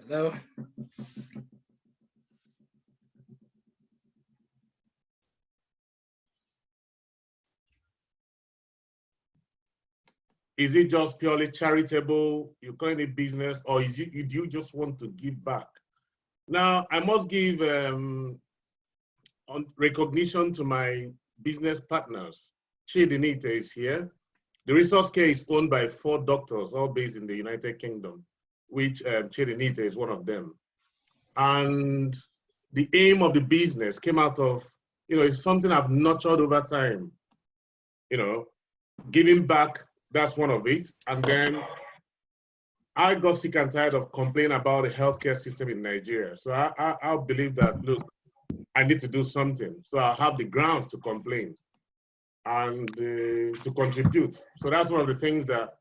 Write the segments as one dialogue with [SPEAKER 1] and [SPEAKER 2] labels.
[SPEAKER 1] Hello.
[SPEAKER 2] Is it just purely charitable? You're calling it business, or do you just want to give back? Now, I must give recognition to my business partners. Chidinite is here. The resource care is owned by 4 doctors, all based in the United Kingdom, which Chidinite is one of them. And the aim of the business came out of, it's something I've nurtured over time. Giving back, that's one of it. And then I got sick and tired of complaining about the healthcare system in Nigeria. So I believe that, look, I need to do something. So I have the grounds to complain and to contribute. So that's one of the things that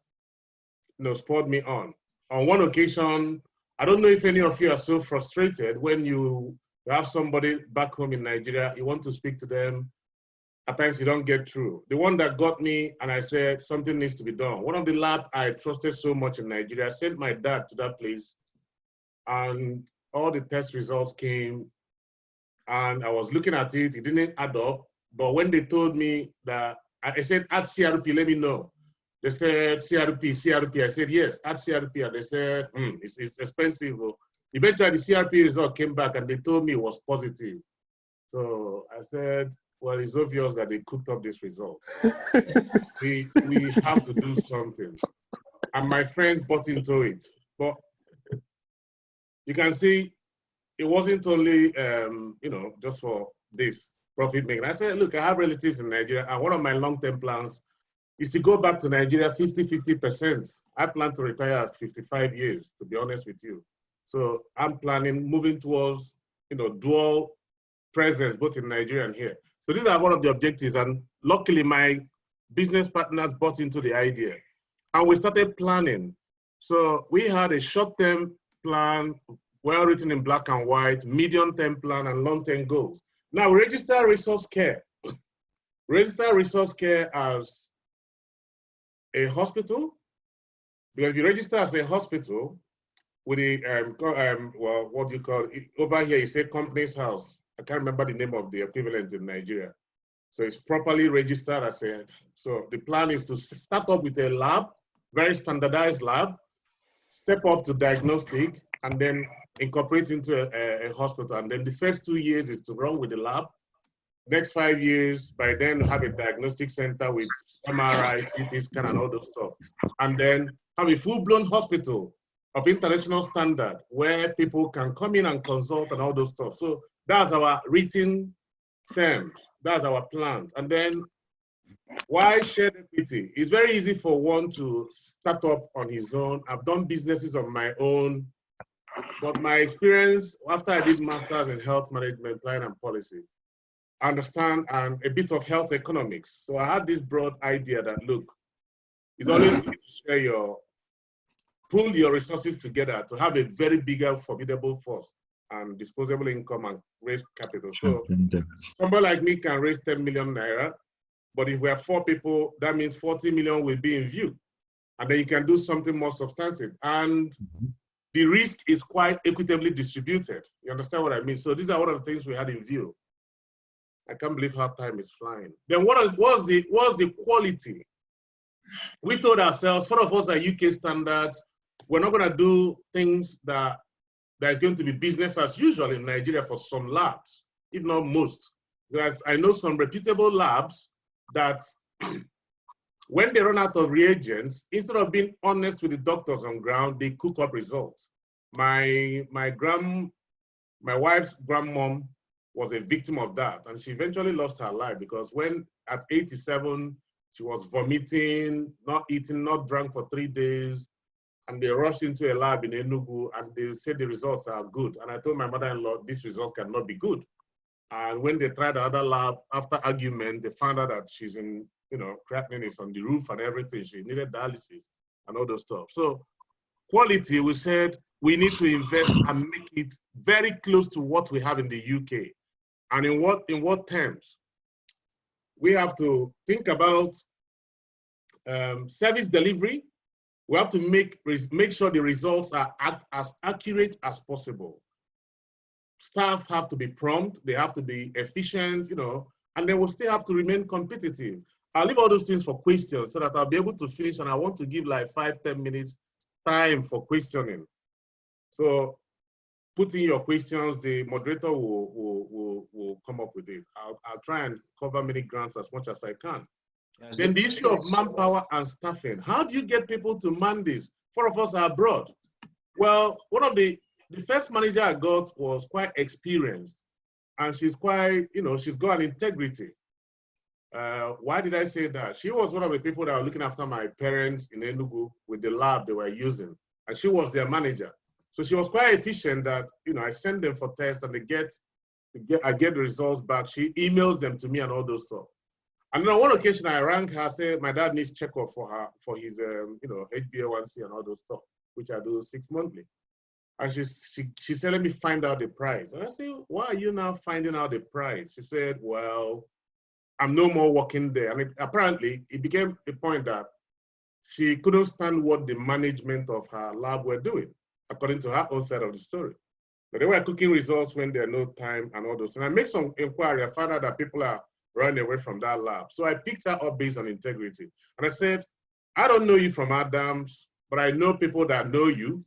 [SPEAKER 2] spurred me on. On one occasion, I don't know if any of you are so frustrated when you have somebody back home in Nigeria, you want to speak to them, at times you don't get through. The one that got me, and I said, something needs to be done. One of the labs I trusted so much in Nigeria, I sent my dad to that place, and all the test results came, and I was looking at it, it didn't add up. But when they told me that, I said, add CRP, let me know. They said, CRP. I said, yes, add CRP. And they said, it's expensive. Eventually, the CRP result came back, and they told me it was positive. So I said, well, it's obvious that they cooked up this result. we have to do something. And my friends bought into it. But you can see it wasn't only, just for this profit making. I said, look, I have relatives in Nigeria, and one of my long-term plans is to go back to Nigeria 50-50%. I plan to retire at 55 years, to be honest with you. So I'm planning moving towards, dual presence, both in Nigeria and here. So these are one of the objectives, and luckily my business partners bought into the idea, and we started planning. So we had a short-term plan, well written in black and white, medium-term plan, and long-term goals. Now we register resource care. Register resource care as a hospital, because if you register as a hospital with the, well, what do you call it? Over here, you say company's house. I can't remember the name of the equivalent in Nigeria. So it's properly registered as a, so the plan is to start up with a lab, very standardized lab, step up to diagnostic, and then incorporate into a hospital. And then the first 2 years is to run with the lab. Next 5 years, by then have a diagnostic center with MRI, CT scan, and all those stuff. And then have a full-blown hospital of international standard where people can come in and consult and all those stuff. So that's our written terms. That's our plan. And then why shared equity? It's very easy for one to start up on his own. I've done businesses on my own, but my experience after I did masters in health management, planning and policy, I understand and a bit of health economics. So I had this broad idea that, look, it's always good to share pull your resources together to have a very bigger, formidable force and disposable income and raise capital. So somebody like me can raise 10 million naira, but if we have 4 people, that means 40 million will be in view. And then you can do something more substantive. And the risk is quite equitably distributed. You understand what I mean? So these are one of the things we had in view. I can't believe how time is flying. Then what was the quality? We told ourselves, 4 of us are UK standards. We're not going to do things that is going to be business as usual in Nigeria for some labs, if not most. Because I know some reputable labs that when they run out of reagents, instead of being honest with the doctors on ground, they cook up results. My wife's grandmom was a victim of that, and she eventually lost her life because when at 87, she was vomiting, not eating, not drunk for 3 days, and they rushed into a lab in Enugu, and they said the results are good. And I told my mother-in-law, this result cannot be good. And when they tried another lab, after argument, they found out that she's in, creatinine is on the roof and everything. She needed dialysis and all those stuff. So quality, we said, we need to invest and make it very close to what we have in the UK. And in what terms? We have to think about service delivery. We have to make sure the results are as accurate as possible. Staff have to be prompt, they have to be efficient, you know, and then we'll still have to remain competitive. I'll leave all those things for questions so that I'll be able to finish, and I want to give like 5-10 minutes time for questioning. So put in your questions, the moderator will come up with it. I'll try and cover many grants as much as I can. Yes, then the issue of manpower and staffing. How do you get people to man this? 4 of us are abroad. Well, one of the first manager I got was quite experienced, and she's quite, you know, she's got an integrity. Why did I say that? She was one of the people that were looking after my parents in Enugu with the lab they were using, and she was their manager. So she was quite efficient that, you know, I send them for tests and I get the results back. She emails them to me and all those stuff. And then on one occasion I rang her, said my dad needs checkup for his, you know, HbA1c and all those stuff, which I do 6 monthly. And she said, let me find out the price. And I said, why are you now finding out the price? She said, well, I'm no more working there. And apparently it became a point that she couldn't stand what the management of her lab were doing, according to her own side of the story. But they were cooking results when there no time and all those. And I made some inquiry. I found out that people are running away from that lab. So I picked her up based on integrity. And I said, I don't know you from Adams, but I know people that know you.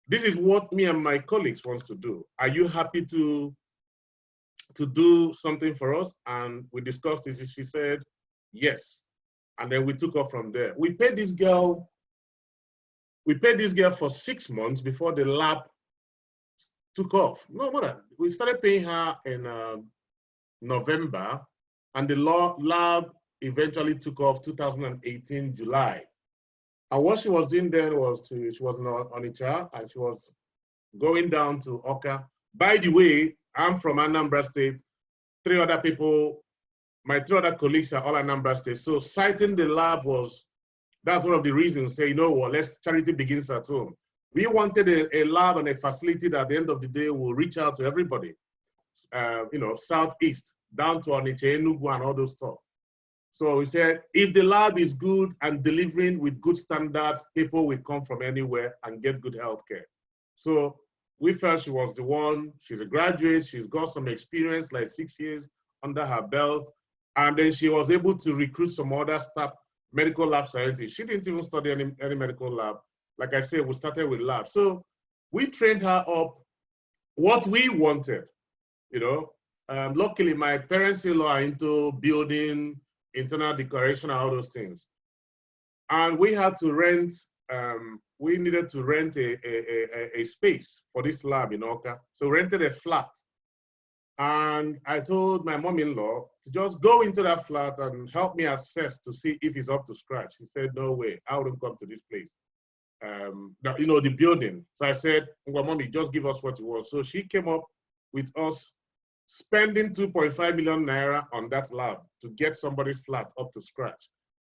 [SPEAKER 2] This is what me and my colleagues wants to do. Are you happy to do something for us? And we discussed this. She said, yes. And then we took off from there. We paid this girl for 6 months before the lab took off. No, what? We started paying her in November, and the lab eventually took off 2018 July. And what she was doing then was she was on HR, and she was going down to Oka. By the way, I'm from Anambra State. 3 other people, my 3 other colleagues are all Anambra State. So citing the lab that's one of the reasons. Say, you know what, charity begins at home. We wanted a lab and a facility that at the end of the day will reach out to everybody. You know, Southeast, down to Onitsha, Enugu, and all those stuff. So we said, if the lab is good and delivering with good standards, people will come from anywhere and get good healthcare. So we felt she was the one. She's a graduate. She's got some experience, like 6 years under her belt. And then she was able to recruit some other staff, medical lab scientists. She didn't even study any medical lab. Like I said, we started with lab. So we trained her up what we wanted, you know. Luckily, my parents-in-law are into building, internal decoration, and all those things. And we had to rent, we needed to rent a space for this lab in Oka. So we rented a flat. And I told my mom-in-law to just go into that flat and help me assess to see if it's up to scratch. She said, no way, I wouldn't come to this place. You know, the building. So I said, well, mommy, just give us what you want. So she came up with us spending 2.5 million naira on that lab to get somebody's flat up to scratch.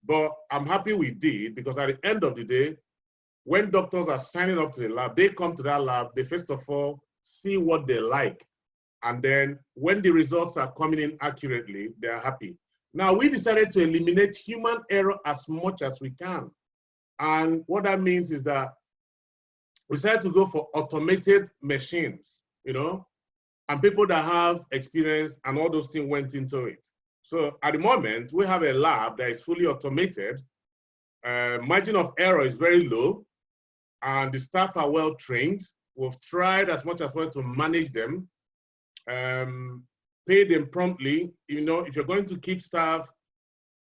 [SPEAKER 2] But I'm happy we did, because at the end of the day, when doctors are signing up to the lab, they come to that lab, they first of all see what they like. And then when the results are coming in accurately, they're happy. Now, we decided to eliminate human error as much as we can. And what that means is that we decided to go for automated machines, you know, and people that have experience, and all those things went into it. So at the moment, we have a lab that is fully automated. Margin of error is very low, and the staff are well trained. We've tried as much as well to manage them, pay them promptly. You know, if you're going to keep staff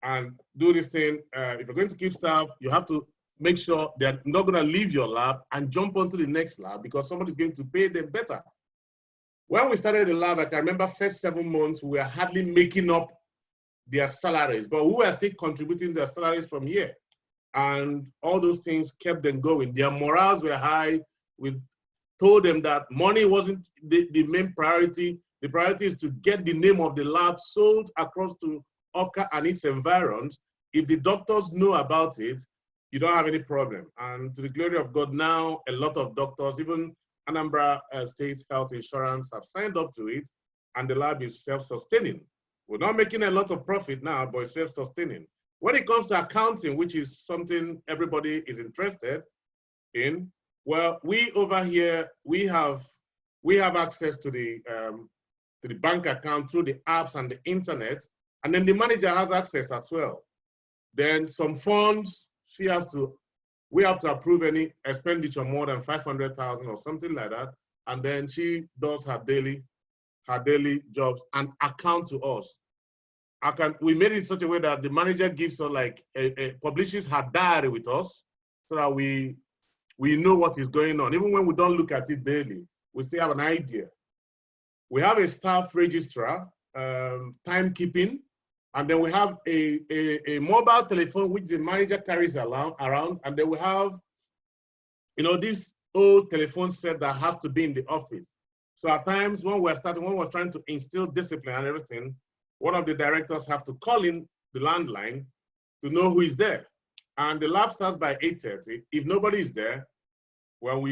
[SPEAKER 2] and do this thing, if you're going to keep staff, you have to make sure they're not going to leave your lab and jump onto the next lab, because somebody's going to pay them better. When we started the lab, I can remember first 7 months, we were hardly making up their salaries, but we were still contributing their salaries from here. And all those things kept them going. Their morals were high. We told them that money wasn't the main priority. The priority is to get the name of the lab sold across to Oka and its environs. If the doctors know about it, you don't have any problem. And to the glory of God, now a lot of doctors, even Anambra State Health Insurance, have signed up to it, and the lab is self-sustaining. We're not making a lot of profit now, but it's self-sustaining. When it comes to accounting, which is something everybody is interested in, well, we over here, we have access to the bank account through the apps and the internet, and then the manager has access as well. Then some funds, we have to approve any expenditure more than 500,000 or something like that, and then she does her daily jobs and account to us. We made it in such a way that the manager gives her publishes her diary with us, so that we know what is going on. Even when we don't look at it daily, we still have an idea. We have a staff registrar, timekeeping, and then we have a mobile telephone which the manager carries around, and then we have, this old telephone set that has to be in the office. So at times when we're trying to instill discipline and everything, one of the directors have to call in the landline to know who is there. And the lab starts by 8:30. If nobody is there, well,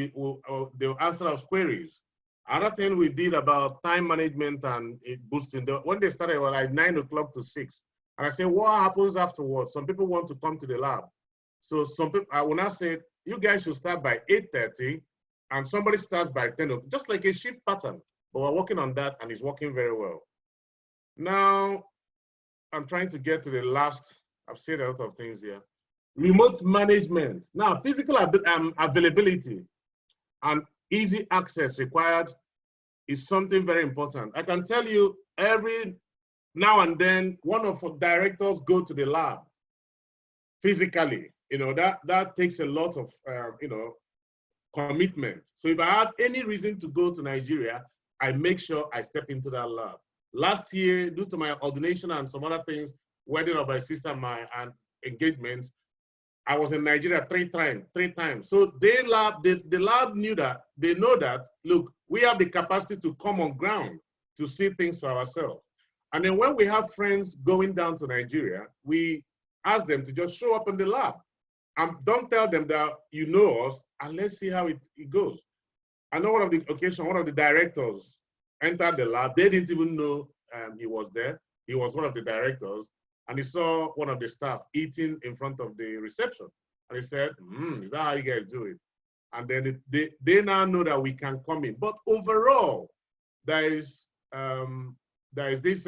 [SPEAKER 2] they'll answer us queries. Another thing we did about time management and boosting, when they started, were like 9 o'clock to 6. And I said, what happens afterwards? Some people want to come to the lab. So some people, I will now say, you guys should start by 8:30 and somebody starts by 10 o'clock, just like a shift pattern. But we're working on that and it's working very well. Now, I'm trying to get to the last, I've said a lot of things here. Remote management. Now, physical availability and easy access required is something very important. I can tell you every now and then, one of our directors go to the lab physically. That takes a lot of, commitment. So if I have any reason to go to Nigeria, I make sure I step into that lab. Last year, due to my ordination and some other things, wedding of my sister, and engagements, I was in Nigeria three times. So the lab knew that, they know that, look, we have the capacity to come on ground to see things for ourselves. And then when we have friends going down to Nigeria, we ask them to just show up in the lab. And don't tell them that you know us, and let's see how it goes. I know one of the occasions, one of the directors entered the lab. They didn't even know he was there. He was one of the directors. And he saw one of the staff eating in front of the reception. And he said, is that how you guys do it? And then they now know that we can come in. But overall, there is this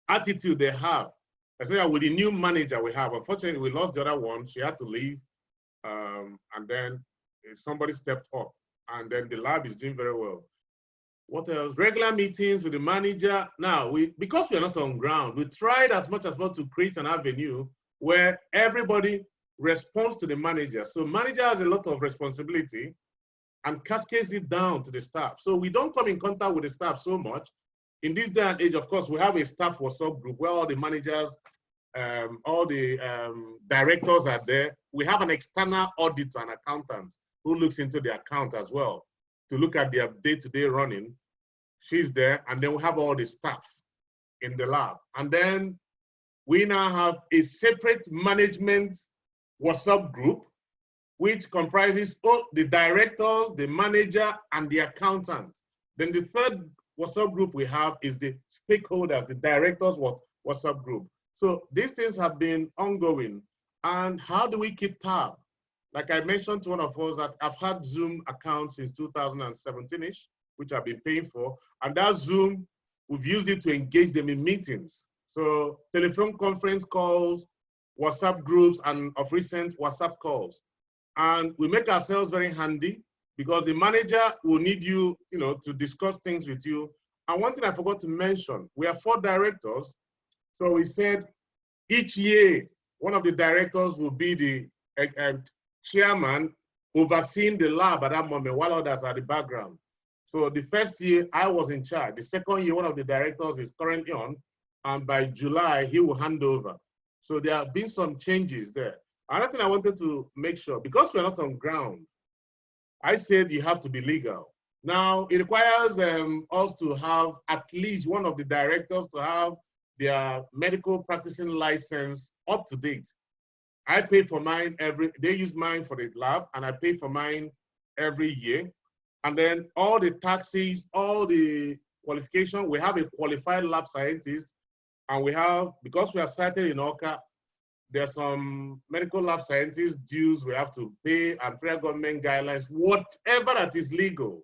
[SPEAKER 2] attitude they have. Especially with the new manager we have. Unfortunately, we lost the other one. She had to leave. And then somebody stepped up. And then the lab is doing very well. What else? Regular meetings with the manager. Now, because we are not on ground, we tried as much as possible to create an avenue where everybody responds to the manager. So manager has a lot of responsibility and cascades it down to the staff. So we don't come in contact with the staff so much. In this day and age, of course, we have a staff WhatsApp group where all the managers, all the directors are there. We have an external auditor and accountant who looks into the account as well to look at their day-to-day running. She's there, and then we have all the staff in the lab. And then we now have a separate management WhatsApp group, which comprises the directors, the manager, and the accountant. Then the third WhatsApp group we have is the stakeholders, the directors WhatsApp group. So these things have been ongoing. And how do we keep tab? Like I mentioned to one of us, that I've had Zoom accounts since 2017-ish, which I've been paying for. And that Zoom, we've used it to engage them in meetings. So telephone conference calls, WhatsApp groups, and of recent WhatsApp calls. And we make ourselves very handy because the manager will need you, to discuss things with you. And one thing I forgot to mention, we have 4 directors. So we said each year, one of the directors will be the chairman overseeing the lab at that moment while others are the background. So the first year I was in charge. The second year, one of the directors is currently on, and by July, he will hand over. So there have been some changes there. Another thing I wanted to make sure, because we're not on ground, I said you have to be legal. Now, it requires us to have at least one of the directors to have their medical practicing license up to date. I pay for mine they use mine for the lab, and I pay for mine every year. And then all the taxes, all the qualification, we have a qualified lab scientist And we have, because we are cited in Oka, there's some medical lab scientists dues we have to pay and federal government guidelines. Whatever that is legal,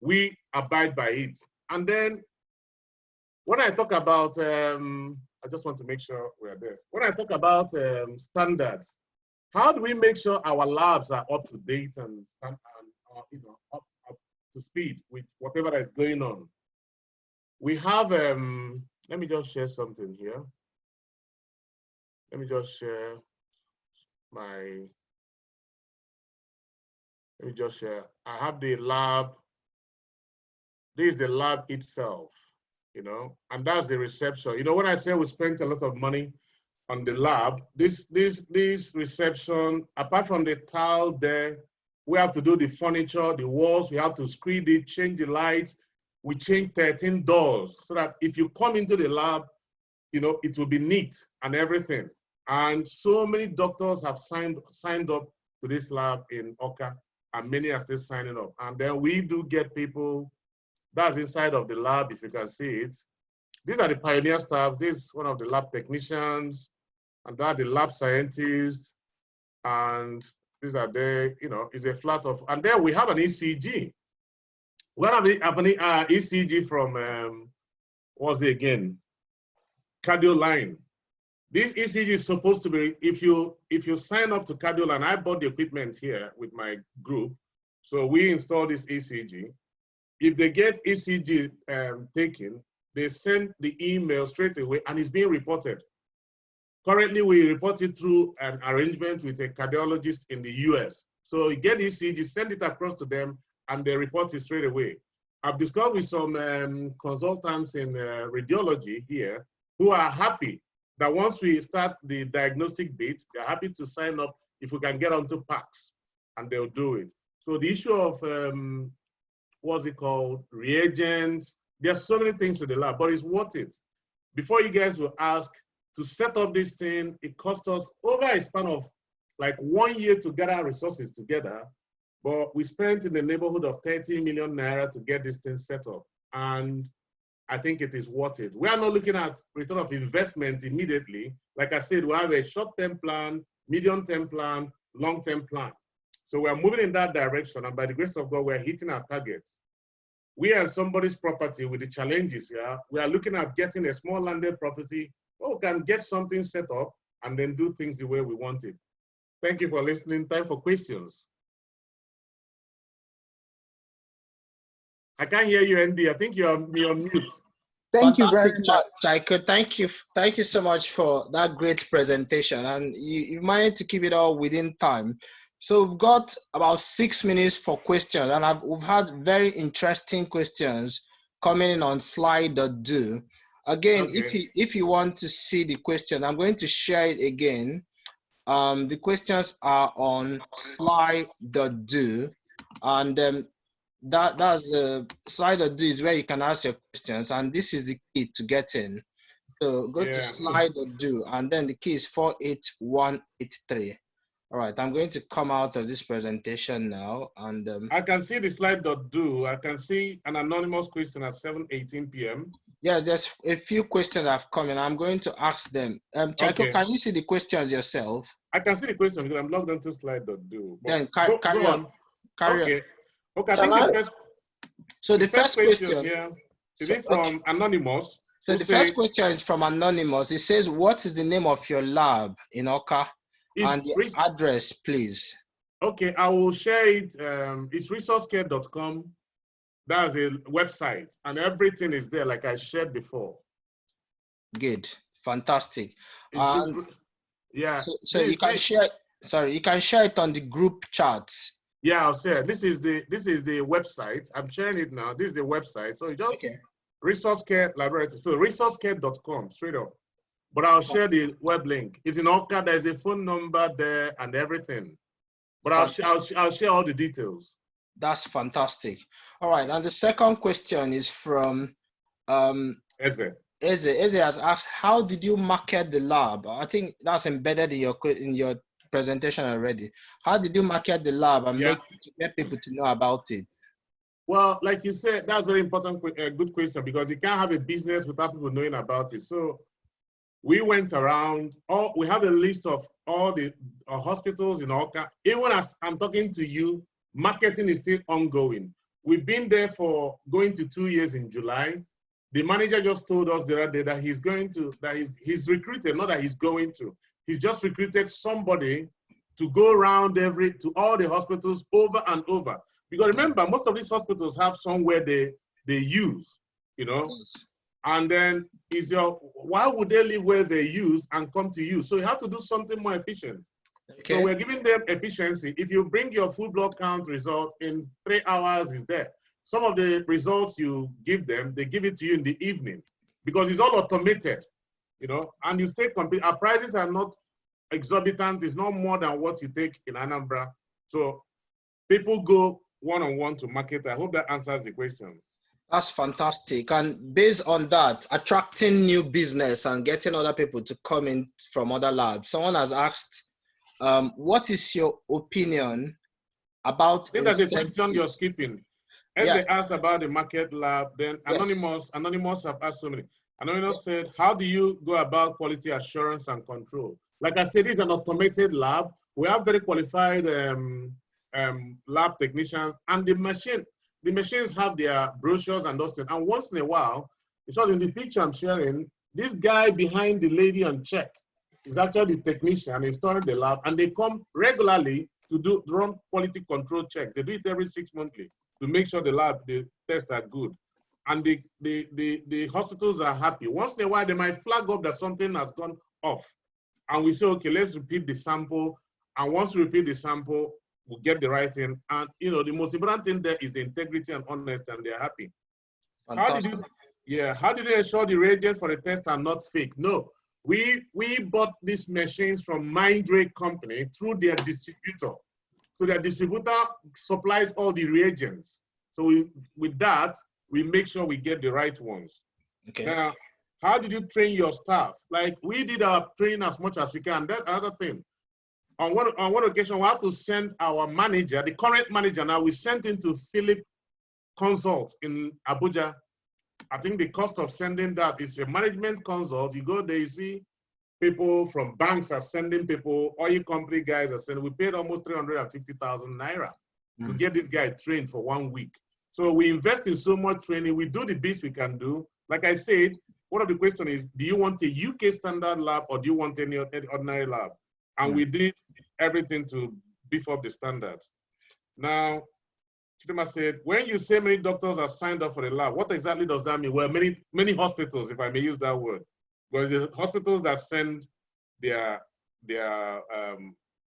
[SPEAKER 2] we abide by it. And then when I talk about, I just want to make sure we're there. When I talk about standards, how do we make sure our labs are up to date and you know, up to speed with whatever that is going on? We have, let me just share something here. Let me just share my, let me just share. I have the lab. This is the lab itself, you know, and that's the reception. You know, when I say we spent a lot of money on the lab, this reception, apart from the tile there, we have to do the furniture, the walls, we have to screed it, change the lights. We changed 13 doors so that if you come into the lab, you know, it will be neat and everything. And so many doctors have signed up to this lab in Oka, and many are still signing up. And then we do get people that's inside of the lab, if you can see it. These are the pioneer staff. This is one of the lab technicians, and that the lab scientists, and these are there, you know, is a flat of, and then we have an ECG. We have an ECG from, what's it again? Cardio line. This ECG is supposed to be, if you sign up to Cardio Line, I bought the equipment here with my group. So we install this ECG. If they get ECG taken, they send the email straight away and it's being reported. Currently, we report it through an arrangement with a cardiologist in the US. So you get ECG, send it across to them, and they report it straight away. I've discussed with some consultants in radiology here who are happy that once we start the diagnostic bit, they're happy to sign up if we can get onto packs, and they'll do it. So the issue of, what's it called, reagents, there's so many things with the lab, but it's worth it. Before you guys will ask, to set up this thing, it cost us over a span of like 1 year to get our resources together, but we spent in the neighborhood of 30 million naira to get this thing set up. And I think it is worth it. We are not looking at return of investment immediately. Like I said, we have a short-term plan, medium-term plan, long-term plan. So we're moving in that direction, and by the grace of God, we're hitting our targets. We are somebody's property with the challenges here. We are looking at getting a small landed property where we can get something set up and then do things the way we want it. Thank you for listening. Time for questions. I can't hear you, Andy. I think you're on mute.
[SPEAKER 1] Thank you very much, Chaiko. Thank you so much for that great presentation, and you managed to keep it all within time. So we've got about 6 minutes for questions, and we've had very interesting questions coming in on slide.do. Again, okay. if you want to see the question, I'm going to share it again. The questions are on slide.do, and that's the slide.do is where you can ask your questions, and this is the key to get in. So go to slide.do, and then the key is 48183. All right, I'm going to come out of this presentation now, and
[SPEAKER 2] I can see the slide.do. I can see an anonymous question at 7:18 p.m.
[SPEAKER 1] Yes, there's a few questions that have come in. I'm going to ask them. Chaiko, okay. Can you see the questions yourself?
[SPEAKER 2] I can see the questions because I'm logged into slide.do.
[SPEAKER 1] Then carry on.
[SPEAKER 2] Okay. Okay, I think the first,
[SPEAKER 1] so the first question
[SPEAKER 2] yeah, is it from Anonymous?
[SPEAKER 1] So the first question is from Anonymous. It says, what is the name of your lab in Oka? And the address, please.
[SPEAKER 2] Okay, I will share it. It's resourcecare.com. That's a website, and everything is there, like I shared before.
[SPEAKER 1] Good, fantastic.
[SPEAKER 2] Yeah.
[SPEAKER 1] So you can share. Sorry, you can share it on the group chats.
[SPEAKER 2] Yeah, I'll share. This is the website. I'm sharing it now. This is the website. So you just Resource Care Laboratory. So resourcecare.com, straight up. But I'll share the web link. It's in Oka. There's a phone number there and everything. But I'll share all the details.
[SPEAKER 1] That's fantastic. All right. And the second question is from
[SPEAKER 2] Eze.
[SPEAKER 1] Eze has asked, how did you market the lab? I think that's embedded in your presentation already. How did you market the lab and get people to know about it?
[SPEAKER 2] Well, like you said, that's very important, good question, because you can't have a business without people knowing about it. So We went around, we have a list of all the hospitals in Oka. Even as I'm talking to you, marketing is still ongoing. We've been there for going to 2 years in July. The manager just told us the other day that he's going to, that he's recruited, not that he's going to. He's just recruited somebody to go around to all the hospitals over and over. Because remember, most of these hospitals have somewhere they use, you know?
[SPEAKER 1] Yes.
[SPEAKER 2] And then why would they leave where they use and come to you? So you have to do something more efficient. Okay. So we're giving them efficiency. If you bring your full blood count result in 3 hours, it's there. Some of the results you give them, they give it to you in the evening because it's all automated, you know, and you stay complete. Our prices are not exorbitant. It's not more than what you take in Anambra. So people go one-on-one to market. I hope that answers the question.
[SPEAKER 1] That's fantastic. And based on that, attracting new business and getting other people to come in from other labs. Someone has asked, what is your opinion about
[SPEAKER 2] I think that's a question you're skipping. As they asked about the market lab, then Anonymous have asked so many. Anonymous said, how do you go about quality assurance and control? Like I said, it's an automated lab. We have very qualified lab technicians, and the machines have their brochures and those things. And once in a while, it's all in the picture I'm sharing, this guy behind the lady on check is actually the technician installing the lab, and they come regularly to run quality control checks. They do it every 6 months to make sure the tests are good. And the hospitals are happy. Once in a while, they might flag up that something has gone off. And we say, okay, let's repeat the sample. And once we repeat the sample, we'll get the right thing. And you know, the most important thing there is the integrity and honesty, and they're happy.
[SPEAKER 1] Fantastic.
[SPEAKER 2] How did you ensure the reagents for the test are not fake? No, we bought these machines from Mindray company through their distributor. So their distributor supplies all the reagents. So with that, we make sure we get the right ones.
[SPEAKER 1] Okay.
[SPEAKER 2] Now, how did you train your staff? Like, we did our training as much as we can. That's another thing. On one occasion, we have to send our manager, the current manager now, we sent him to Philip Consult in Abuja. I think the cost of sending that is a management consult. You go there, you see people from banks are sending people, oil company guys are sending. We paid almost 350,000 naira to get this guy trained for 1 week. So we invest in so much training. We do the best we can do. Like I said, one of the questions is, do you want a UK standard lab or do you want any ordinary lab? And we did everything to beef up the standards. Now, Chidema said, when you say many doctors are signed up for the lab, what exactly does that mean? Well, many hospitals, if I may use that word, because the hospitals that send their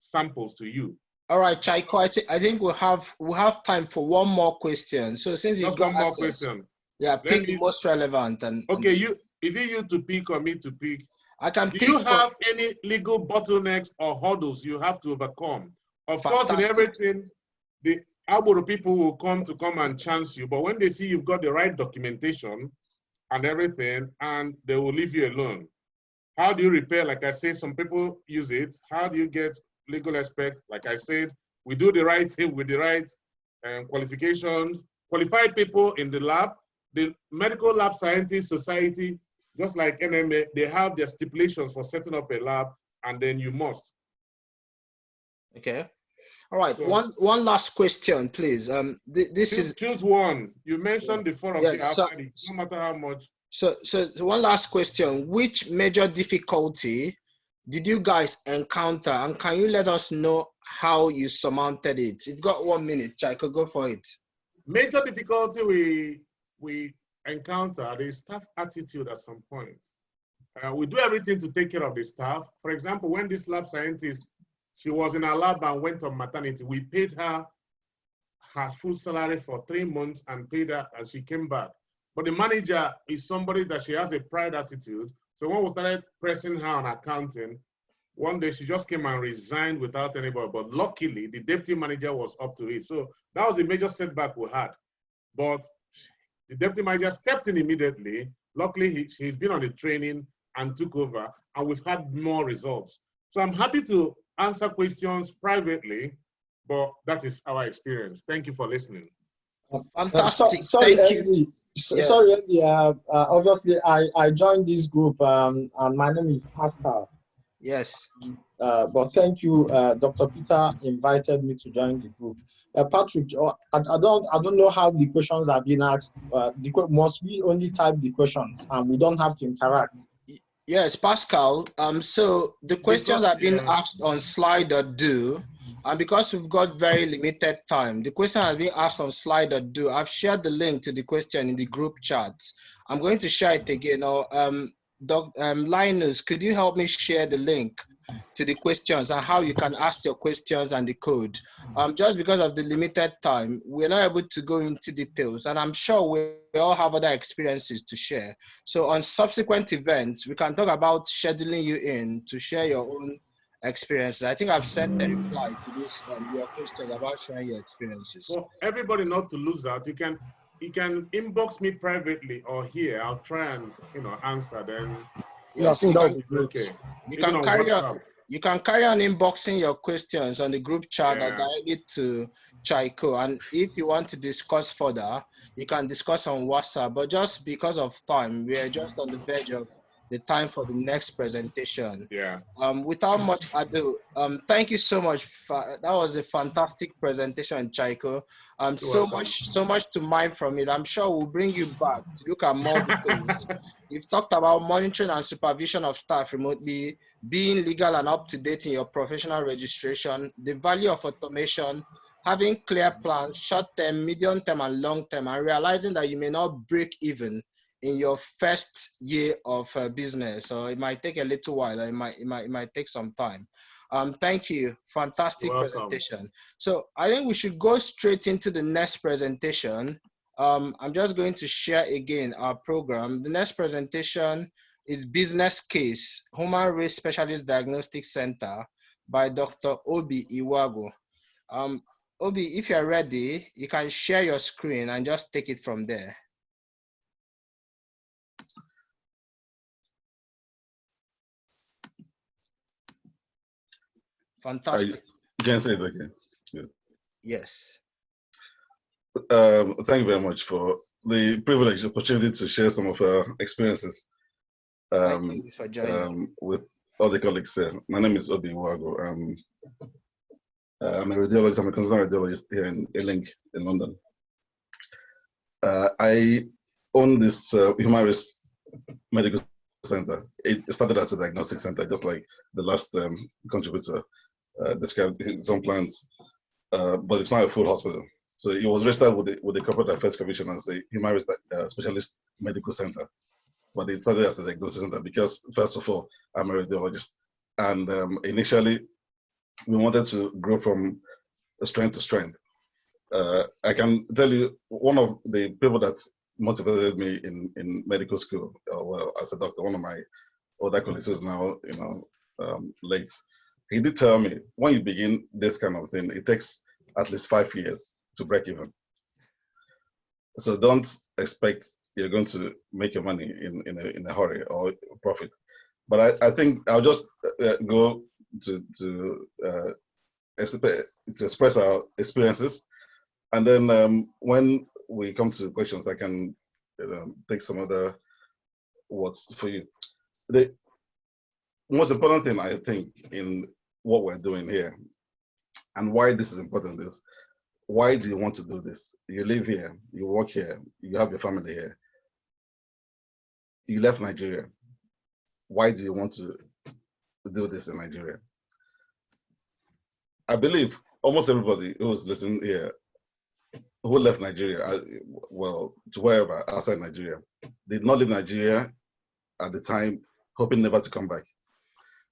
[SPEAKER 2] samples to you.
[SPEAKER 1] All right, Chaiko, I think we'll have time for one more question. So since you got
[SPEAKER 2] one more question.
[SPEAKER 1] Yeah, pick the most relevant.
[SPEAKER 2] Okay, is it you to pick or me to pick?
[SPEAKER 1] I can pick.
[SPEAKER 2] Do you have any legal bottlenecks or hurdles you have to overcome? Of course, in everything, the Agboro people will come and chance you, but when they see you've got the right documentation and everything, and they will leave you alone. How do you repair? Like I said, some people use it. How do you get legal aspect? Like I said, we do the right thing with the right qualifications, qualified people in the lab. The Medical Lab Scientists Society, just like NMA, they have their stipulations for setting up a lab, and then you must.
[SPEAKER 1] Okay. All right. So, one last question, please.
[SPEAKER 2] Choose one. You mentioned the four of the outside, no matter how much.
[SPEAKER 1] So one last question. Which major difficulty did you guys encounter, and can you let us know how you surmounted it? You've got 1 minute, Chaiko, go for it.
[SPEAKER 2] Major difficulty we encounter the staff attitude at some point. We do everything to take care of the staff. For example, when this lab scientist, she was in her lab and went on maternity, we paid her full salary for 3 months and paid her, and she came back. But the manager is somebody that she has a pride attitude. So when we started pressing her on accounting, one day she just came and resigned without anybody. But luckily, the deputy manager was up to it. So that was a major setback we had. But the deputy manager stepped in immediately. Luckily, he's been on the training and took over, and we've had more results. So I'm happy to answer questions privately, but that is our experience. Thank you for listening.
[SPEAKER 1] Fantastic. Thank you. Yes.
[SPEAKER 3] Sorry, Andy, obviously I joined this group, and my name is Pascal.
[SPEAKER 1] Yes.
[SPEAKER 3] But thank you, Dr. Peter invited me to join the group. Patrick, I don't know how the questions are being asked. Must we only type the questions and we don't have to interact?
[SPEAKER 1] Yes, Pascal. So the questions are being asked on Slido. And because we've got very limited time, the question has been asked on Slido. I've shared the link to the question in the group chat. I'm going to share it again. Or Linus, could you help me share the link to the questions and how you can ask your questions and the code? Just because of the limited time, we're not able to go into details, and I'm sure we all have other experiences to share. So on subsequent events, we can talk about scheduling you in to share your own experiences. I think I've sent a reply to this your question about sharing your experiences.
[SPEAKER 2] For everybody not to lose out, you can inbox me privately or here. I'll try and answer. Then
[SPEAKER 1] Yes,
[SPEAKER 3] yeah, I think that would
[SPEAKER 2] it's
[SPEAKER 3] be great.
[SPEAKER 2] okay.
[SPEAKER 1] You
[SPEAKER 2] Even
[SPEAKER 1] can
[SPEAKER 2] on
[SPEAKER 1] carry on.
[SPEAKER 2] WhatsApp.
[SPEAKER 1] You can carry on inboxing your questions on the group chat or
[SPEAKER 2] Yeah.
[SPEAKER 1] directly to Chaiko. And if you want to discuss further, you can discuss on WhatsApp. But just because of time, we are just on the verge of the time for the next presentation.
[SPEAKER 2] Yeah.
[SPEAKER 1] Without much ado, thank you so much. That was a fantastic presentation, Chaiko. So much to mine from it. I'm sure we'll bring you back to look at more details. You've talked about monitoring and supervision of staff remotely, being legal and up to date in your professional registration, the value of automation, having clear plans, short-term, medium-term, and long-term, and realizing that you may not break even in your first year of business. So it might take a little while, or it might take some time. Thank you. Fantastic presentation. So I think we should go straight into the next presentation. I'm just going to share again our program. The next presentation is Business Case, Human Race Specialist Diagnostic Center by Dr. Obi Iwago. Obi, if you're ready, you can share your screen and just take it from there. Fantastic.
[SPEAKER 4] Can I say it again? Yeah.
[SPEAKER 1] Yes.
[SPEAKER 4] Thank you very much for the privilege, opportunity to share some of our experiences
[SPEAKER 1] Thank you for joining.
[SPEAKER 4] with other colleagues here. My name is Obi Wago. I'm a radiologist. I'm a consultant radiologist here in Ealing in London. I own this Human Race Medical Center. It started as a diagnostic center, just like the last contributor described his own plans, but it's not a full hospital. So it was registered with the Corporate Affairs Commission as a Human Race Specialist Medical Center. But it started as a diagnostic center because, first of all, I'm a radiologist. And initially, we wanted to grow from strength to strength. I can tell you, one of the people that motivated me in medical school, well, as a doctor, one of my older colleagues who's now, late, he did tell me, when you begin this kind of thing, it takes at least 5 years to break even. So don't expect you're going to make your money in a hurry or profit. But I think I'll just go to express our experiences, and then when we come to questions, I can take some other words for you. The most important thing I think in what we're doing here and why this is important is, why do you want to do this? You live here, you work here, you have your family here. You left Nigeria. Why do you want to do this in Nigeria? I believe almost everybody who's listening here who left Nigeria, well, to wherever outside Nigeria, did not leave Nigeria at the time hoping never to come back.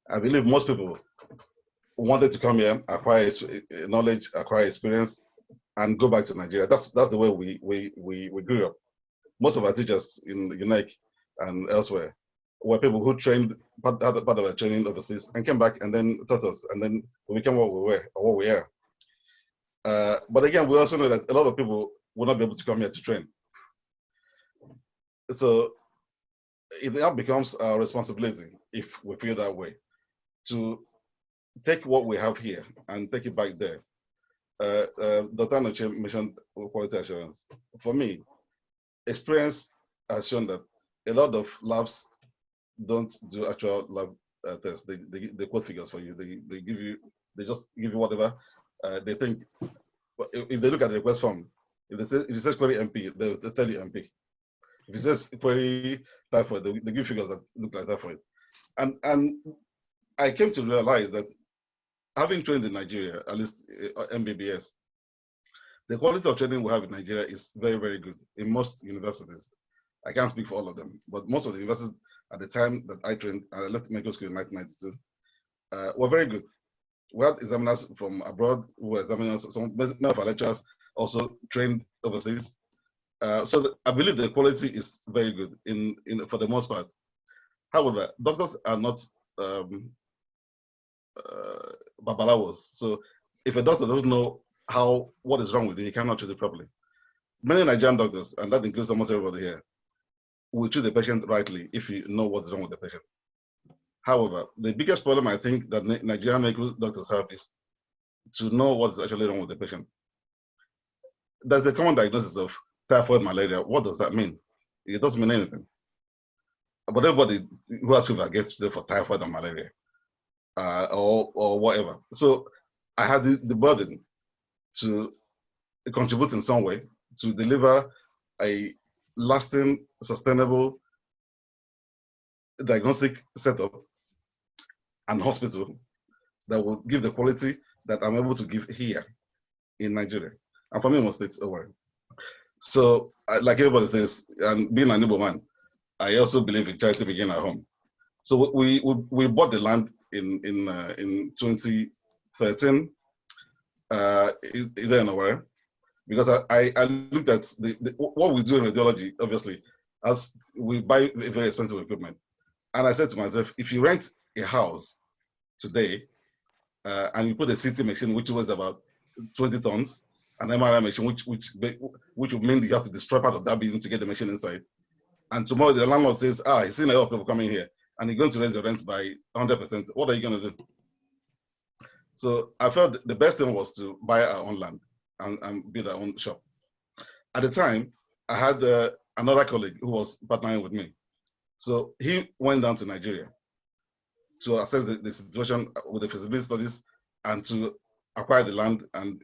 [SPEAKER 4] I believe most people wanted to come here, acquire knowledge, acquire experience, and go back to Nigeria. That's the way we grew up. Most of our teachers in UNIMAA and elsewhere were people who trained part of their training overseas and came back and then taught us, and then we became what we were or what we are. But again, we also know that a lot of people will not be able to come here to train. So it now becomes our responsibility, if we feel that way, to take what we have here and take it back there. Dr. Anoche mentioned quality assurance. For me, experience has shown that a lot of labs don't do actual lab tests. They quote figures for you. They just give you whatever they think. But if they look at the request form, if it says query MP, they'll tell you MP. If it says query typhoid, they give figures that look like typhoid. And I came to realize that having trained in Nigeria, at least MBBS, the quality of training we have in Nigeria is very, very good in most universities. I can't speak for all of them, but most of the universities at the time that I trained, I left medical school in 1992, were very good. We had examiners from abroad who were examining us. Some of our lecturers also trained overseas. So I believe the quality is very good for the most part. However, doctors are not babalawos. So if a doctor doesn't know what is wrong with you, he cannot treat it properly. Many Nigerian doctors, and that includes almost everybody here, will treat the patient rightly if you know what is wrong with the patient. However, the biggest problem I think that Nigerian medical doctors have is to know what is actually wrong with the patient. There's a common diagnosis of typhoid malaria. What does that mean? It doesn't mean anything. But everybody who has fever gets treated for typhoid and malaria or whatever. So I had the burden to contribute in some way to deliver a lasting, sustainable diagnostic setup and hospital that will give the quality that I'm able to give here in Nigeria. And for me, most states over. So, like everybody says, and being an Igbo man, I also believe in charity begin at home. So we bought the land in 2013, either in Owerri, because I looked at what we do in radiology, obviously, as we buy very expensive equipment. And I said to myself, if you rent a house today and you put a CT machine, which weighs about 20 tons, an MRI machine, which would mean you have to destroy part of that building to get the machine inside. And tomorrow the landlord says, he's seen a lot of people coming here and he's going to raise the rent by 100%. What are you going to do? So I felt the best thing was to buy our own land and build our own shop. At the time, I had another colleague who was partnering with me. So he went down to Nigeria to assess the situation with the feasibility studies and to acquire the land, and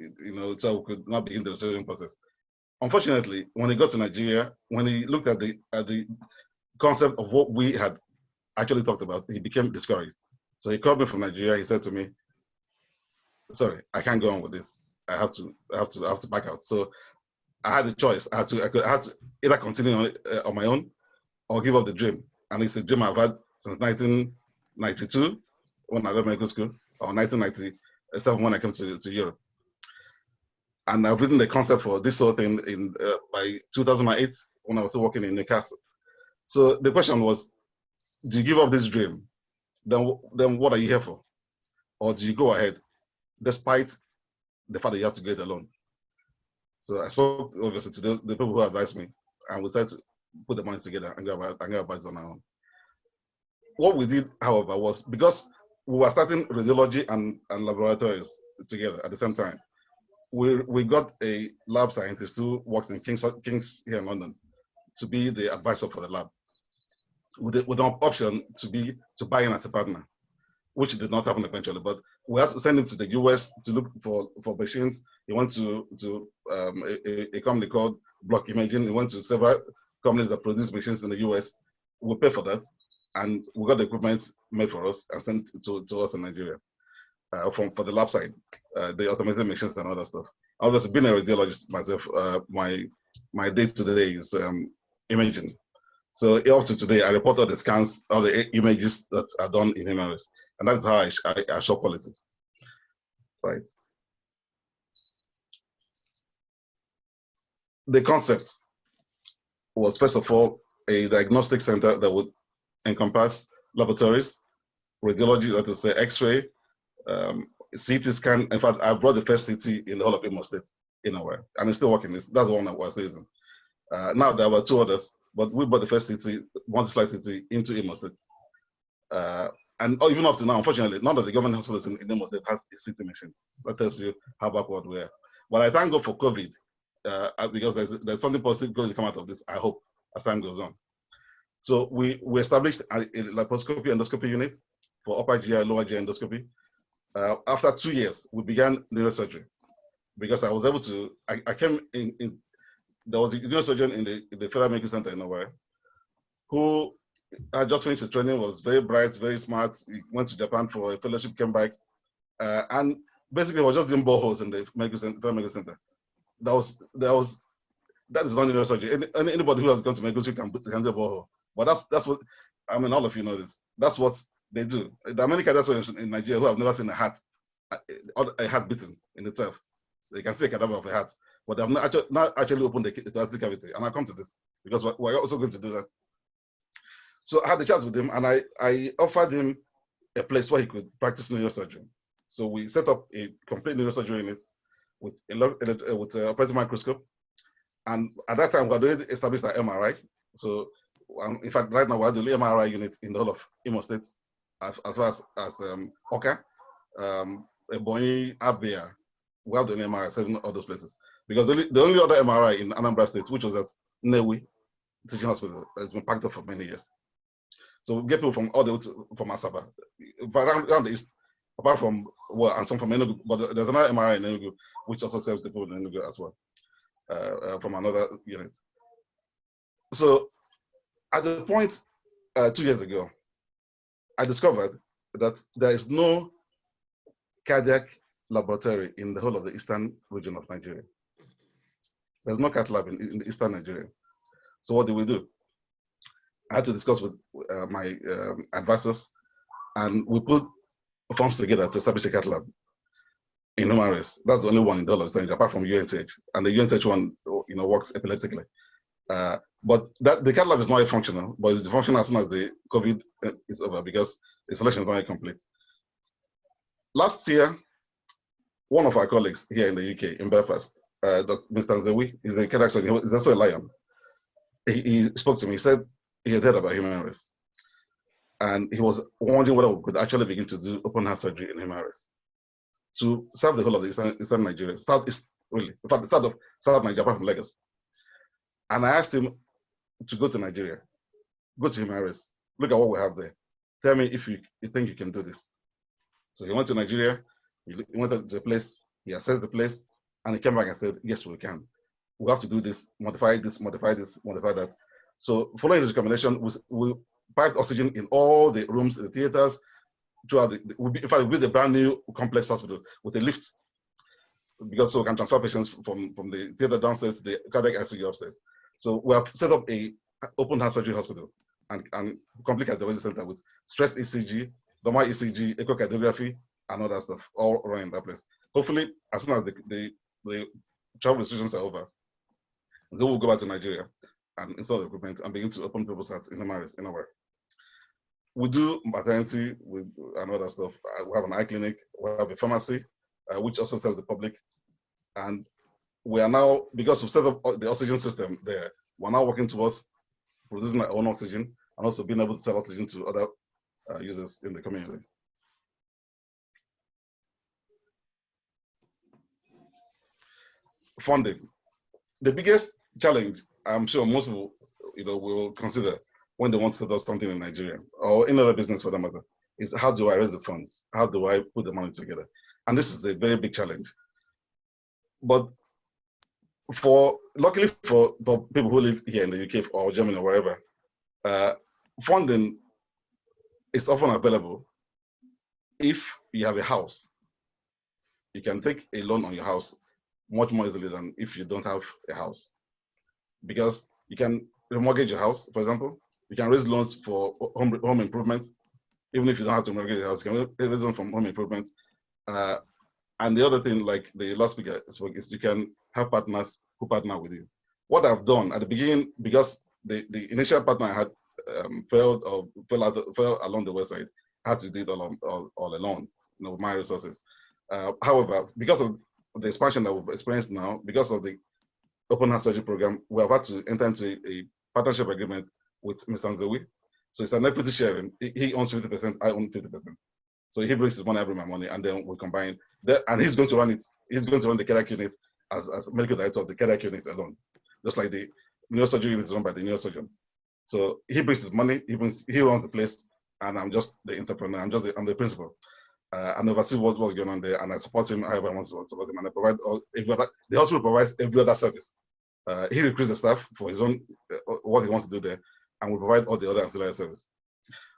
[SPEAKER 4] so we could now begin the registration process. Unfortunately, when he got to Nigeria, when he looked at the concept of what we had actually talked about, he became discouraged. So he called me from Nigeria. He said to me, "Sorry, I can't go on with this. I have to back out." So I had a choice. I had to either continue on my own or give up the dream. And it's a dream I've had since 1992 when I left medical school, or 1997 when I came to Europe. And I've written the concept for this whole thing by 2008 when I was still working in Newcastle. So the question was, do you give up this dream? Then what are you here for? Or do you go ahead despite the fact that you have to get a loan? So I spoke obviously to the people who advised me, and we tried to put the money together and go about it on our own. What we did, however, was because we were starting radiology and laboratories together at the same time, we got a lab scientist who works in King's here in London to be the advisor for the lab, with an option to buy in as a partner, which did not happen eventually. But we had to send him to the US to look for machines. He went to a company called Block Imaging. He went to several companies that produce machines in the US. We paid for that, and we got the equipment made for us and sent to us in Nigeria for the lab side, the automated machines and all that stuff. Obviously, being a radiologist myself, my day to day is imaging. So up to today, I report all the scans, all the images that are done in human, and that's how I show quality. Right. The concept was, first of all, a diagnostic center that would encompass laboratories, radiology, that is X-ray, CT scan. In fact, I brought the first CT in the whole of Imo State in a way, and it's still working. That's the one I was using. Now there were two others, but we brought the first CT, multi-slide CT, into Imo State. And even up to now, unfortunately, none of the government hospitals in Imo State has a CT machine. That tells you how backward we are. But I thank God for COVID, because there's something positive going to come out of this, I hope, as time goes on. So we established a laparoscopy endoscopy unit for upper GI, lower GI endoscopy. After 2 years, we began neurosurgery because I was able to, I came in there was a neurosurgeon in the Federal Medical Center in Owerri who had just finished his training, was very bright, very smart. He went to Japan for a fellowship, came back, and basically was just doing boreholes in the Federal Medical Center. That is not neurosurgery. Anybody who has gone to medical school can do a borehole. But that's what, I mean, all of you know this. That's what they do. There are many cadavers in Nigeria who have never seen a heart beaten in itself. They can see a cadaver of a heart, but they have not actually opened the thoracic cavity. And I'll come to this because we're also going to do that. So I had the chat with him, and I offered him a place where he could practice neurosurgery. So we set up a complete neurosurgery unit with a operating microscope. And at that time, we had already established our MRI. So in fact, right now, we have the only MRI unit in the whole of Imo State, as far as Oka, Ebonyi, Abia. We have the only MRI, 7 all those places. Because the only other MRI in Anambra State, which was at Nnewi Teaching Hospital, has been packed up for many years. So we get people from all the way from Asaba, around the east, apart from, well, and some from Enugu, but there's another MRI in Enugu, which also serves the people in Enugu as well, from another unit. So at the point 2 years ago, I discovered that there is no cardiac laboratory in the whole of the eastern region of Nigeria. There's no cath lab in the eastern Nigeria. So what do we do? I had to discuss with my advisors, and we put funds together to establish a cath lab in Humares. That's the only one in the whole of Nigeria, apart from UNH. And the UNH one, works epileptically. But the cath lab is not functional, but it's functional as soon as the COVID is over because the installation is not complete. Last year, one of our colleagues here in the UK, in Belfast, Dr. Mr. Nzewi, is a cardiac surgeon. He's also a lion. He spoke to me. He said he had heard about human race. And he was wondering whether we could actually begin to do open heart surgery in human race to serve the whole of the eastern Nigeria, southeast, really. In fact, the south Nigeria, apart from Lagos. And I asked him to go to Nigeria, go to human race, look at what we have there. Tell me if you think you can do this. So he went to Nigeria, he went to the place, he assessed the place, and he came back and said, yes, we can. We have to do this, modify this, modify this, modify that. So following his recommendation, we piped oxygen in all the rooms, in the theaters, throughout in fact, we built a brand new complex hospital with a lift, because so we can transfer patients from the theater downstairs to the cardiac ICU upstairs. So we have set up a open heart surgery hospital and complete cardiology center with stress ECG, normal ECG, echocardiography, and all that stuff, all running in that place. Hopefully, as soon as the travel restrictions are over, then we'll go back to Nigeria and install the equipment and begin to open people's hearts in our. We do maternity and all that stuff. We have an eye clinic, we have a pharmacy, which also serves the public. And we are now, because we've set up the oxygen system there, we're now working towards producing our own oxygen and also being able to sell oxygen to other users in the community. Funding. The biggest challenge, I'm sure most people will consider when they want to set up something in Nigeria or any other business for that matter, is how do I raise the funds? How do I put the money together? And this is a very big challenge. But luckily for people who live here in the UK or Germany or wherever, funding is often available if you have a house. You can take a loan on your house much more easily than if you don't have a house. Because you can remortgage your house, for example. You can raise loans for home improvement. Even if you don't have to remortgage your house, you can raise them from home improvement. And the other thing, like the last speaker spoke, is you can have partners who partner with you. What I've done at the beginning, because the initial partner I had fell along the wayside, I had to do it all alone, with my resources. However, because of the expansion that we've experienced now, because of the Open Heart Surgery Program, we have had to enter into a partnership agreement with Mr. Nzewi. So it's an equity sharing. He owns 50%, I own 50%. So he brings his money, I bring my money, and then we combine. And he's going to run it. He's going to run the cardiac unit, as medical director of the cardiac unit alone, just like the neurosurgery unit is run by the neurosurgeon. So he brings his money, he runs the place, and I'm just the entrepreneur. I'm the principal. And oversee what's going on there, and I support him however I want to support him, and I provide the hospital provides every other service. He recruits the staff for his own what he wants to do there, and we provide all the other ancillary service.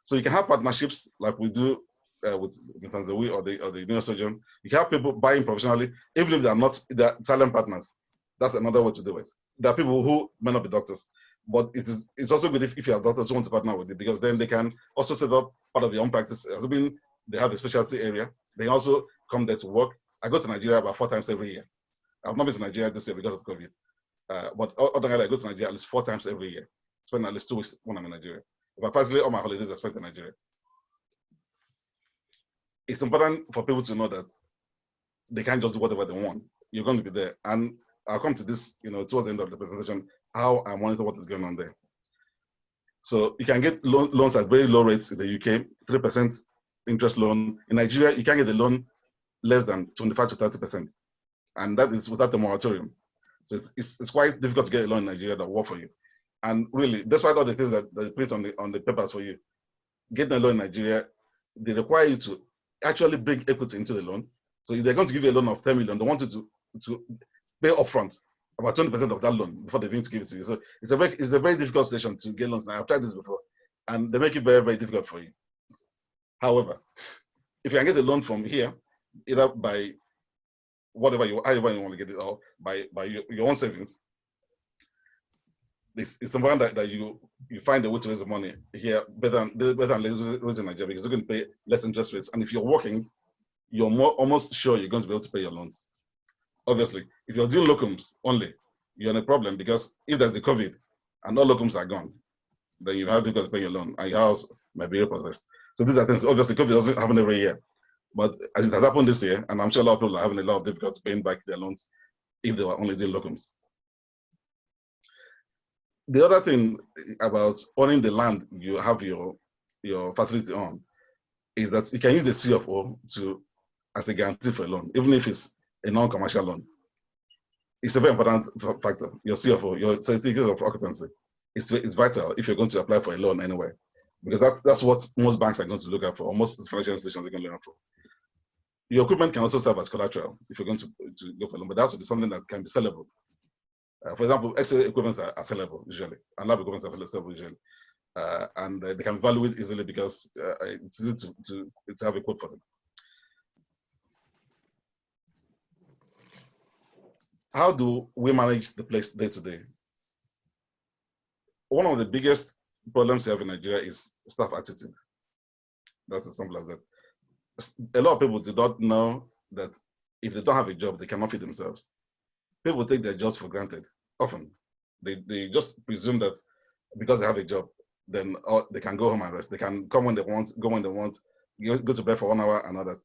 [SPEAKER 4] So you can have partnerships like we do with Mr. Zewi or the neurosurgeon. You can have people buying professionally, even if they're silent partners. That's another way to do it. There are people who may not be doctors, but it's also good if you have doctors who want to partner with you, because then they can also set up part of their own practice. Assuming they have a specialty area, they also come there to work. I go to Nigeria about 4 times every year. I've not been to Nigeria this year because of COVID. But otherwise, I go to Nigeria at least 4 times every year. Spend at least 2 weeks when I'm in Nigeria. But practically all my holidays are spent in Nigeria. It's important for people to know that they can't just do whatever they want. You're going to be there. And I'll come to this, towards the end of the presentation, how I monitor what is going on there. So you can get loans at very low rates in the UK, 3% interest loan. In Nigeria, you can get a loan less than 25 to 30%. And that is without the moratorium. So it's quite difficult to get a loan in Nigeria that work for you. And really, despite all the things that they print on the papers for you, getting a loan in Nigeria, they require you to actually bring equity into the loan. So if they're going to give you a loan of 10 million, they want you to pay upfront about 20% of that loan before they're going to give it to you. So it's a very difficult situation to get loans. Now, I've tried this before, and they make it very, very difficult for you. However, if you can get a loan from here, either by however you want to get it, or by your own savings, it's important that you find a way to raise the money here better than raising Nigeria, because you're going to pay less interest rates. And if you're working, you're almost sure you're going to be able to pay your loans. Obviously, if you're doing locums only, you're in a problem, because if there's the COVID and all locums are gone, then you have to pay your loan and your house might be repossessed. So these are things, obviously, COVID doesn't happen every year. But as it has happened this year, and I'm sure a lot of people are having a lot of difficulty paying back their loans if they were only doing locums. The other thing about owning the land you have your facility on is that you can use the CFO as a guarantee for a loan, even if it's a non-commercial loan. It's a very important factor. Your CFO, your certificate of occupancy, it's vital if you're going to apply for a loan anywhere, because that's what most banks are going to look at for, or most financial institutions are going to look for. Your equipment can also serve as collateral if you're going to go for a loan, but that has to be something that can be sellable. For example, X-ray equipment are sellable usually, and lab equipment are sellable usually, and they can value it easily because it's easy to have a quote for them. How do we manage the place day to day? One of the biggest problems we have in Nigeria is staff attitude. That's as simple as that. A lot of people do not know that if they don't have a job, they cannot feed themselves. People take their jobs for granted. Often, they just presume that because they have a job, then they can go home and rest. They can come when they want, go when they want, go to bed for 1 hour and all that.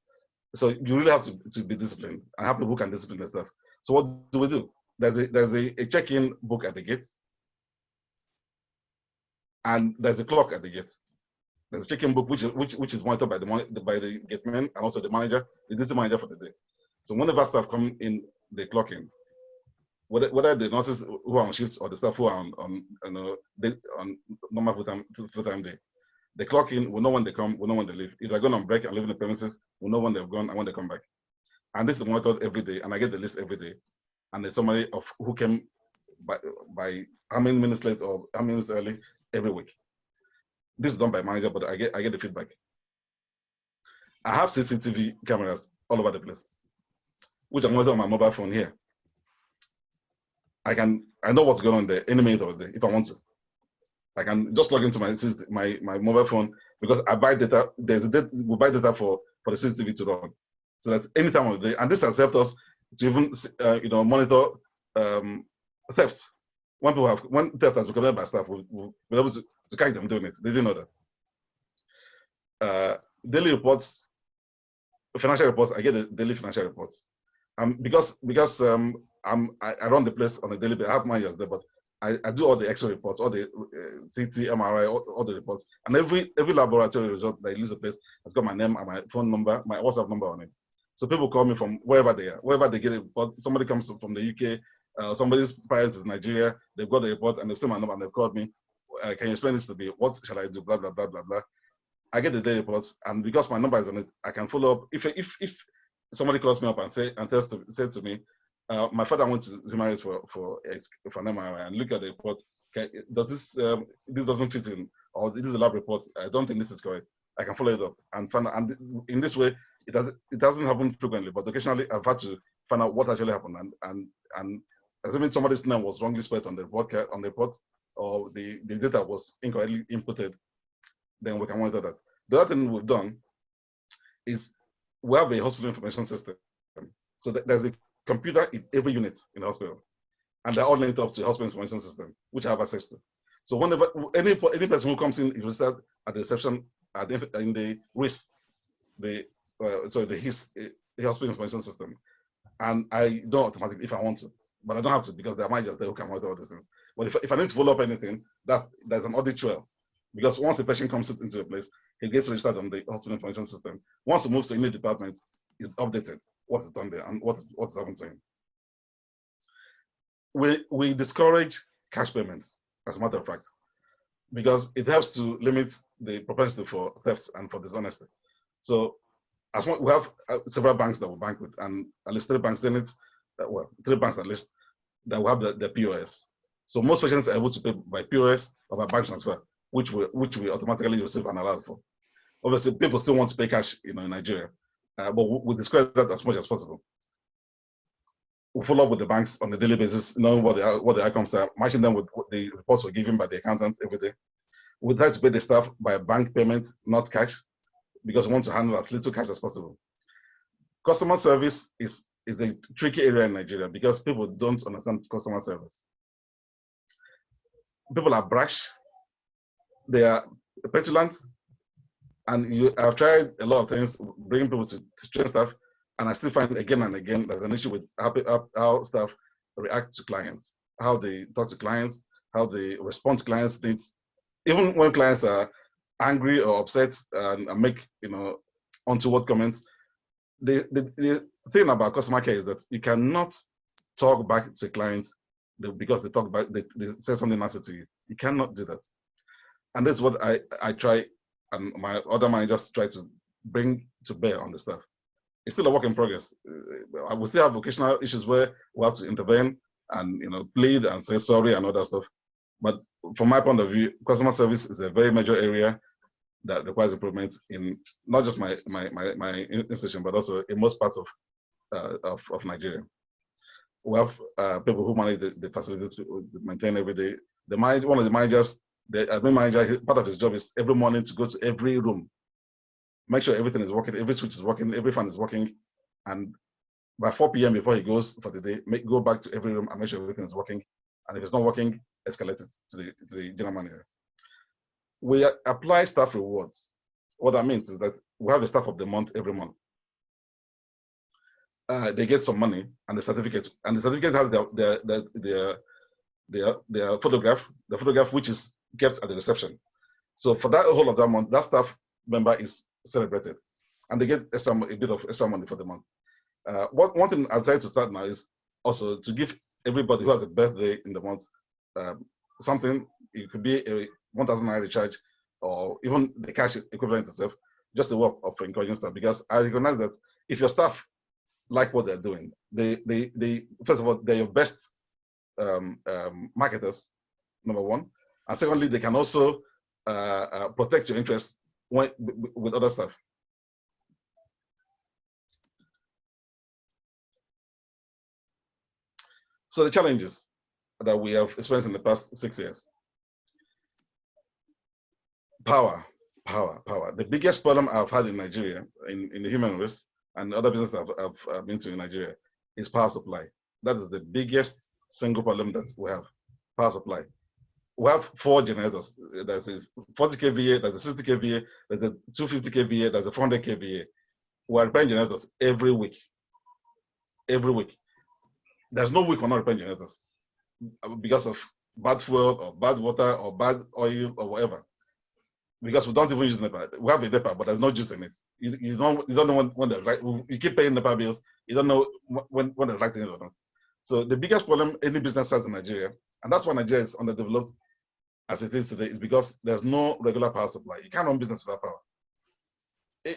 [SPEAKER 4] So you really have to be disciplined and have people who can discipline themselves. So what do we do? There's a check-in book at the gate, and there's a clock at the gate. There's a check-in book which is monitored by the gateman and also the manager, the duty manager for the day. So whenever staff come in, they clock in. Whether the nurses who are on shifts or the staff who are on normal full-time day, they clock in. We know when they come. We know when they leave. If they're going on break and leaving the premises, we know when they've gone and when they come back. And this is monitored every day, and I get the list every day, and a summary of who came by how many minutes late or how many minutes early every week. This is done by manager, but I get the feedback. I have CCTV cameras all over the place, which I'm monitoring on my mobile phone here. I know what's going on there any minute of the day if I want to. I can just log into my mobile phone, because I buy data. We buy data for the CCTV to run, so that any time of the day. And this has helped us to even monitor theft. When theft has been committed by staff, we've been able to catch them doing it. They didn't know that. Daily reports, financial reports. I get the daily financial reports. Because I run the place on a daily basis. I have managers there, but I do all the X-ray reports, all the CT, MRI, all the reports, and every laboratory result that I use the place has got my name and my phone number, my WhatsApp number on it. So people call me from wherever they are, wherever they get a report. Somebody comes from the UK, somebody's parents is Nigeria, they've got the report and they've seen my number and they've called me. Can you explain this to me? What shall I do? Blah, blah, blah, blah, blah. I get the day reports, and because my number is on it, I can follow up. If somebody calls me up and say to me, my father went to UNIMAA for an MRI and look at the report. Okay, does this doesn't fit in, or this is a lab report? I don't think this is correct. I can follow it up and find out. And in this way, it doesn't happen frequently, but occasionally I've had to find out what actually happened. And assuming somebody's name was wrongly spelled on the report, or the data was incorrectly inputted, then we can monitor that. The other thing we've done is we have a hospital information system. So there's a computer in every unit in the hospital, and they're all linked up to the hospital information system, which I have access to. So whenever any person who comes in is registered at the reception in the RIS, the hospital information system, and I don't automatically if I want to, but I don't have to because there are managers there who can monitor all these things. But if I need to follow up anything, there's an audit trail, because once the patient comes into a place, he gets registered on the hospital information system. Once he moves to any department, it's updated what is done there and what is happening to him. We discourage cash payments, as a matter of fact, because it helps to limit the propensity for theft and for dishonesty. So, as we have several banks that we bank with, and at least 3 banks in it, 3 banks at least, that will have the POS. So most patients are able to pay by POS or by bank transfer, which we automatically receive an alert for. Obviously, people still want to pay cash, in Nigeria, but we discourage that as much as possible. We follow up with the banks on a daily basis, knowing what the outcomes are, matching them with what the reports were given by the accountant every day. We try to pay the staff by bank payment, not cash, because we want to handle as little cash as possible. Customer service is a tricky area in Nigeria because people don't understand customer service. People are brash, they are petulant, and I've tried a lot of things, bringing people to train staff, and I still find again and again there's an issue with how staff react to clients, how they talk to clients, how they respond to clients' needs. Even when clients are angry or upset and make untoward comments, the thing about customer care is that you cannot talk back to clients because they say something nasty to you. You cannot do that. And that's what I try, and my other managers try to bring to bear on the staff. It's still a work in progress. We still have occasional issues where we have to intervene and plead and say sorry and all that stuff. But from my point of view, customer service is a very major area that requires improvement in not just my institution, but also in most parts of Nigeria. We have people who manage the facilities to maintain every day. One of the managers, the admin manager, part of his job is every morning to go to every room, make sure everything is working, every switch is working, every fan is working, and by 4 p.m. before he goes for the day, go back to every room and make sure everything is working. And if it's not working, escalate it to the general manager. We apply staff rewards. What that means is that we have a staff of the month every month. They get some money and the certificate has their photograph which is kept at the reception. So for that whole of that month, that staff member is celebrated, and they get a bit of extra money for the month. One thing I'd like to start now is also to give everybody who has a birthday in the month something. It could be a 1,000 naira recharge, or even the cash equivalent itself, just a work of encouraging staff. Because I recognize that if your staff like what they're doing, they first of all, they're your best marketers, number one, and secondly, they can also protect your interests with other staff. So the challenges that we have experienced in the past 6 years. Power. The biggest problem I've had in Nigeria, in the human race and other businesses I've been to in Nigeria, is power supply. That is the biggest single problem that we have, power supply. We have 4 generators. There's a 40 kVA, there's a 60 kVA, there's a 250 kVA, there's a 400 kVA. We are repairing generators every week. Every week. There's no week we're not repairing generators because of bad fuel or bad water or bad oil or whatever. Because we don't even use NEPA. We have a NEPA, but there's no juice in it. You don't know when there's light. You keep paying NEPA bills. You don't know when there's lighting or not. So the biggest problem any business has in Nigeria, and that's why Nigeria is underdeveloped as it is today, is because there's no regular power supply. You can't run business without power.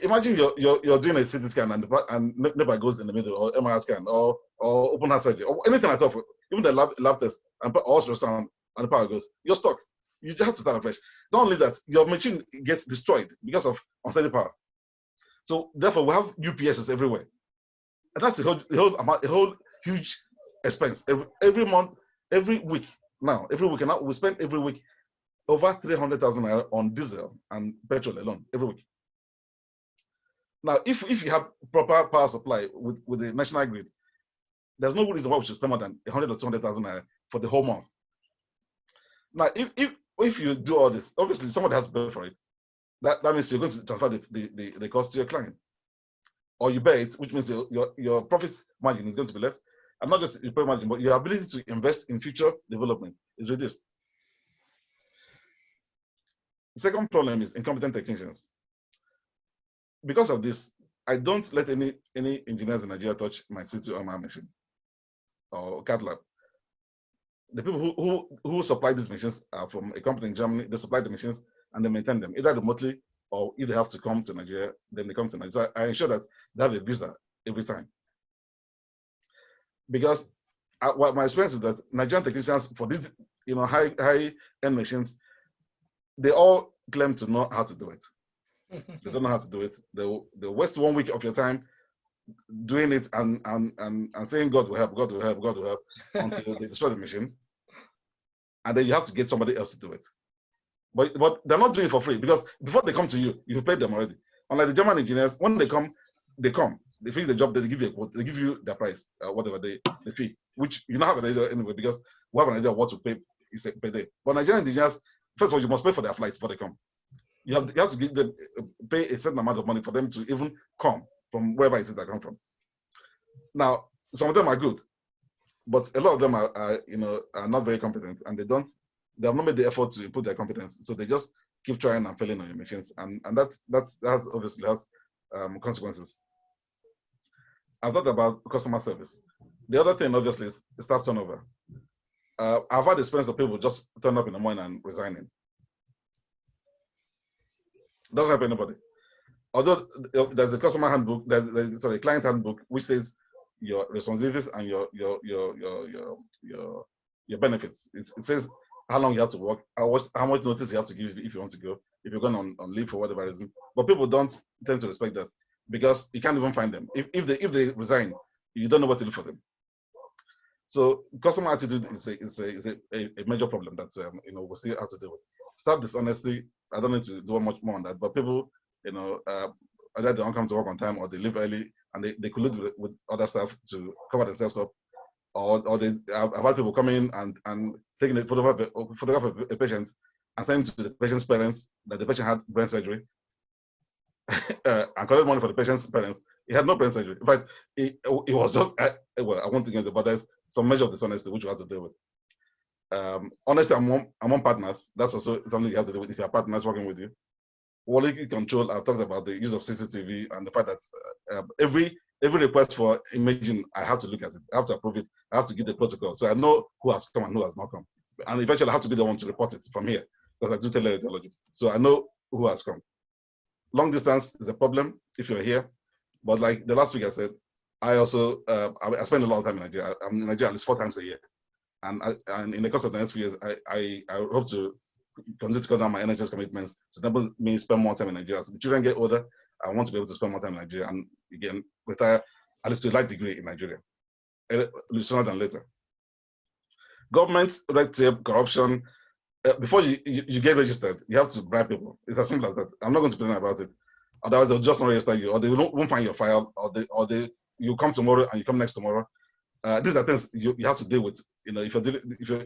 [SPEAKER 4] Imagine you're doing a CT scan and NEPA goes in the middle, or MRI scan, or open heart surgery, or anything like that. Even the lab test and ultrasound, and the power goes. You're stuck. You just have to start afresh. Not only that, your machine gets destroyed because of unsteady power. So therefore, we have UPSs everywhere, and that's a whole huge expense every month, every week. Now we spend every week over 300,000 naira on diesel and petrol alone every week. Now, if you have proper power supply with the national grid, there's no reason why we should spend more than 100 or 200,000 naira for the whole month. Now, if you do all this, obviously somebody has to pay for it. That means you're going to transfer the cost to your client, or you bear it, which means your profit margin is going to be less, and not just your profit margin, but your ability to invest in future development is reduced. The second problem is incompetent technicians. Because of this, I don't let any engineers in Nigeria touch my CT or my machine or CAD lab. The people who supply these machines are from a company in Germany. They supply the machines and they maintain them either remotely, or if they have to come to Nigeria, then they come to Nigeria. So I ensure that they have a visa every time. Because what my experience is that Nigerian technicians for these high-end machines, they all claim to know how to do it. They don't know how to do it. They waste 1 week of your time doing it and saying God will help, God will help, God will help until they destroy the machine. And then you have to get somebody else to do it. But they're not doing it for free, because before they come to you, you've paid them already. Unlike the German engineers, when they come, they finish the job, they give you a quote, they give you their price, whatever the fee, which you don't have an idea anyway, because we have an idea of what to pay per day. But Nigerian engineers, first of all, you must pay for their flights before they come. You have to give them, pay a certain amount of money for them to even come from wherever it is they come from. Now, some of them are good, but a lot of them are not very competent, and they have not made the effort to improve their competence. So they just keep trying and failing on your machines, and that obviously has consequences. I thought about customer service. The other thing, obviously, is staff turnover. I've had experience of people just turn up in the morning and resigning. Doesn't help anybody. Although there's a customer handbook, there's a client handbook, which says your responsibilities and your benefits. It says how long you have to work, how much notice you have to give if you want to go, if you're going on leave for whatever reason. But people don't tend to respect that, because you can't even find them. If they resign, you don't know what to do for them. So customer attitude is a major problem that we still have to deal with. Staff dishonesty, I don't need to do much more on that, but people, either they don't come to work on time, or they leave early and they collude with other staff to cover themselves up, or I've had people come in and taking a photograph of a patient and sending to the patient's parents that the patient had brain surgery, and collect money for the patient's parents. He had no brain surgery. In fact, it was just, I won't think about, but there's some measure of dishonesty which you have to deal with. Honestly, among partners, that's also something you have to do with if you have partners working with you. Quality control, I've talked about the use of CCTV and the fact that every request for imaging, I have to look at it. I have to approve it. I have to give the protocol. So I know who has come and who has not come. And eventually I have to be the one to report it from here, because I do teleradiology. So I know who has come. Long distance is a problem if you're here. But like the last week I said, I also, I spend a lot of time in Nigeria. I'm in Nigeria at least 4 times a year. And in the course of the next few years, I hope to continue to cut down my NHS commitments to enable me spend more time in Nigeria. So the children get older, I want to be able to spend more time in Nigeria and again retire at least to a light degree in Nigeria, sooner than later. Government, red tape, corruption. Before you get registered, you have to bribe people. It's as simple as that. I'm not going to pretend about it. Otherwise, they'll just not register you, or they won't find your file, or you come tomorrow and you come next tomorrow. These are things you have to deal with. If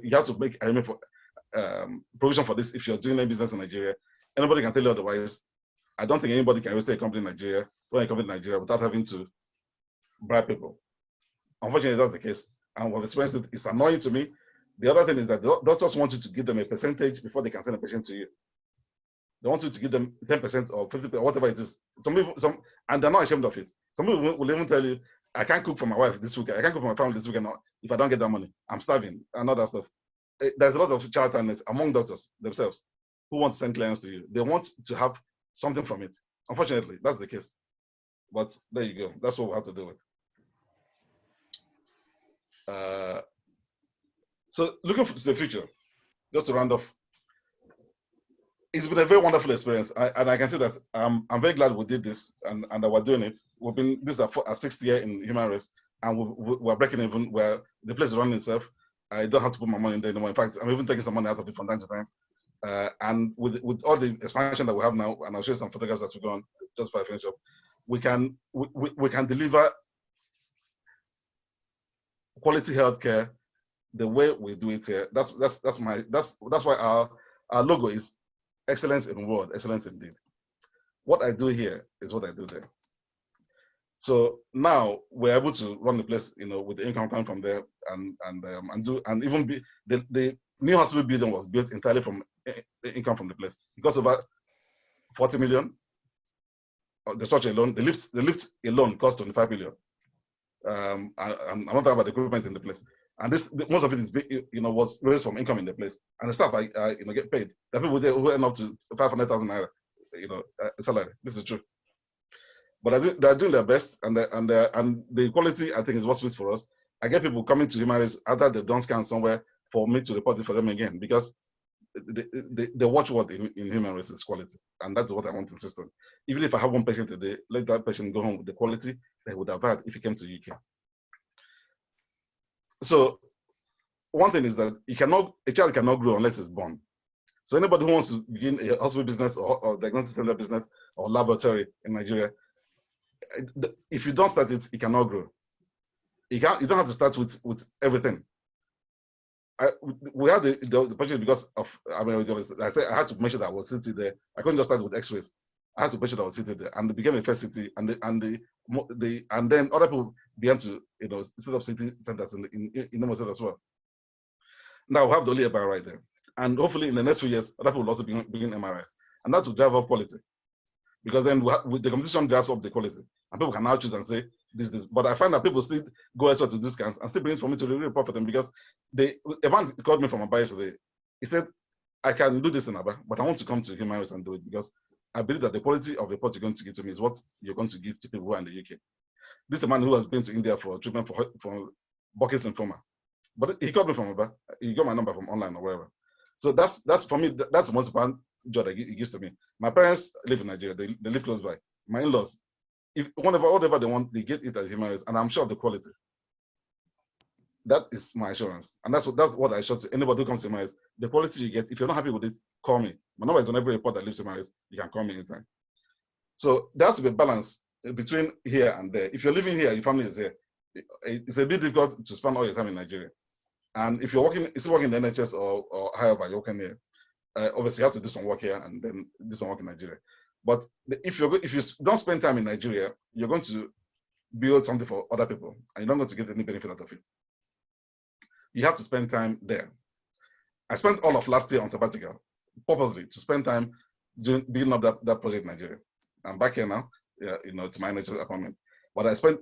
[SPEAKER 4] you have to make provision for this. If you're doing a business in Nigeria, anybody can tell you otherwise. I don't think anybody can register a company in Nigeria, run a company in Nigeria without having to bribe people. Unfortunately, that's the case, and we've experienced it. It's annoying to me. The other thing is that the doctors want you to give them a percentage before they can send a patient to you. They want you to give them 10% or 50% or whatever it is. And they're not ashamed of it. Some people will even tell you, I can't cook for my wife this week. I can't cook for my family this weekend if I don't get that money. I'm starving and all that stuff. There's a lot of charlatanness among doctors themselves who want to send clients to you. They want to have something from it. Unfortunately, that's the case. But there you go. That's what we have to do with. So looking to the future, just to round off, it's been a very wonderful experience, and I can say that I'm very glad we did this and that we're doing it. This is our sixth year in human rights, and we're breaking even. Where the place is running itself. I don't have to put my money in there anymore. In fact, I'm even taking some money out of it from time to time. And with all the expansion that we have now, and I'll show you some photographs as we go on, just before I finish up, we can deliver quality healthcare the way we do it here. That's why our logo is excellence in word, excellence indeed. What I do here is what I do there. So now we're able to run the place, with the income coming from there, and even be the new hospital building was built entirely from the income from the place. Because of 40 million, the structure alone, the lift alone cost 25 million. I'm not talking about the equipment in the place. And most of it is, was raised from income in the place. And the staff, get paid. There are people there who earn up to 500,000 naira, salary. This is true. But they're doing their best, and the quality, I think, is what speaks for us. I get people coming to human rights after they've done scans somewhere for me to report it for them again, because the watchword in human rights is quality, and that's what I want to insist on. Even if I have one patient today, let that patient go home with the quality they would have had if he came to UK. So one thing is that a child cannot grow unless it's born. So anybody who wants to begin a hospital business or diagnostic center business or laboratory in Nigeria, if you don't start it, it cannot grow. You don't have to start with everything. We had the budget because of, I said I had to make sure that I was sitting there. I couldn't just start with X-rays. I had to make sure that I was sitting there, and it became a first city, and then other people began to set up city centers in the state as well. Now we have the only MRI right there, and hopefully in the next few years, other people will also begin MRIs, and that will drive up quality, because then the competition drives up the quality, and people can now choose and say this. But I find that people still go elsewhere to do scans and still bring it for me to really profit them, because a man called me from Aba yesterday. He said, I can do this in Aba, but I want to come to human rights and do it, because I believe that the quality of the report you're going to give to me is what you're going to give to people who are in the UK. This is a man who has been to India for treatment for Burkitt's lymphoma. But he called me from Aba. He got my number from online or wherever. So that's for me, that's the most important job that he gives to me. My parents live in Nigeria. They live close by. My in-laws, whatever they want, they get it as human rights, and I'm sure of the quality. That is my assurance, and that's what I assure to anybody who comes to human rights. The quality you get, if you're not happy with it, call me. My number is on every report that lives human rights. You can call me anytime. So there has to be a balance between here and there. If you're living here, your family is here, it's a bit difficult to spend all your time in Nigeria. And if you're still working in the NHS or however you're working here, obviously you have to do some work here and then do some work in Nigeria. But if you don't spend time in Nigeria, you're going to build something for other people, and you're not going to get any benefit out of it. You have to spend time there. I spent all of last year on sabbatical, purposely to spend time building up that project in Nigeria. I'm back here now, to my NHS appointment. But I spent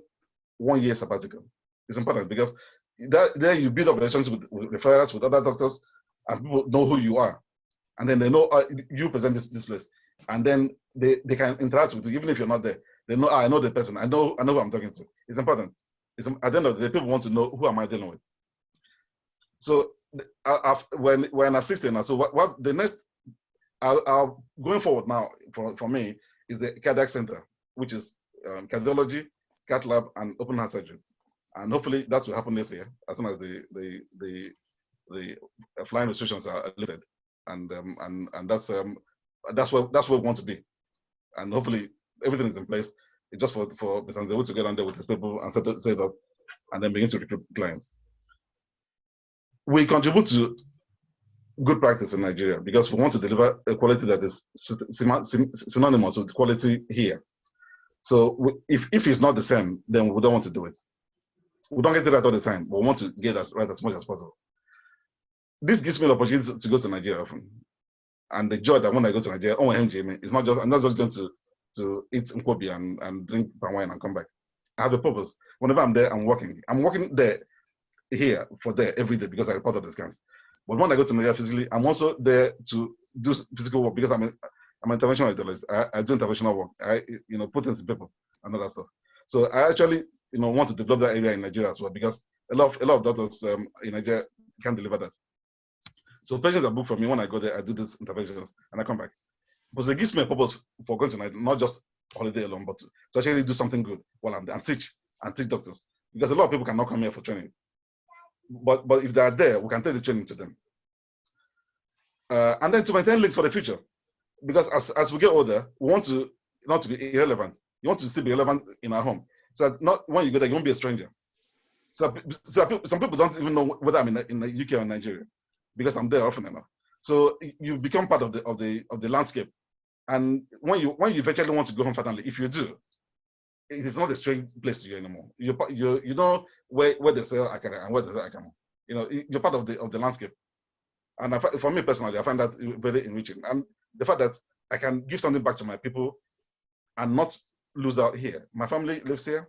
[SPEAKER 4] 1 year sabbatical. It's important because there you build up relationships with referrals, with other doctors, and people know who you are. And then they know you present this place. And then they can interact with you, even if you're not there. They know, I know the person, I know who I'm talking to. It's important. At the end of the day, people want to know who am I dealing with. So when we're an assistant now, so what the next, going forward now for me is the cardiac center, which is cardiology, cath lab, and open heart surgery, and hopefully that will happen this year as soon as the flying restrictions are lifted, and that's where we want to be, and hopefully everything is in place. It's just for Mr. Nzewu to get on there with his people and set it up, and then begin to recruit clients. We contribute to good practice in Nigeria because we want to deliver a quality that is synonymous with quality here. So if it's not the same, then we don't want to do it. We don't get it right all the time, but we want to get it right as much as possible. This gives me the opportunity to go to Nigeria often. and the joy that when I go to Nigeria, it's not just, I'm not just going to eat nkwobi and drink palm wine and come back. I have a purpose. Whenever I'm there, I'm working. I'm working there, here, for there every day because I report the scams. But when I go to Nigeria physically, I'm also there to do physical work because I'm an interventional journalist. I do interventional work. I put things in people and all that stuff. So I actually want to develop that area in Nigeria as well because a lot of doctors in Nigeria can't deliver that. So patients are booked for me. When I go there, I do these interventions and I come back. But it gives me a purpose for going to Nigeria, not just holiday alone, but to actually do something good while I'm there and teach doctors. Because a lot of people cannot come here for training. But if they are there, we can take the training to them. And then to maintain links for the future. Because as we get older, we want to not to be irrelevant. You want to still be relevant in our home. So that not when you go there, you won't be a stranger. So some people don't even know whether I'm in the UK or Nigeria because I'm there often enough. So you become part of the landscape. And when you eventually want to go home finally, if you do, it is not a strange place to you anymore. You know where they sell akara and where they sell akamo. You're part of the landscape. And for me personally, I find that very enriching. And the fact that I can give something back to my people and not lose out here. My family lives here,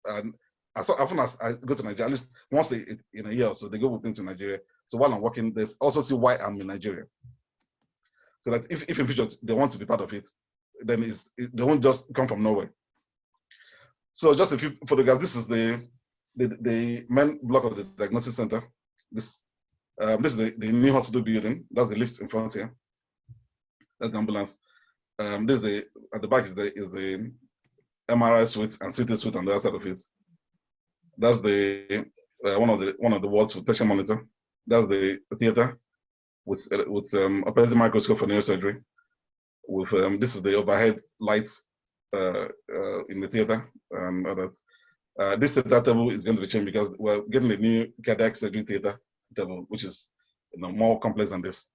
[SPEAKER 4] and as often as I go to Nigeria, at least once in a year or so, they go with me to Nigeria. So while I'm working, they also see why I'm in Nigeria. So that if in future they want to be part of it, then they won't just come from nowhere. So just a few photographs. This is the main block of the diagnosis center. This is the new hospital building. That's the lift in front here. That's the ambulance. This is at the back is the MRI suite and CT suite on the other side of it. That's the one of the wards with patient monitor. That's the theater with operating microscope for neurosurgery. With this is the overhead lights in the theater and others. This theater table is going to be changed because we're getting a new cardiac surgery theater table, which is more complex than this.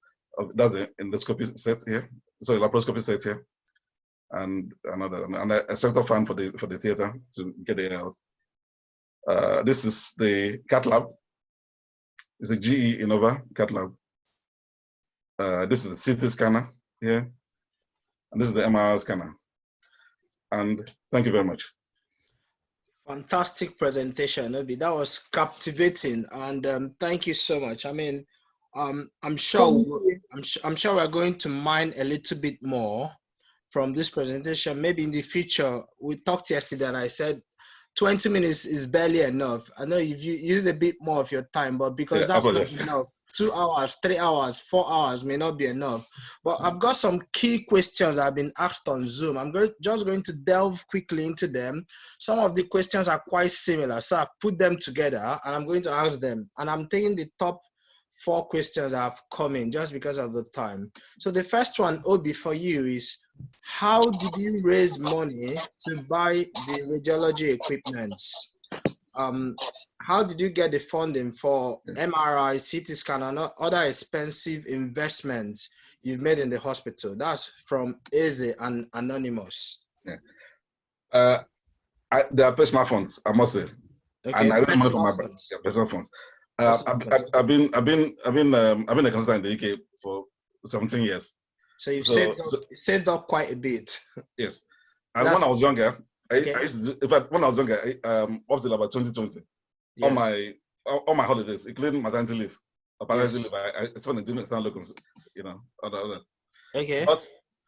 [SPEAKER 4] That's the endoscopy set here. So laparoscopy set here, and a structural fan for the theater to get the air out. This is the cath lab. It's a GE Innova cath lab. This is the CT scanner here, and this is the MRI scanner. And thank you very much.
[SPEAKER 1] Fantastic presentation, Obi. That was captivating, and thank you so much. I mean, I'm sure we're going to mine a little bit more from this presentation. Maybe in the future, we talked yesterday, and I said 20 minutes is barely enough. I know if you use a bit more of your time, but because that's not enough, 2 hours, 3 hours, 4 hours may not be enough. But I've got some key questions that have been asked on Zoom. I'm just going to delve quickly into them. Some of the questions are quite similar, so I've put them together and I'm going to ask them. And I'm taking the top 4 questions that have come in just because of the time. So the first one, Obi, for you is, how did you raise money to buy the radiology equipment? How did you get the funding for MRI, CT scan, and other expensive investments you've made in the hospital? That's from Eze and Anonymous.
[SPEAKER 4] Yeah. There are personal funds, I must say.
[SPEAKER 1] Okay,
[SPEAKER 4] and I
[SPEAKER 1] personal
[SPEAKER 4] from my
[SPEAKER 1] funds.
[SPEAKER 4] yeah, personal funds. I've been a consultant in the UK for 17 years.
[SPEAKER 1] So you've saved up quite a bit.
[SPEAKER 4] Yes. And when I was younger, I used to do, in fact, when I was younger, up till about 2020, yes, all my holidays, including maternity leave, paternity leave, I spent doing stand locums, other.
[SPEAKER 1] Okay.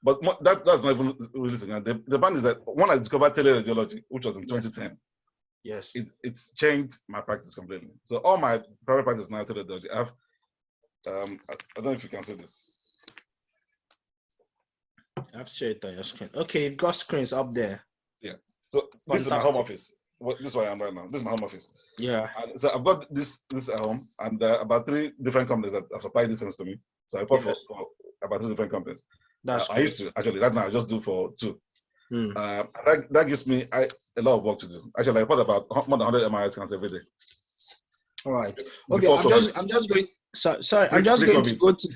[SPEAKER 4] But that's not even really thing. The band is that when I discovered teleradiology, which was in 2010,
[SPEAKER 1] yes,
[SPEAKER 4] it's changed my practice completely. So all my private practice now teleradiology. I have, I don't know if you can see this.
[SPEAKER 1] I've shared it on your screen. Okay, you've got screens up there.
[SPEAKER 4] Yeah. So this is my home office. This is where I am right now. This is my home office.
[SPEAKER 1] Yeah.
[SPEAKER 4] And so I've got this at home, and about 3 different companies that have supplied these things to me. So I report for about 2 different companies.
[SPEAKER 1] That's
[SPEAKER 4] I used to actually. Right now I just do for 2. That gives me a lot of work to do. Actually, I report about more than 100 MRI scans every day.
[SPEAKER 1] All right. Okay. I'm just going. Sorry. I'm just going to go to.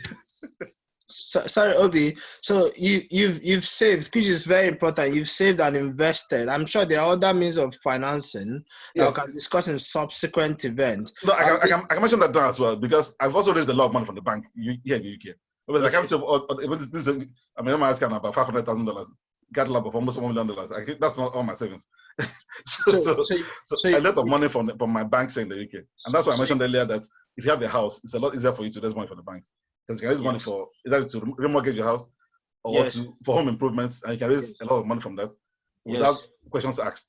[SPEAKER 1] Sorry, Obi. So you've saved, which is very important. You've saved and invested. I'm sure there are other means of financing that we can discuss in subsequent events.
[SPEAKER 4] No, I can mention that down as well, because I've also raised a lot of money from the bank here in the UK. Because I can't I mean, I'm asking about $500,000, got lab of almost $1 million. I think that's not all my savings. so a lot of money from my banks in the UK, and that's why I mentioned earlier that if you have a house, it's a lot easier for you to raise money from the banks because you can raise money for either to remortgage your house or for home improvements, and you can raise a lot of money from that without questions asked.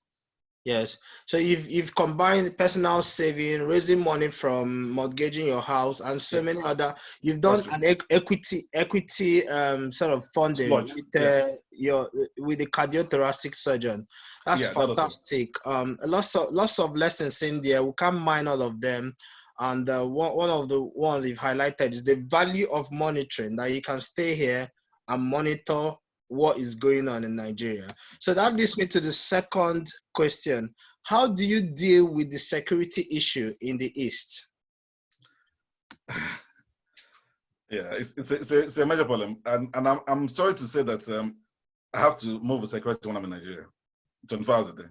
[SPEAKER 1] Yes. So you've combined personal saving, raising money from mortgaging your house, and so many other. You've done an equity sort of funding with with the cardiothoracic surgeon. That's fantastic. Lots of lessons in there. We can't mind all of them. And one of the ones you've highlighted is the value of monitoring, that you can stay here and monitor what is going on in Nigeria. So that leads me to the second question. How do you deal with the security issue in the East?
[SPEAKER 4] Yeah, it's a major problem. And I'm sorry to say that I have to move with security when I'm in Nigeria. 24 hours a day.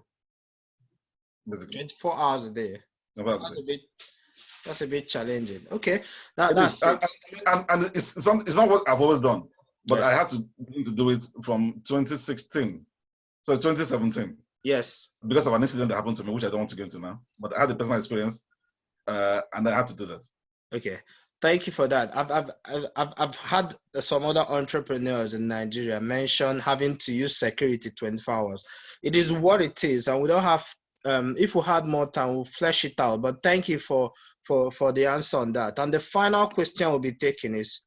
[SPEAKER 4] Basically.
[SPEAKER 1] 24 hours a day. That's a bit challenging. Okay, that's
[SPEAKER 4] it. And it's not what I've always done. But I had to begin to do it from 2016, so 2017.
[SPEAKER 1] Yes.
[SPEAKER 4] Because of an incident that happened to me, which I don't want to get into now. But I had a personal experience, and I had to do that.
[SPEAKER 1] Okay, thank you for that. I've had some other entrepreneurs in Nigeria mention having to use security 24 hours. It is what it is, and we don't have. If we had more time, we'll flesh it out. But thank you for the answer on that. And the final question we'll be taking is,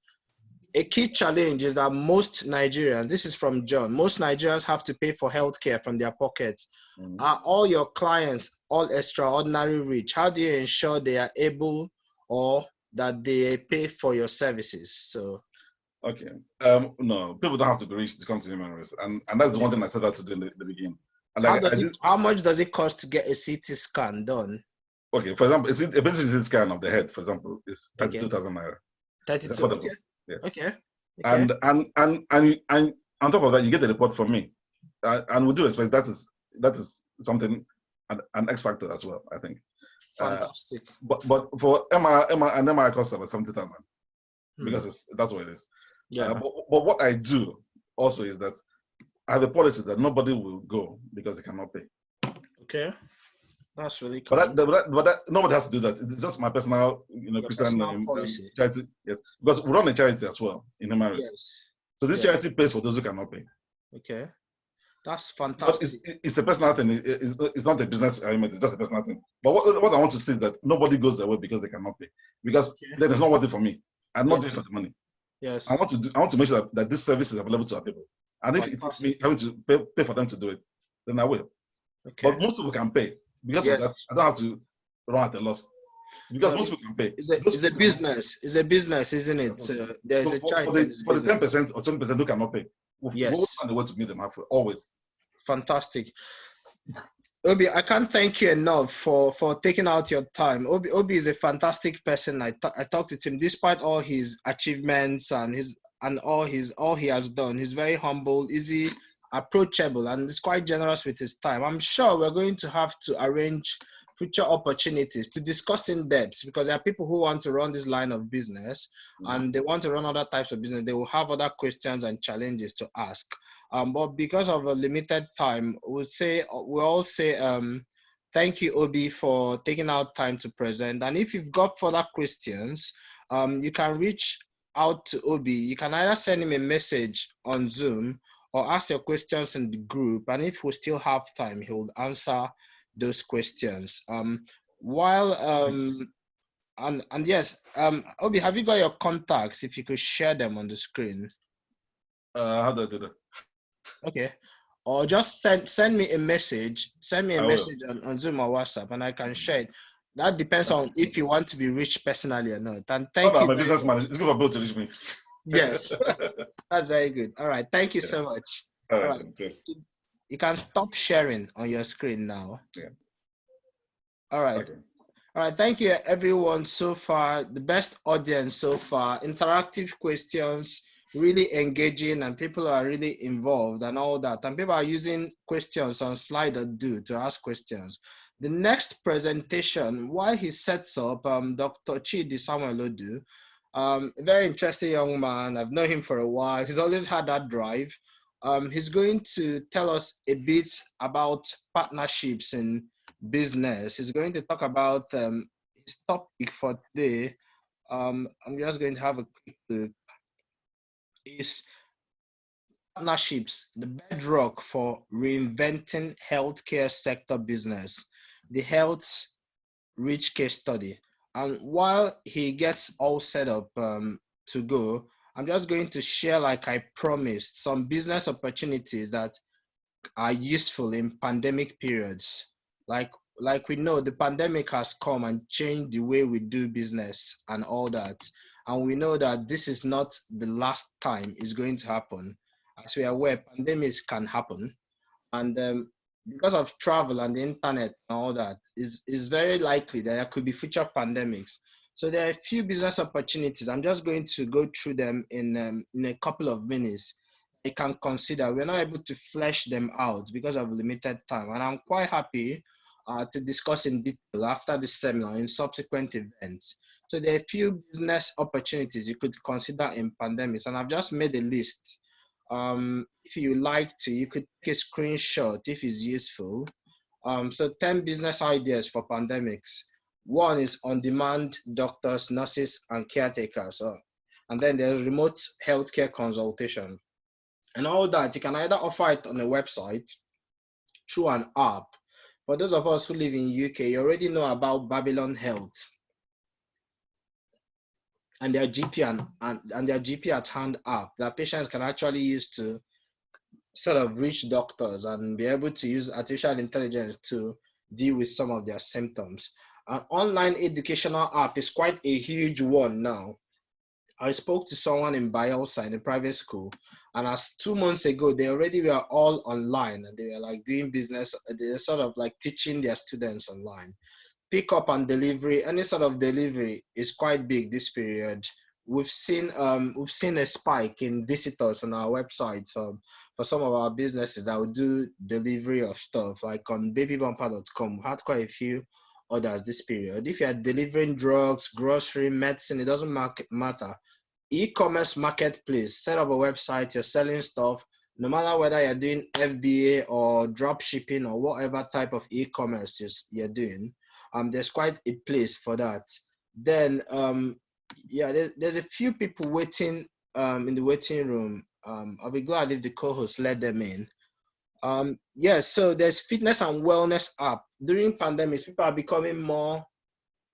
[SPEAKER 1] a key challenge is that most Nigerians, this is from John, most Nigerians have to pay for healthcare from their pockets. Are all your clients all extraordinary rich? How do you ensure they are able or that they pay for your services? So,
[SPEAKER 4] okay, no, people don't have to be rich to come to human rights, and that's the one thing I said out to do in the beginning.
[SPEAKER 1] How much does it cost to get a CT scan done?
[SPEAKER 4] Okay, for example, a basic CT scan of the head, for example, is 32,000 naira.
[SPEAKER 1] 32. Okay.
[SPEAKER 4] Yeah.
[SPEAKER 1] Okay.
[SPEAKER 4] And on top of that, you get a report from me, and with due respect, that is something an X factor as well, I think.
[SPEAKER 1] Fantastic.
[SPEAKER 4] But for MRI costs about 70,000 because that's what it is.
[SPEAKER 1] Yeah.
[SPEAKER 4] But what I do also is that I have a policy that nobody will go because they cannot pay.
[SPEAKER 1] Okay. That's really cool.
[SPEAKER 4] But that nobody has to do that. It's just my personal, Christian
[SPEAKER 1] policy.
[SPEAKER 4] Charity. Yes, because we run a charity as well in human rights.
[SPEAKER 1] Yes.
[SPEAKER 4] So this charity pays for those who cannot pay.
[SPEAKER 1] Okay, that's fantastic.
[SPEAKER 4] But it's a personal thing. It's not a business arrangement. It's just a personal thing. But what I want to say is that nobody goes away because they cannot pay. Because then it's not worth it for me. I'm not doing it for the money.
[SPEAKER 1] Yes.
[SPEAKER 4] I want to make sure that this service is available to our people. And if it's me having to pay for them to do it, then I will. Okay. But most people can pay. Because of that, I don't have to run at a loss. Because most people can pay.
[SPEAKER 1] It's a business. It's a business, isn't it? So there's a charity.
[SPEAKER 4] For the 10% or 20% who cannot pay, we'll find a way to meet them halfway, always.
[SPEAKER 1] Fantastic. Obi, I can't thank you enough for taking out your time. Obi is a fantastic person. I talked to him despite all his achievements and all he has done. He's very humble, easy, approachable, and is quite generous with his time. I'm sure we're going to have to arrange future opportunities to discuss in depth, because there are people who want to run this line of business and they want to run other types of business. They will have other questions and challenges to ask. But because of a limited time, we'll all say thank you, Obi, for taking out time to present. And if you've got further questions, you can reach out to Obi. You can either send him a message on Zoom or ask your questions in the group. And if we still have time, he will answer those questions. Yes, Obi, have you got your contacts? If you could share them on the screen.
[SPEAKER 4] How do I do that?
[SPEAKER 1] Okay, or just send me a message. Send me a message on Zoom or WhatsApp, and I can share it. That depends on if you want to be reached personally or not. And thank you.
[SPEAKER 4] I'm a businessman. It's good for people to reach me.
[SPEAKER 1] Yes, that's very good. All right, thank you so much.
[SPEAKER 4] All right.
[SPEAKER 1] You can stop sharing on your screen now.
[SPEAKER 4] Yeah.
[SPEAKER 1] All right.
[SPEAKER 4] Okay.
[SPEAKER 1] All right. Thank you, everyone, so far. The best audience so far. Interactive questions, really engaging, and people are really involved and all that. And people are using questions on Slido to ask questions. The next presentation, while he sets up, Dr. Chidi Samuel Odu, A very interesting young man. I've known him for a while. He's always had that drive. He's going to tell us a bit about partnerships in business. He's going to talk about his topic for today. I'm just going to have a quick look. Is partnerships the bedrock for reinventing healthcare sector business? The health rich case study. And while he gets all set up to go, I'm just going to share, like I promised, some business opportunities that are useful in pandemic periods. Like we know, the pandemic has come and changed the way we do business and all that. And we know that this is not the last time it's going to happen. As we are aware, pandemics can happen. And because of travel and the internet and all that, is very likely that there could be future pandemics. So there are a few business opportunities. I'm just going to go through them in a couple of minutes. You can consider. We're not able to flesh them out because of limited time, and I'm quite happy to discuss in detail after this seminar in subsequent events. So there are a few business opportunities you could consider in pandemics, and I've just made a list. If you like to, you could take a screenshot if it's useful. So 10 business ideas for pandemics. One is on-demand doctors, nurses, and caretakers. And then there's remote healthcare consultation. And all that, you can either offer it on a website, through an app. For those of us who live in UK, you already know about Babylon Health and their GP and their GP at hand app that patients can actually use to sort of reach doctors and be able to use artificial intelligence to deal with some of their symptoms. An online educational app is quite a huge one now. I spoke to someone in Bielsa in a private school, and as 2 months ago, they already were all online and they were like doing business. They're sort of like teaching their students online. Pick up and delivery, any sort of delivery is quite big this period. We've seen a spike in visitors on our website for some of our businesses that will do delivery of stuff, like on babybumper.com. We had quite a few orders this period. If you're delivering drugs, grocery, medicine, it doesn't matter. E-commerce marketplace, set up a website, you're selling stuff, no matter whether you're doing FBA or drop shipping or whatever type of e-commerce you're doing, there's quite a place for that. Then, there's a few people waiting in the waiting room. I'll be glad if the co-host let them in. So there's fitness and wellness app. During pandemic, people are becoming more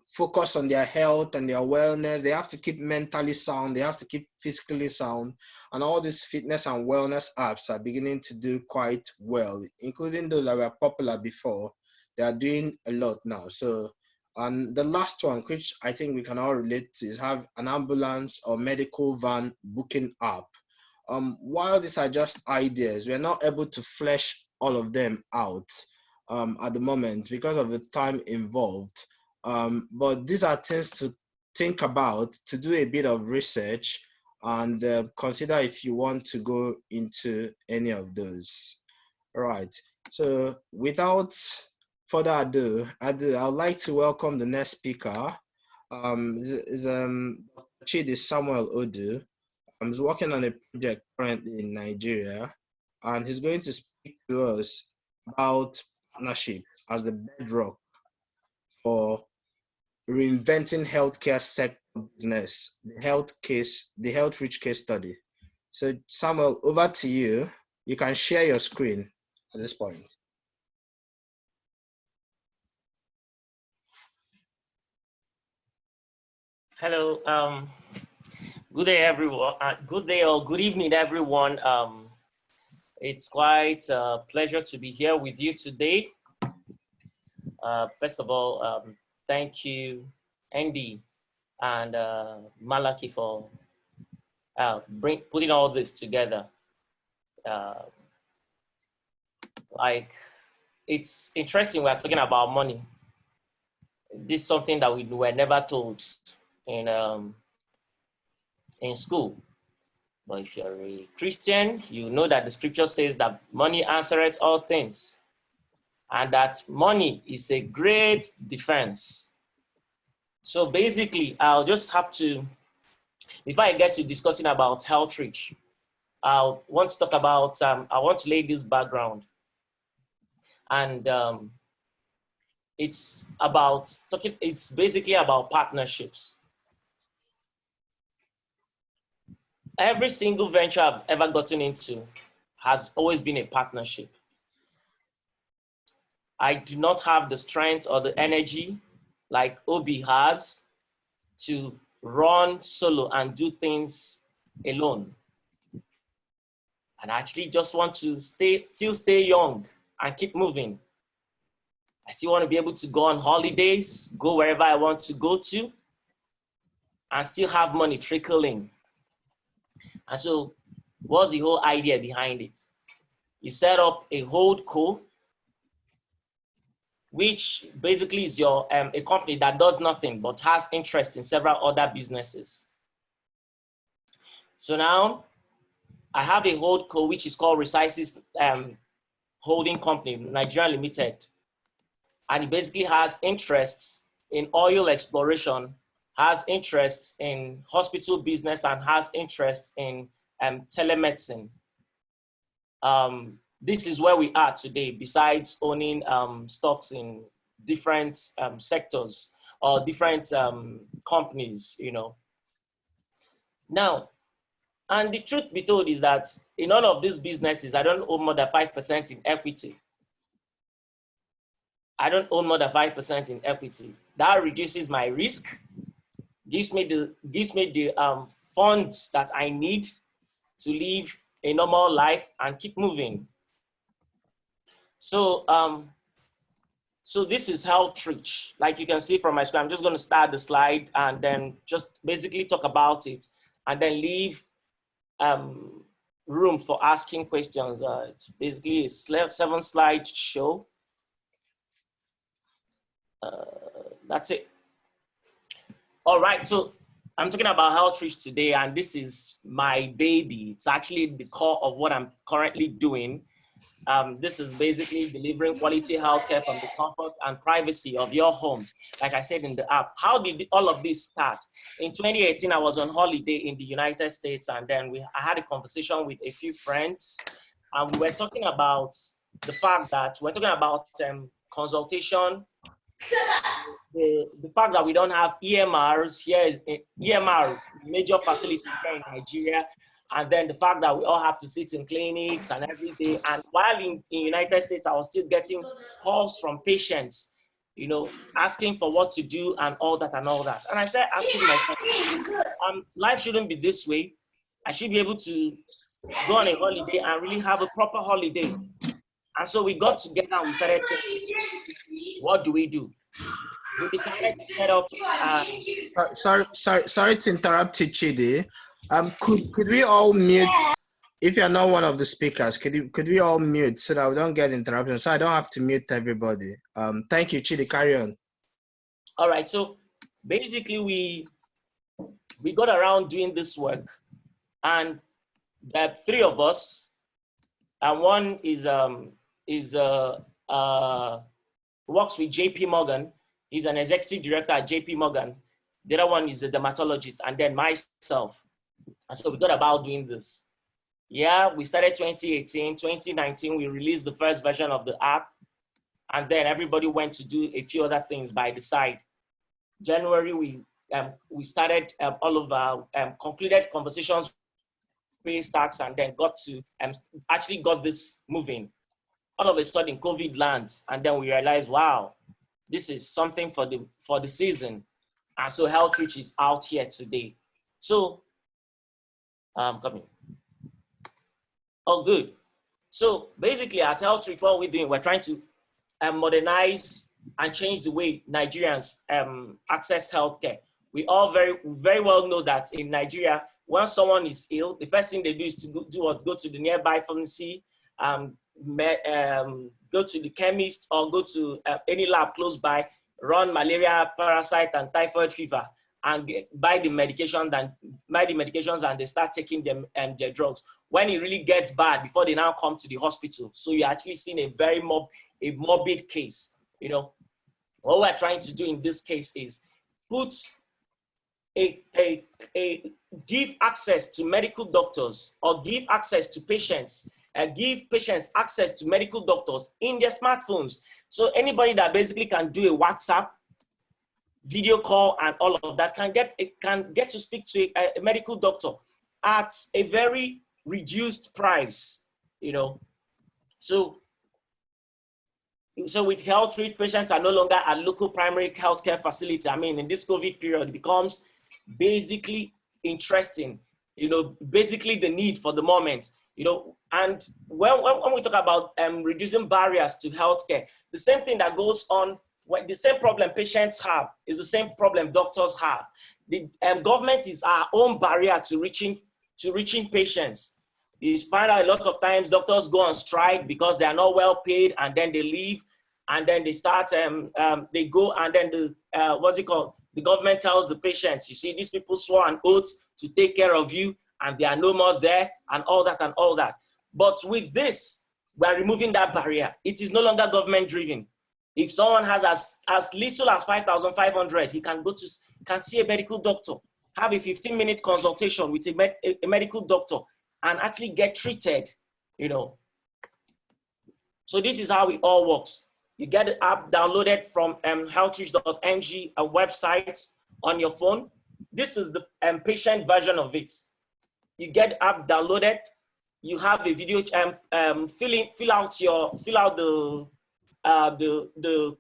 [SPEAKER 1] focused on their health and their wellness. They have to keep mentally sound. They have to keep physically sound. And all these fitness and wellness apps are beginning to do quite well, including those that were popular before. They are doing a lot now. So, and the last one, which I think we can all relate to, is have an ambulance or medical van booking app. While these are just ideas, we're not able to flesh all of them out at the moment because of the time involved. But these are things to think about, to do a bit of research and consider if you want to go into any of those. All right. So without further ado, I'd like to welcome the next speaker. Chidi Samuel Odu. He's working on a project currently in Nigeria, and he's going to speak to us about partnership as the bedrock for reinventing healthcare sector business, the health rich case study. So Samuel, over to you. You can share your screen at this point.
[SPEAKER 5] Hello. Good day, everyone. Good day or good evening, everyone. It's quite a pleasure to be here with you today. First of all, thank you, Andy and Malaki, for putting all this together. It's interesting we're talking about money. This is something that we were never told in school. But if you're a Christian, you know that the scripture says that money answereth all things, and that money is a great defense. So basically, I'll just have to Before I get to discussing about health reach, I want to talk about, I want to lay this background. And it's basically about partnerships. Every single venture I've ever gotten into has always been a partnership. I do not have the strength or the energy like Obi has to run solo and do things alone. And I actually just want to still stay young and keep moving. I still want to be able to go on holidays, go wherever I want to go to, and still have money trickling. And so what's the whole idea behind it? You set up a holdco, which basically is a company that does nothing but has interest in several other businesses. So now I have a holdco which is called Resources Holding Company, Nigerian Limited. And it basically has interests in oil exploration, has interests in hospital business, and has interests in telemedicine. This is where we are today, besides owning stocks in different sectors or different companies, you know. Now, and the truth be told is that in all of these businesses, I don't own more than 5% in equity. I don't own more than 5% in equity. That reduces my risk, gives me the funds that I need to live a normal life and keep moving. So, so this is health reach. Like you can see from my screen, I'm just going to start the slide and then just basically talk about it and then leave room for asking questions. It's basically a 7-slide show. That's it. All right, so I'm talking about health reach today, and this is my baby. It's actually the core of what I'm currently doing. This is basically delivering quality healthcare from the comfort and privacy of your home. Like I said in the app, how did all of this start? In 2018, I was on holiday in the United States, and then I had a conversation with a few friends, and we were talking about the fact that we're talking about consultation. The fact that we don't have EMRs here, EMR major facilities here in Nigeria, and then the fact that we all have to sit in clinics and every day. And while in United States, I was still getting calls from patients, you know, asking for what to do and all that and all that. And I started asking myself, life shouldn't be this way. I should be able to go on a holiday and really have a proper holiday. And so we got together and we started thinking, what do we do? We decided to set up.
[SPEAKER 1] Sorry to interrupt you, Chidi. Could we all mute? If you're not one of the speakers, could we all mute so that we don't get interruptions? So I don't have to mute everybody. Thank you, Chidi. Carry on.
[SPEAKER 5] All right. So basically, we got around doing this work, and there are 3 of us, and one works with JP Morgan. He's an executive director at JP Morgan. The other one is a dermatologist, and then myself. And so we got about doing this. Yeah, we started 2018. 2019, we released the first version of the app, and then everybody went to do a few other things by the side. January, we started all of our concluded conversations, pay stacks, and then got to actually got this moving. All of a sudden, COVID lands, and then we realized, wow, this is something for the season. And so health reach is out here today. So, coming. Oh, good. So basically at health reach, what we're doing, we're trying to modernize and change the way Nigerians access healthcare. We all very well know that in Nigeria, once someone is ill, the first thing they do is to go to the nearby pharmacy, go to the chemist, or go to any lab close by, run malaria, parasite, and typhoid fever, and buy the medications and they start taking them their drugs. When it really gets bad, before they now come to the hospital. So you're actually seeing a very morbid case. You know, what we're trying to do in this case is put give access to medical doctors or give access to patients, give patients access to medical doctors in their smartphones. So anybody that basically can do a WhatsApp video call and all of that can get to speak to a medical doctor at a very reduced price, you know. So with health reach, patients are no longer at local primary healthcare facility. I mean, in this COVID period, it becomes basically interesting, you know, basically the need for the moment, you know. And when we talk about reducing barriers to healthcare, the same thing that goes on, when the same problem patients have is the same problem doctors have. The government is our own barrier to reaching patients. You find out a lot of times doctors go on strike because they are not well paid, and then they leave, and then they start, they go, and then the government tells the patients, you see, these people swore an oath to take care of you, and they are no more there, and all that and all that. But with this, we are removing that barrier. It is no longer government driven. If someone has as little as 5,500, he can see a medical doctor, have a 15-minute consultation with a medical doctor, and actually get treated, you know. So this is how it all works. You get the app downloaded from healthreach.ng, a website on your phone. This is the patient version of it. You get the app downloaded. You have a video, fill out the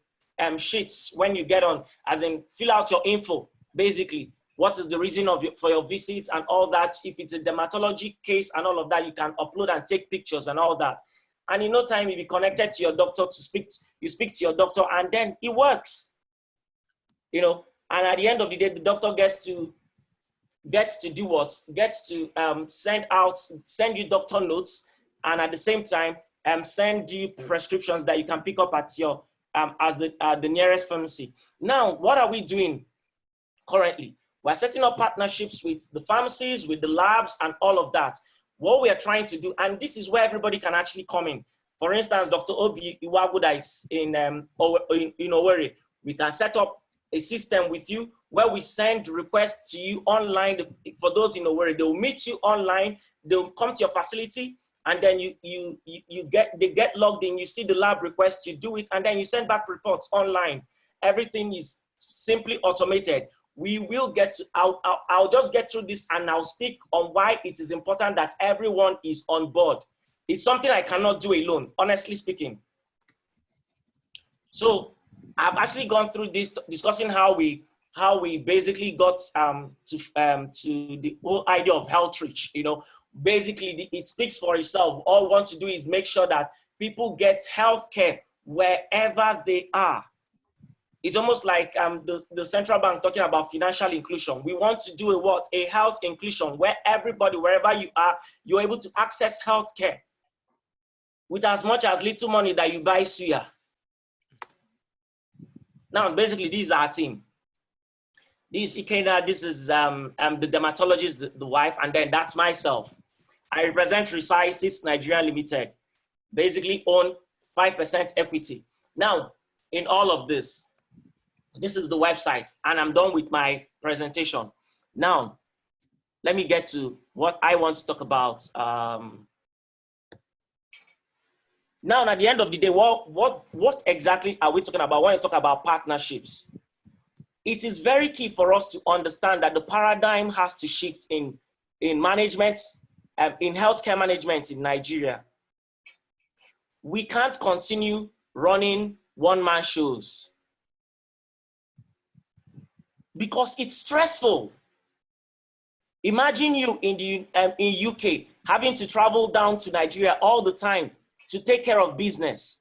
[SPEAKER 5] sheets when you get on, as in fill out your info, basically. What is the reason for your visit and all that? If it's a dermatology case and all of that, you can upload and take pictures and all that. And in no time, you'll be connected to your doctor you speak to your doctor, and then it works. You know, and at the end of the day, the doctor gets to do what? Gets to send you doctor notes, and at the same time, send you prescriptions that you can pick up at your the nearest pharmacy. Now, what are we doing currently? We're setting up partnerships with the pharmacies, with the labs, and all of that. What we are trying to do, and this is where everybody can actually come in. For instance, Dr. Obi Iwaguda is in Owerri. We can set up a system with you where we send requests to you online. For those in Owerri, they will meet you online. They'll come to your facility, and then they get logged in. You see the lab request, you do it, and then you send back reports online. Everything is simply automated. We will get to, I'll just get through this, and I'll speak on why it is important that everyone is on board. It's something I cannot do alone, honestly speaking. So I've actually gone through this, discussing how we basically got to the whole idea of health reach. You know, basically it speaks for itself. All we want to do is make sure that people get healthcare wherever they are. It's almost like the central bank talking about financial inclusion. We want to do a health inclusion where everybody, wherever you are, you're able to access healthcare with as much as little money that you buy suya. Now, basically, this is our team. This is Ikena, this is the dermatologist, the wife, and then that's myself. I represent Resizes Nigeria Limited, basically own 5% equity. Now, in all of this, this is the website, and I'm done with my presentation. Now, let me get to what I want to talk about. Now, at the end of the day, what exactly are we talking about when we talk about partnerships? It is very key for us to understand that the paradigm has to shift in management, in healthcare management in Nigeria. We can't continue running one-man shows, because it's stressful. Imagine you in UK having to travel down to Nigeria all the time to take care of business.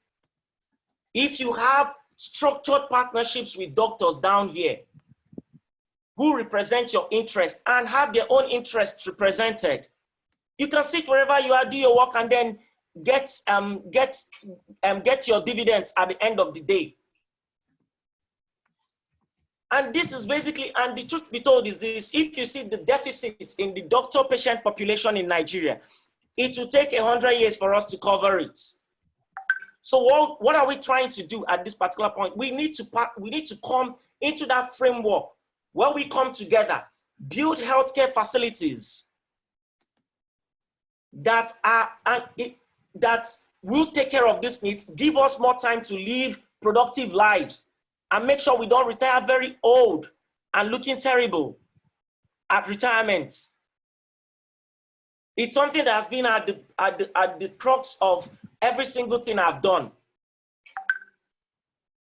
[SPEAKER 5] If you have structured partnerships with doctors down here who represent your interest and have their own interests represented, you can sit wherever you are, do your work, and then get your dividends at the end of the day. And this is basically, and the truth be told is this: if you see the deficits in the doctor-patient population in Nigeria, it will take 100 years for us to cover it. So what are we trying to do at this particular point? We need to come into that framework where we come together build healthcare facilities that will take care of these needs, give us more time to live productive lives, and make sure we don't retire very old and looking terrible at retirement. It's something that has been at the crux of every single thing I've done.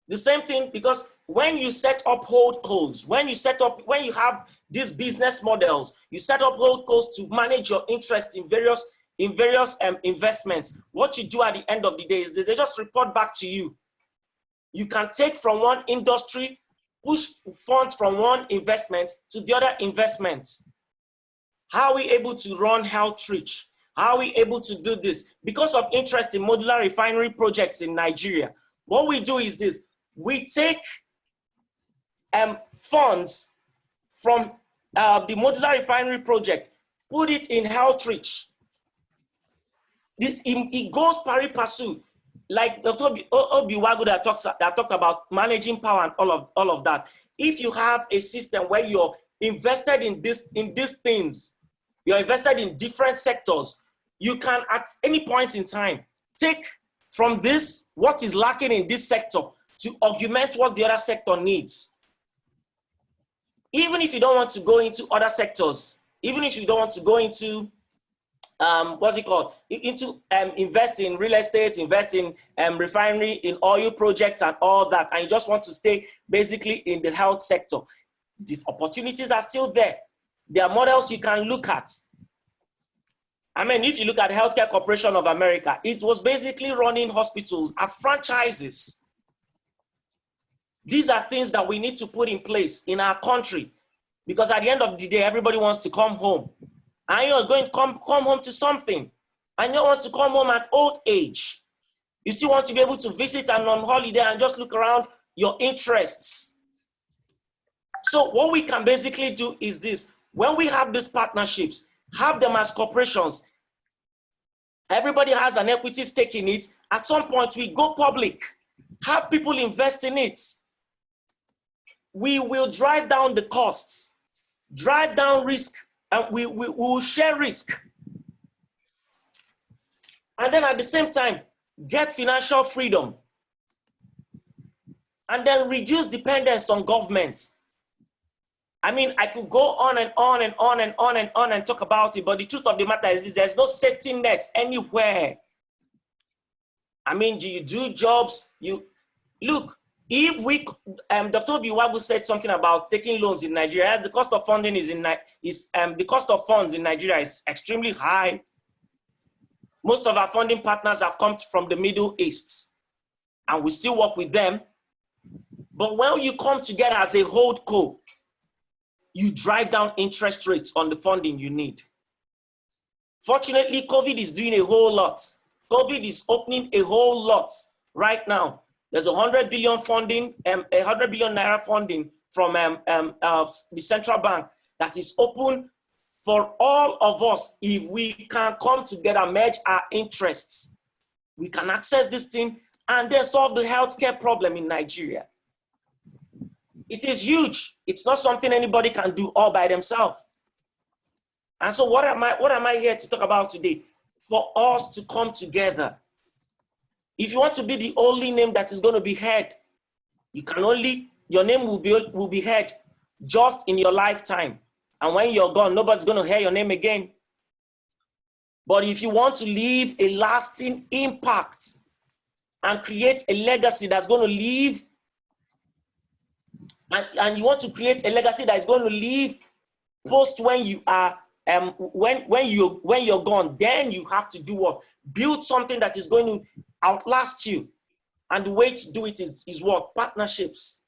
[SPEAKER 5] The same thing, because when you set up holdcos, when you have these business models, you set up holdcos to manage your interest in various investments. What you do at the end of the day is they just report back to you. You can take from one industry, push funds from one investment to the other investments. How are we able to run Health Reach? How are we able to do this? Because of interest in modular refinery projects in Nigeria, what we do is this. We take funds from the modular refinery project, put it in Health Reach. It goes pari passu, like Dr. Obiwagu that talked about managing power and all of that. If you have a system where you're invested in these things, you're invested in different sectors, you can at any point in time take from this what is lacking in this sector to augment what the other sector needs. Even if you don't want to go into other sectors, even if you don't want to go into invest in real estate, invest in refinery, in oil projects and all that, and you just want to stay basically in the health sector, these opportunities are still there. There are models you can look at. I mean, if you look at Healthcare Corporation of America, it was basically running hospitals as franchises. These are things that we need to put in place in our country, because at the end of the day, everybody wants to come home. And you're going to come home to something. And you don't want to come home at old age. You still want to be able to visit and on holiday and just look around your interests. So what we can basically do is this. When we have these partnerships, have them as corporations. Everybody has an equity stake in it. At some point, we go public. Have people invest in it. We will drive down the costs, drive down risk, and we will share risk. And then at the same time, get financial freedom. And then reduce dependence on government. I mean, I could go on and on and on and on and on and talk about it, but the truth of the matter is there's no safety net anywhere. I mean, do you do jobs? Look, if we, Dr. Obiwagu said something about taking loans in Nigeria. The cost of funding the cost of funds in Nigeria is extremely high. Most of our funding partners have come from the Middle East, and we still work with them. But when you come together as a holdco, you drive down interest rates on the funding you need. Fortunately, COVID is doing a whole lot. COVID is opening a whole lot right now. There's 100 billion funding, 100 billion naira funding from the central bank that is open for all of us. If we can come together, merge our interests, we can access this thing and then solve the healthcare problem in Nigeria. It is huge. It's not something anybody can do all by themselves. And so what am I here to talk about today? For us to come together. If you want to be the only name that is going to be heard, your name will be heard just in your lifetime. And when you're gone, nobody's going to hear your name again. But if you want to leave a lasting impact and create a legacy that's going to leave, and you want to create a legacy that is going to leave post when you are when you're gone, then you have to do what? Build something that is going to outlast you. And the way to do it is what? Partnerships.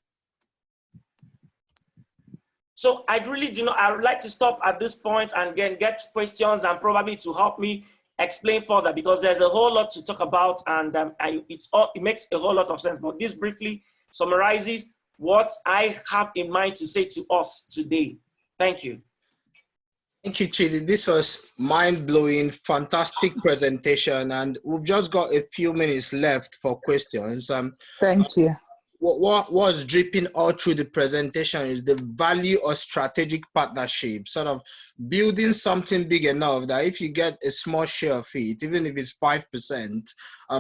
[SPEAKER 5] So I would like to stop at this point and again get questions and probably to help me explain further, because there's a whole lot to talk about, and it makes a whole lot of sense. But this briefly summarizes what I have in mind to say to us today. Thank you.
[SPEAKER 1] Thank you, Chidi. This was mind-blowing, fantastic presentation, and we've just got a few minutes left for questions.
[SPEAKER 6] Thank you.
[SPEAKER 1] what was dripping all through the presentation is the value of strategic partnership, sort of building something big enough that if you get a small share of it, even if it's 5%,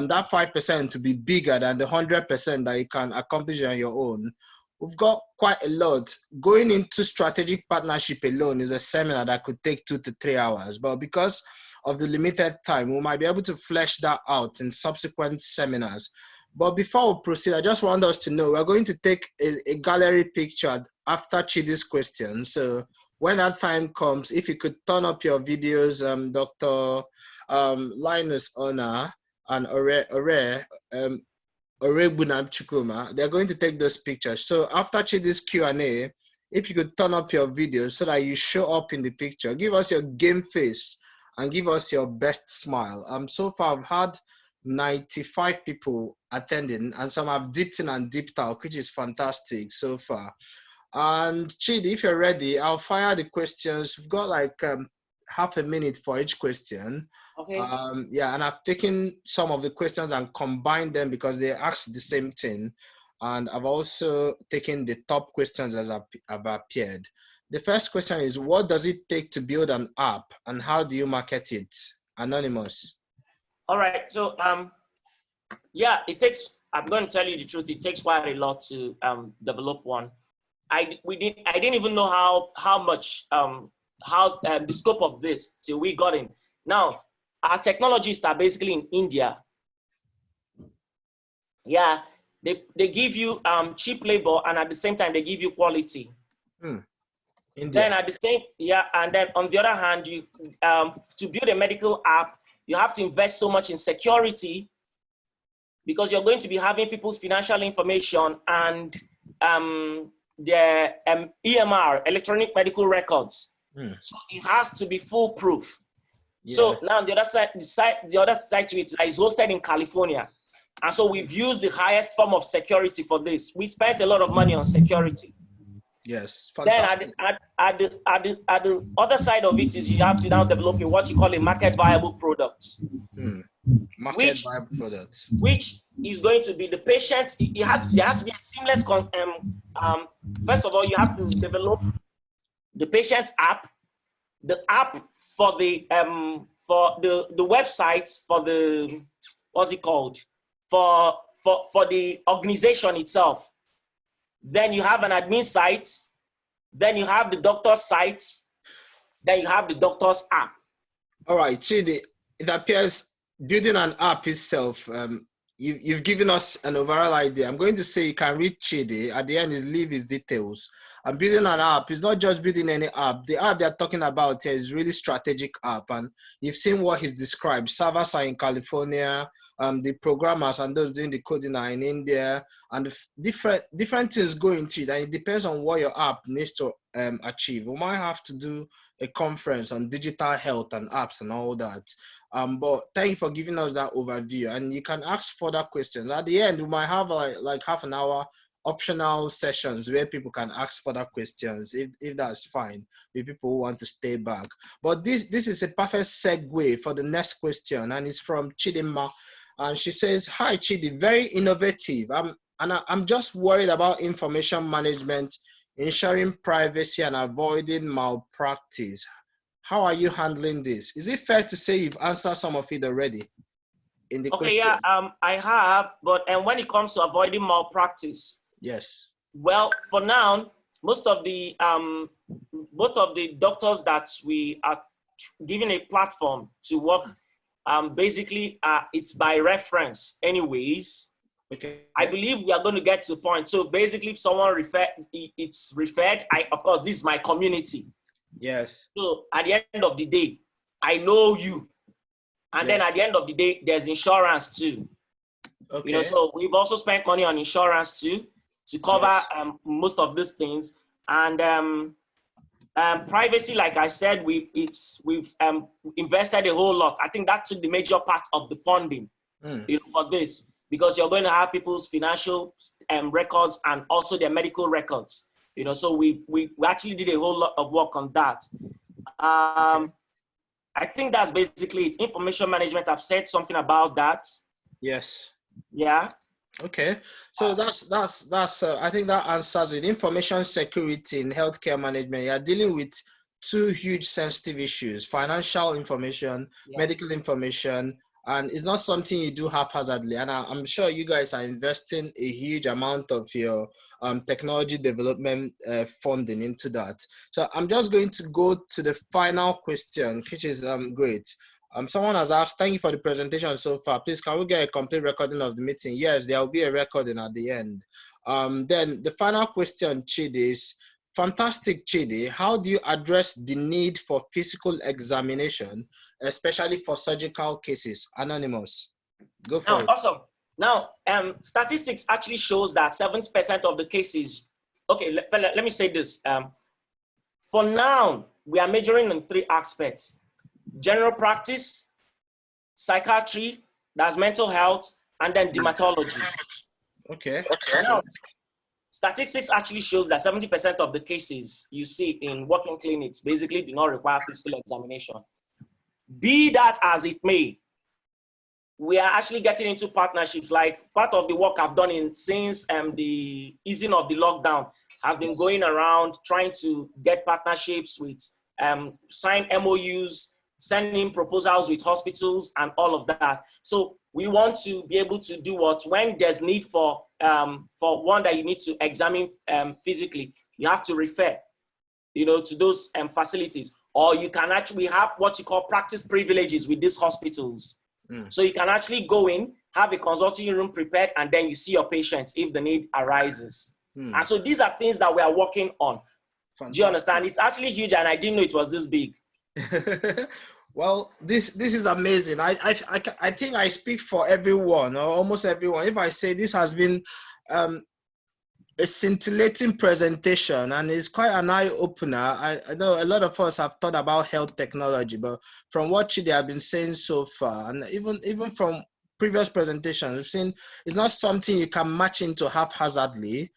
[SPEAKER 1] that 5% to be bigger than the 100% that you can accomplish on your own. We've got quite a lot. Going into strategic partnership alone is a seminar that could take 2 to 3 hours, but because of the limited time, we might be able to flesh that out in subsequent seminars. But before we proceed, I just want us to know we're going to take a gallery picture after Chidi's question. So when that time comes, if you could turn up your videos, Dr. Linus Ona and Ore Bunam Chukuma, they're going to take those pictures. So after Chidi's Q&A, if you could turn up your videos so that you show up in the picture, give us your game face and give us your best smile. So far I've had 95 people attending, and some have dipped in and dipped out, which is fantastic so far. And Chidi, if you're ready, I'll fire the questions. We've got like half a minute for each question.
[SPEAKER 5] Okay.
[SPEAKER 1] Yeah, and I've taken some of the questions and combined them because they asked the same thing. And I've also taken the top questions as have appeared. The first question is, what does it take to build an app and how do you market it? Anonymous.
[SPEAKER 5] All right, so yeah, it takes, I'm going to tell you the truth, it takes quite a lot to develop one. I didn't even know how much, the scope of this till we got in. Now, our technologists are basically in India. Yeah, they give you cheap labor and at the same time they give you quality.
[SPEAKER 1] India.
[SPEAKER 5] Then at the same, yeah, and then on the other hand, you to build a medical app, you have to invest so much in security because you're going to be having people's financial information and their EMR, electronic medical records. So it has to be foolproof. Yeah. So now the other side to it is hosted in California. And so we've used the highest form of security for this. We spent a lot of money on security.
[SPEAKER 1] Yes, fantastic.
[SPEAKER 5] Then at the other side of it is you have to now develop what you call a market viable product.
[SPEAKER 1] Market viable product.
[SPEAKER 5] Which is going to be the patient. There has to be a seamless. First of all, you have to develop the patient's app, the app for the websites for the what's it called for the organization itself. Then you have an admin site, then you have the doctor's site, then you have the doctor's app.
[SPEAKER 1] All right, Chidi, it appears building an app itself, you've given us an overall idea. I'm going to say you can read Chidi. At the end, leave his details. And building an app is not just building any app. The app they're talking about here is really strategic app. And you've seen what he's described. Servers are in California. The programmers and those doing the coding are in India. And different things go into it. And it depends on what your app needs to achieve. We might have to do a conference on digital health and apps and all that. But thank you for giving us that overview. And you can ask further questions. At the end, we might have like half an hour optional sessions where people can ask further questions if that's fine with people who want to stay back. But this is a perfect segue for the next question, and it's from Chidima. And she says, hi Chidi, very innovative. I'm just worried about information management, ensuring privacy and avoiding malpractice. How are you handling this? Is it fair to say you've answered some of it already in the question?
[SPEAKER 5] Yeah, I have, but when it comes to avoiding malpractice,
[SPEAKER 1] yes.
[SPEAKER 5] Well, for now, most of the doctors that we are giving a platform to work, basically, it's by reference, anyways.
[SPEAKER 1] Okay.
[SPEAKER 5] I believe we are going to get to the point. So basically, if someone it's referred. Of course, this is my community.
[SPEAKER 1] Yes.
[SPEAKER 5] So at the end of the day, I know you, and then at the end of the day, there's insurance too. Okay. You know, so we've also spent money on insurance too to cover most of these things, and privacy, like I said, we've invested a whole lot. I think that took the major part of the funding for this, because you're going to have people's financial records and also their medical records. You know, so we actually did a whole lot of work on that. I think that's basically it. Information management, I've said something about that.
[SPEAKER 1] Yes.
[SPEAKER 5] Yeah.
[SPEAKER 1] Okay, so that's I think that answers it. Information security in healthcare management. You're dealing with two huge sensitive issues: financial information,
[SPEAKER 5] Yeah.
[SPEAKER 1] medical information, and it's not something you do haphazardly. And I'm sure you guys are investing a huge amount of your technology development funding into that. So I'm just going to go to the final question, which is great. Someone has asked, thank you for the presentation so far. Please, can we get a complete recording of the meeting? Yes, there will be a recording at the end. Then the final question, Chidi, is, fantastic, Chidi. How do you address the need for physical examination, especially for surgical cases? Anonymous, go for it.
[SPEAKER 5] Awesome. Now, statistics actually shows that 70% of the cases, okay, let me say this. For now, we are measuring in 3 aspects: general practice, psychiatry, that's mental health, and then dermatology.
[SPEAKER 1] Okay.
[SPEAKER 5] Now, statistics actually shows that 70% of the cases you see in working clinics basically do not require physical examination. Be that as it may, we are actually getting into partnerships. Like, part of the work I've done since the easing of the lockdown has been going around trying to get partnerships with, sign MOUs, sending proposals with hospitals and all of that. So we want to be able to do what, when there's need for one that you need to examine physically, you have to refer, to those facilities, or you can actually have what you call practice privileges with these hospitals. So you can actually go in, have a consulting room prepared, and then you see your patients if the need arises. And so these are things that we are working on. Fantastic. Do you understand? It's actually huge, and I didn't know it was this big.
[SPEAKER 1] Well, this is amazing. I think I speak for everyone, or almost everyone, if I say this has been a scintillating presentation, and it's quite an eye-opener. I know a lot of us have thought about health technology, but from what they have been saying so far, and even from previous presentations, we've seen it's not something you can match into haphazardly.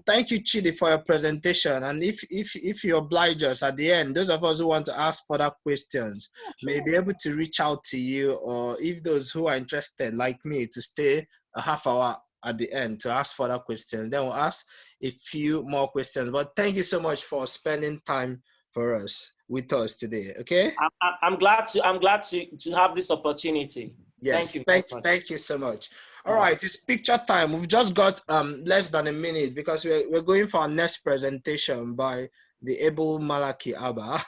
[SPEAKER 1] Thank you, Chidi, for your presentation. And if you oblige us at the end, those of us who want to ask further questions may be able to reach out to you, or if those who are interested, like me, to stay a half hour at the end to ask further questions, then we'll ask a few more questions. But thank you so much for spending time with us today. Okay.
[SPEAKER 5] I'm glad to have this opportunity.
[SPEAKER 1] Yes, thank you so much. All right, it's picture time. We've just got less than a minute because we're going for our next presentation by the able Malaki Abba,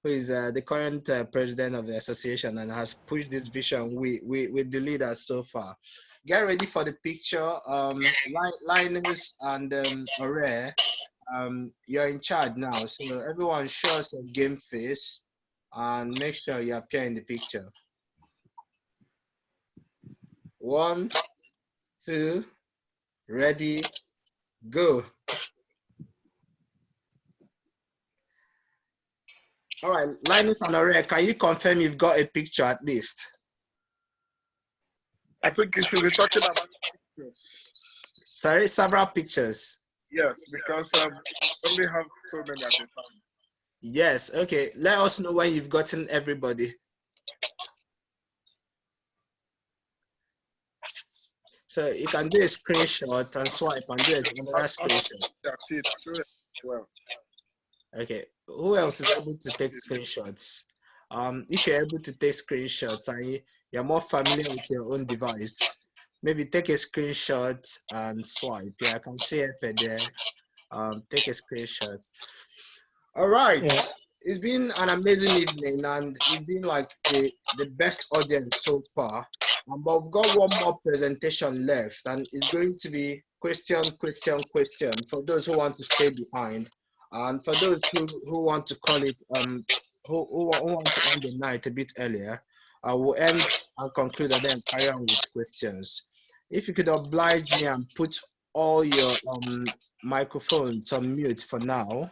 [SPEAKER 1] who is the current president of the association and has pushed this vision with the leaders so far. Get ready for the picture. Linus and Ore, you're in charge now. So everyone show us a game face and make sure you appear in the picture. 1, 2, ready, go. All right, Linus and Ore, can you confirm you've got a picture at least?
[SPEAKER 6] I think you should be talking about pictures.
[SPEAKER 1] Sorry, several pictures.
[SPEAKER 6] Yes, because we only have so many at a time.
[SPEAKER 1] Yes, okay. Let us know when you've gotten everybody. So you can do a screenshot and swipe and do another screenshot.
[SPEAKER 6] Well.
[SPEAKER 1] Okay, who else is able to take screenshots? If you're able to take screenshots and you're more familiar with your own device, maybe take a screenshot and swipe. Yeah, I can see it there. Take a screenshot. All right. Yeah. It's been an amazing evening, and you've been like the best audience so far. But we've got one more presentation left, and it's going to be question for those who want to stay behind, and for those who want to call it who want to end the night a bit earlier. We'll end and conclude and then carry on with questions. If you could oblige me and put all your microphones on mute for now,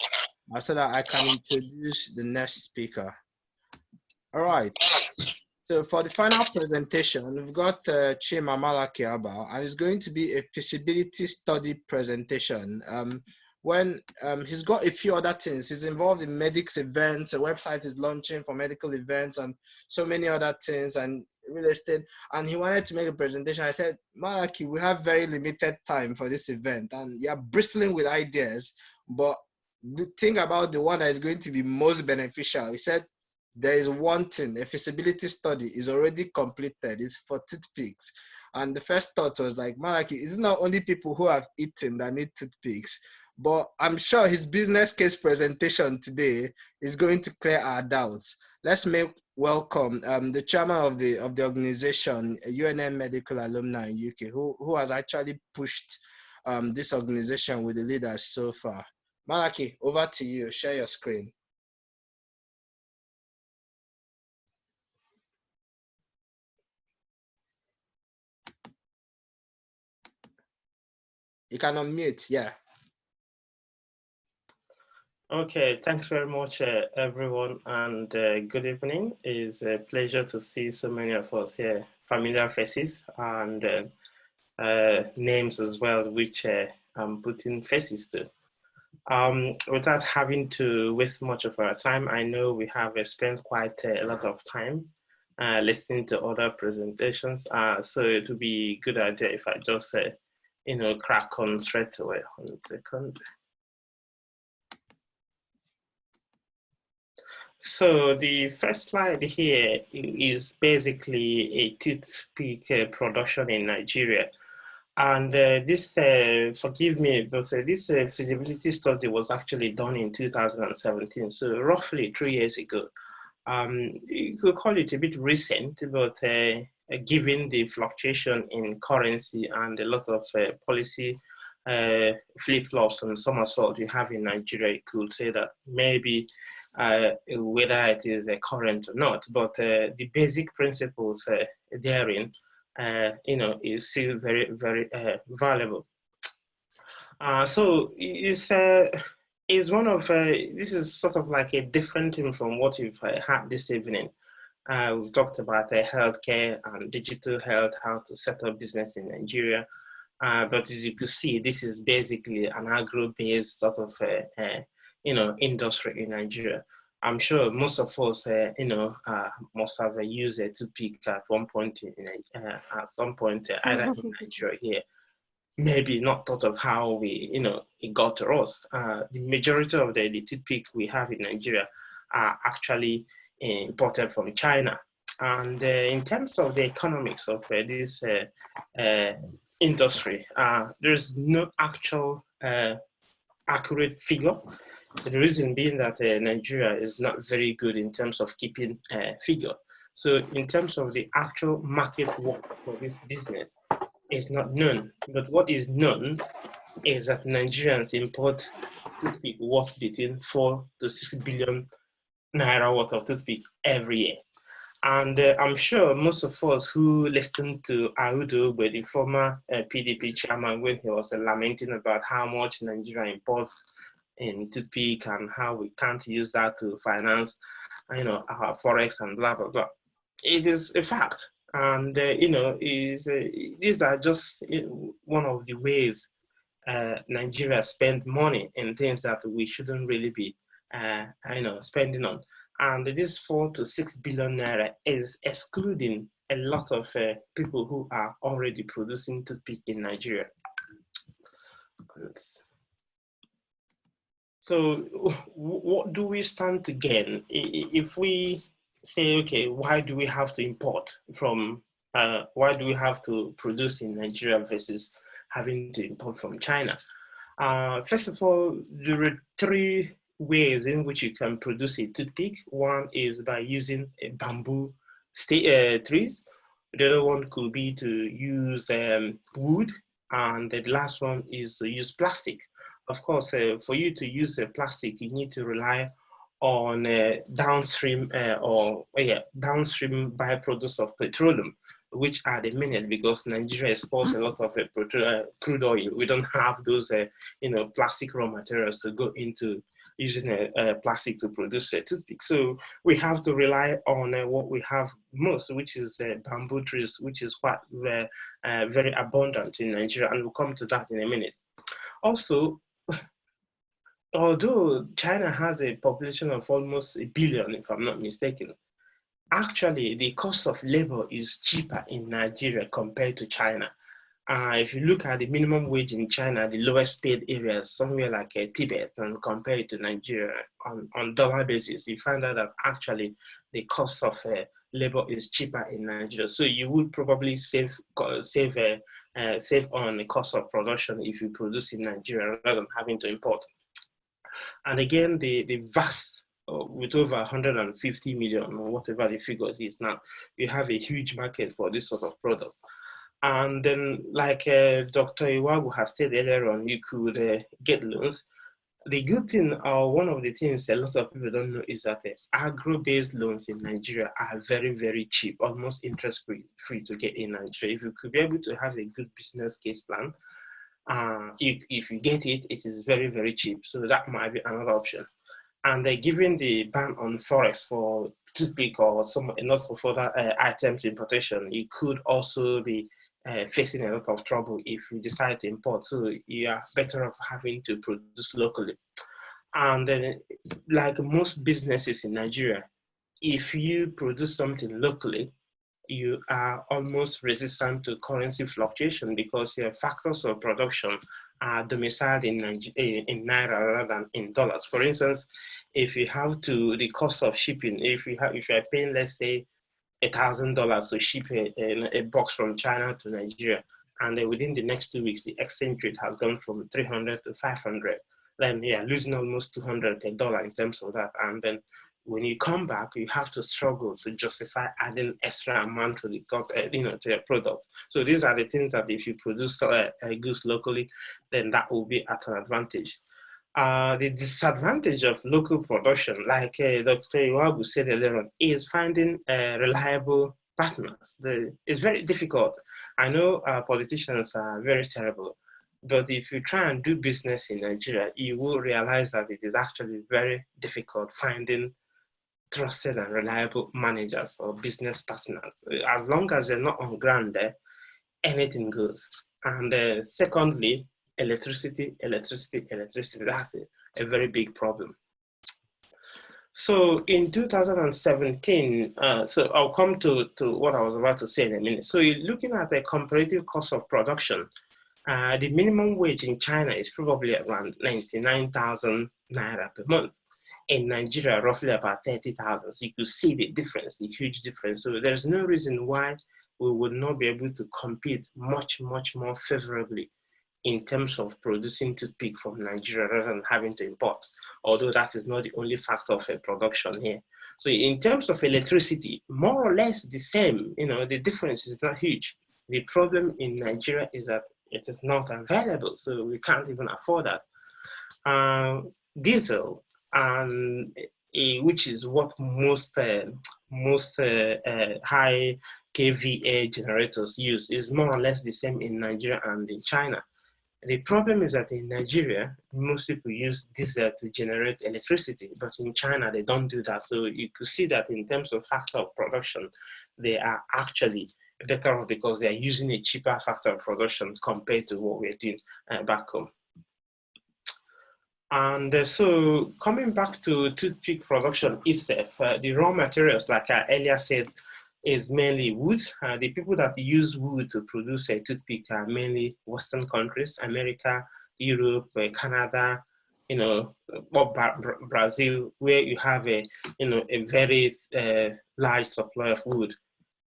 [SPEAKER 1] so that I can introduce the next speaker. All right. So for the final presentation, we've got Chima Malakiaba, and it's going to be a feasibility study presentation. When he's got a few other things. He's involved in medics events, a website is launching for medical events and so many other things. And real estate, and he wanted to make a presentation. I said, Malaki, we have very limited time for this event, and you're bristling with ideas, but think about the one that is going to be most beneficial. He said, there is one thing, a feasibility study is already completed. It's for toothpicks. And the first thought was like, Malaki, it's not only people who have eaten that need toothpicks, but I'm sure his business case presentation today is going to clear our doubts. Let's make welcome the chairman of the organization, UNM Medical Alumni in UK, who has actually pushed this organization with the leaders so far. Malaki, over to you. Share your screen. You can unmute, yeah.
[SPEAKER 7] Okay, thanks very much, everyone, and good evening. It's a pleasure to see so many of us here, familiar faces and names as well, which I'm putting faces to. Without having to waste much of our time, I know we have spent quite a lot of time listening to other presentations, so it would be a good idea if I just, crack on straight away. 1 second. So the first slide here is basically a toothpick production in Nigeria. And this, forgive me, but this feasibility study was actually done in 2017, so roughly 3 years ago. You could call it a bit recent, but given the fluctuation in currency and a lot of policy flip-flops and somersault you have in Nigeria, you could say that maybe whether it is current or not, but the basic principles therein, is still very, very valuable. So it's one of, this is sort of like a different thing from what we've had this evening. We've talked about healthcare and digital health, how to set up business in Nigeria. But as you can see, this is basically an agro-based sort of, industry in Nigeria. I'm sure most of us, must have used a toothpick at one point, at some point, either in Nigeria here. Maybe not thought of how we, it got to us. The majority of the toothpick we have in Nigeria are actually imported from China. And in terms of the economics of this industry, there's no actual accurate figure. The reason being that Nigeria is not very good in terms of keeping figure. So in terms of the actual market work for this business, it's not known. But what is known is that Nigerians import toothpick worth between 4 to 6 billion naira worth of toothpick every year. And I'm sure most of us who listened to Audu, the former PDP chairman, when he was lamenting about how much Nigeria imports in toothpick and how we can't use that to finance, our forex and blah, blah, blah. It is a fact. And, these are just one of the ways Nigeria spend money in things that we shouldn't really be, spending on. And this 4 to 6 billion naira is excluding a lot of people who are already producing toothpick in Nigeria. So what do we stand to gain if we say, okay, why do we have to import from, why do we have to produce in Nigeria versus having to import from China? First of all, there are 3 ways in which you can produce a toothpick. One is by using bamboo trees. The other one could be to use wood. And the last one is to use plastic. Of course, for you to use plastic, you need to rely on downstream byproducts of petroleum, which are the minute, because Nigeria exports a lot of crude oil. We don't have those, plastic raw materials to go into using plastic to produce a toothpick. So we have to rely on what we have most, which is bamboo trees, which is quite very abundant in Nigeria, and we'll come to that in a minute. Also, although China has a population of almost 1 billion, if I'm not mistaken, actually the cost of labor is cheaper in Nigeria compared to China. If you look at the minimum wage in China, the lowest paid areas, somewhere like Tibet, and compare it to Nigeria on dollar basis, you find out that actually the cost of labor is cheaper in Nigeria. So you would probably save on the cost of production if you produce in Nigeria rather than having to import. And again, the vast, with over 150 million or whatever the figure is now, you have a huge market for this sort of product. And then, like Dr. Iwagu has said earlier on, you could get loans. The good thing, or one of the things a lot of people don't know, is that agro-based loans in Nigeria are very, very cheap, almost interest-free to get in Nigeria. If you could be able to have a good business case plan, if you get it, it is very, very cheap. So that might be another option. And given the ban on forex for toothpick or some lots of other items importation, you could also be facing a lot of trouble if you decide to import. So you are better off having to produce locally. And then, like most businesses in Nigeria, if you produce something locally, you are almost resistant to currency fluctuation because your factors of production are domiciled in Naira rather than in dollars. For instance, if you have to, the cost of shipping, if you are paying, let's say, $1,000 to ship a box from China to Nigeria, and within the next 2 weeks, the exchange rate has gone from 300 to 500, then yeah, losing almost $200 in terms of that. And then when you come back, you have to struggle to justify adding extra amount to the to your product. So these are the things that if you produce goods locally, then that will be at an advantage. The disadvantage of local production, like Dr. Iwagu said earlier on, is finding reliable partners. It's very difficult. I know politicians are very terrible, but if you try and do business in Nigeria, you will realize that it is actually very difficult finding trusted and reliable managers or business partners. As long as they're not on ground there, anything goes. And secondly, electricity. That's a very big problem. So in 2017, so I'll come to what I was about to say in a minute. So you're looking at the comparative cost of production. The minimum wage in China is probably around 99,000 Naira per month. In Nigeria, roughly about 30,000. So you could see the difference, the huge difference. So there's no reason why we would not be able to compete much, much more favorably in terms of producing toothpick from Nigeria rather than having to import, although that is not the only factor of production here. So in terms of electricity, more or less the same, the difference is not huge. The problem in Nigeria is that it is not available, so we can't even afford that. Diesel, and which is what most high kVA generators use, is more or less the same in Nigeria and in China. The problem is that in Nigeria, most people use diesel to generate electricity, but in China, they don't do that. So you could see that in terms of factor of production, they are actually better off because they are using a cheaper factor of production compared to what we're doing back home. And so coming back to toothpick production itself, the raw materials, like I earlier said, is mainly wood. The people that use wood to produce a toothpick are mainly Western countries, America, Europe, Canada, Brazil, where you have a very large supply of wood.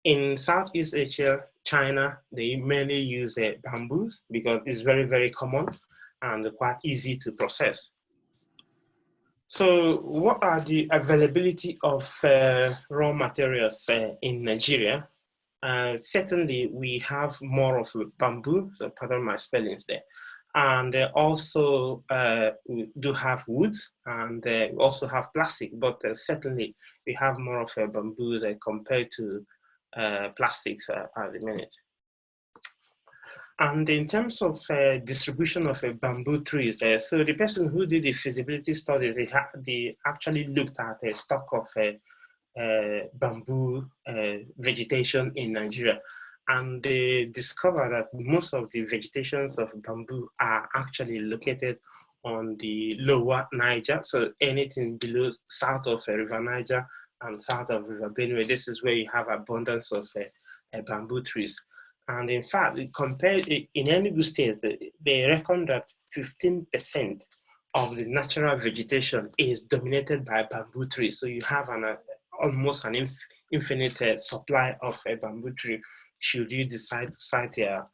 [SPEAKER 7] In Southeast Asia, China, they mainly use bamboos because it's very, very common and quite easy to process. So what are the availability of raw materials in Nigeria? Certainly, we have more of bamboo, so pardon my spellings there. And also, we do have wood, and we also have plastic, but certainly we have more of bamboos compared to plastics at the minute. And in terms of distribution of bamboo trees, so the person who did the feasibility study, they actually looked at a stock of bamboo vegetation in Nigeria, and they discovered that most of the vegetations of bamboo are actually located on the lower Niger, so anything below south of River Niger and south of River Benue. This is where you have abundance of bamboo trees. And in fact, compared in Enugu State, they reckon that 15% of the natural vegetation is dominated by bamboo trees. So you have almost an infinite supply of a bamboo tree should you decide to site your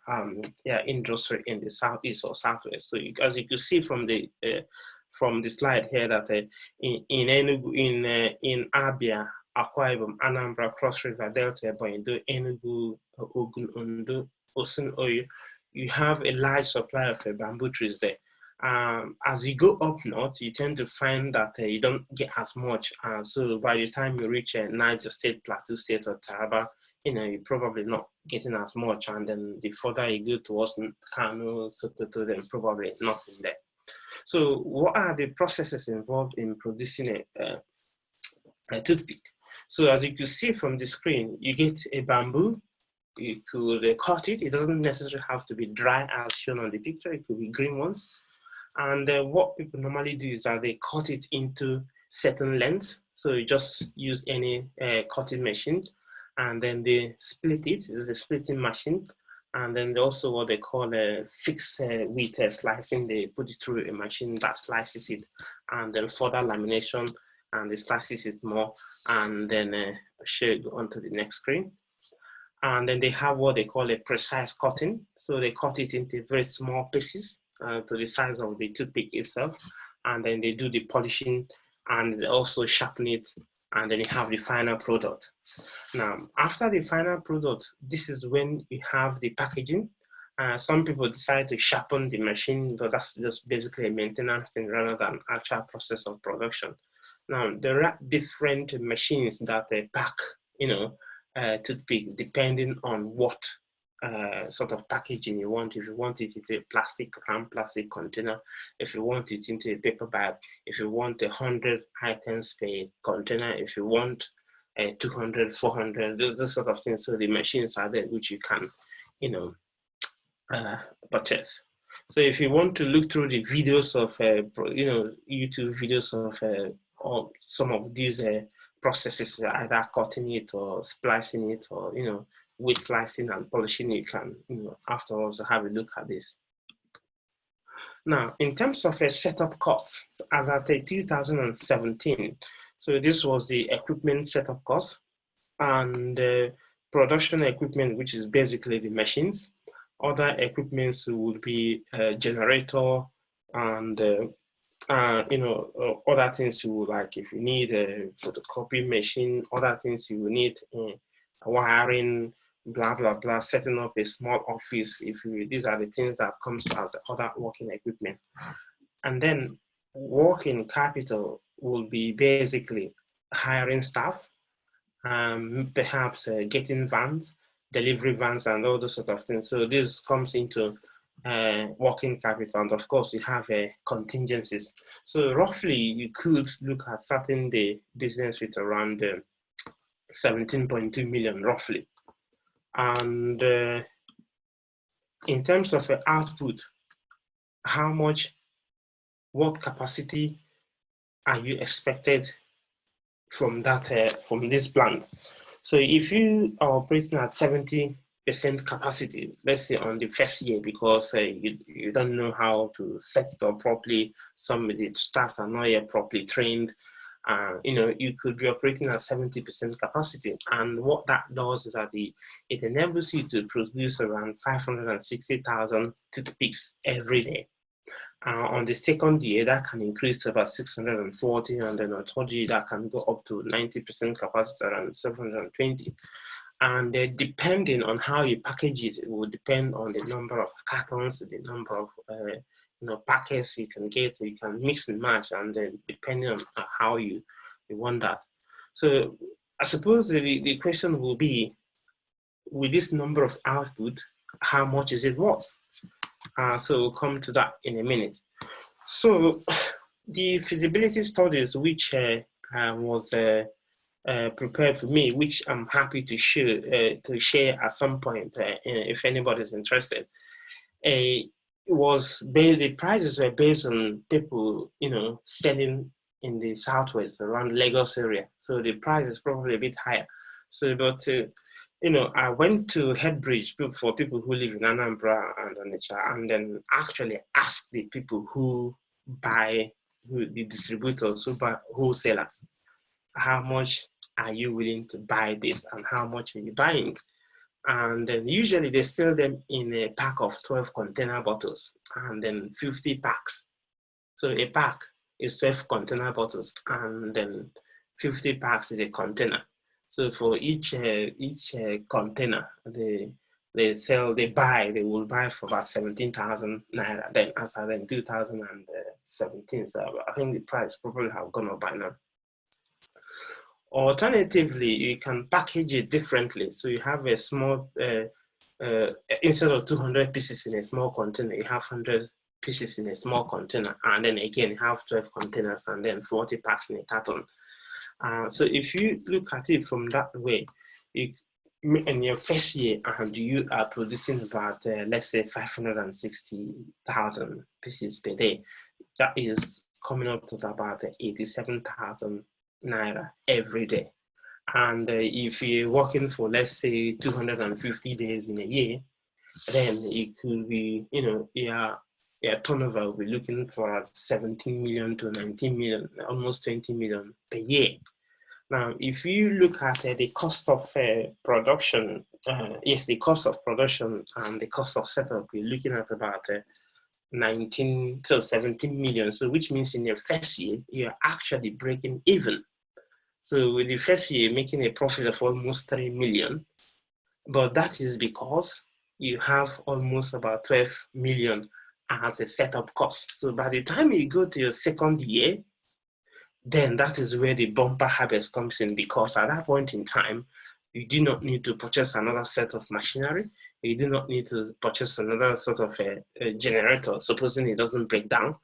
[SPEAKER 7] industry in the southeast or southwest. So as you can see from the slide here, that in Enugu, in Abia, Akwa Ibom, Anambra, Cross River, Delta, Boindo, Enugu, Ogun, Ondo, Osun, Oyo, you have a large supply of bamboo trees there. As you go up north, you tend to find that you don't get as much. So by the time you reach Niger State, Plateau State, or Taraba, you're probably not getting as much. And then the further you go towards Kano, Sokoto, then probably nothing there. So what are the processes involved in producing a toothpick? So as you can see from the screen, you get a bamboo. You could cut it. It doesn't necessarily have to be dry as shown on the picture. It could be green ones. And what people normally do is that they cut it into certain lengths. So you just use any cutting machine, and then they split it. It's a splitting machine. And then also what they call a fixed width slicing. They put it through a machine that slices it, and then further lamination, and it slices it more. And then I'll show you onto the next screen. And then they have what they call a precise cutting. So they cut it into very small pieces to the size of the toothpick itself. And then they do the polishing and also sharpen it. And then you have the final product. Now, after the final product, this is when you have the packaging. Some people decide to sharpen the machine, but that's just basically a maintenance thing rather than actual process of production. Now, there are different machines that they pack, toothpick, depending on what sort of packaging you want. If you want it into a plastic container, if you want it into a paper bag, if you want 100 items per container, if you want 200, 400, those sort of things. So the machines are there which you can, purchase. So if you want to look through the videos of, YouTube videos of some of these processes, either cutting it or splicing it or, with slicing and polishing, you can, afterwards have a look at this. Now, in terms of a setup cost, as at 2017, so this was the equipment setup cost, and production equipment, which is basically the machines. Other equipments would be a generator and other things you would like. If you need a photocopy machine, other things you will need wiring, blah blah blah, setting up a small office. These are the things that comes as other working equipment. And then working capital will be basically hiring staff, perhaps getting vans, delivery vans, and all those sort of things. So this comes into working capital, and of course you have contingencies. So roughly you could look at starting the business with around 17.2 million roughly. And in terms of output, what capacity are you expected from that from this plant? So if you are operating at 70% capacity, let's say on the first year, because you don't know how to set it up properly, some of the staff are not yet properly trained, you could be operating at 70% capacity. And what that does is that it enables you to produce around 560,000 toothpicks every day. On the second year, that can increase to about 640, and then on the third year, that can go up to 90% capacity, around 720. And depending on how you package it, it will depend on the number of cartons, the number of packets you can get. You can mix and match, and then depending on how you want that. So I suppose the question will be, with this number of output, how much is it worth? So we'll come to that in a minute. So the feasibility studies, which was prepared for me, which I'm happy to share at some point if anybody's interested, the prices were based on people, selling in the southwest around Lagos area. So the price is probably a bit higher. So, but you know, I went to Headbridge for people who live in Anambra and Onitsha, and then actually asked the people who buy, the distributors who buy, wholesalers, how much are you willing to buy this and how much are you buying? And then usually they sell them in a pack of 12 container bottles and then 50 packs. So a pack is 12 container bottles and then 50 packs is a container. So for each container, they will buy for about 17,000 naira. Then as of 2017, so I think the price probably have gone up by now. Alternatively, you can package it differently. So you have a small, instead of 200 pieces in a small container, you have 100 pieces in a small container, and then again you have 12 containers and then 40 packs in a carton. So if you look at it from that way, in your first year, and you are producing about, let's say, 560,000 pieces per day, that is coming up to about 87,000 naira every day. And if you're working for, let's say, 250 days in a year, then it could be, you know, your turnover will be looking for 17 million to 19 million, almost 20 million per year. Now, if you look at the cost of production, yes, the cost of production and the cost of setup, you're looking at about 17 million. So which means in your first year, you're actually breaking even. So with the first year, making a profit of almost 3 million, but that is because you have almost about 12 million as a setup cost. So by the time you go to your second year, then that is where the bumper harvest comes in, because at that point in time, you do not need to purchase another set of machinery. You do not need to purchase another sort of a generator, supposing it doesn't break down.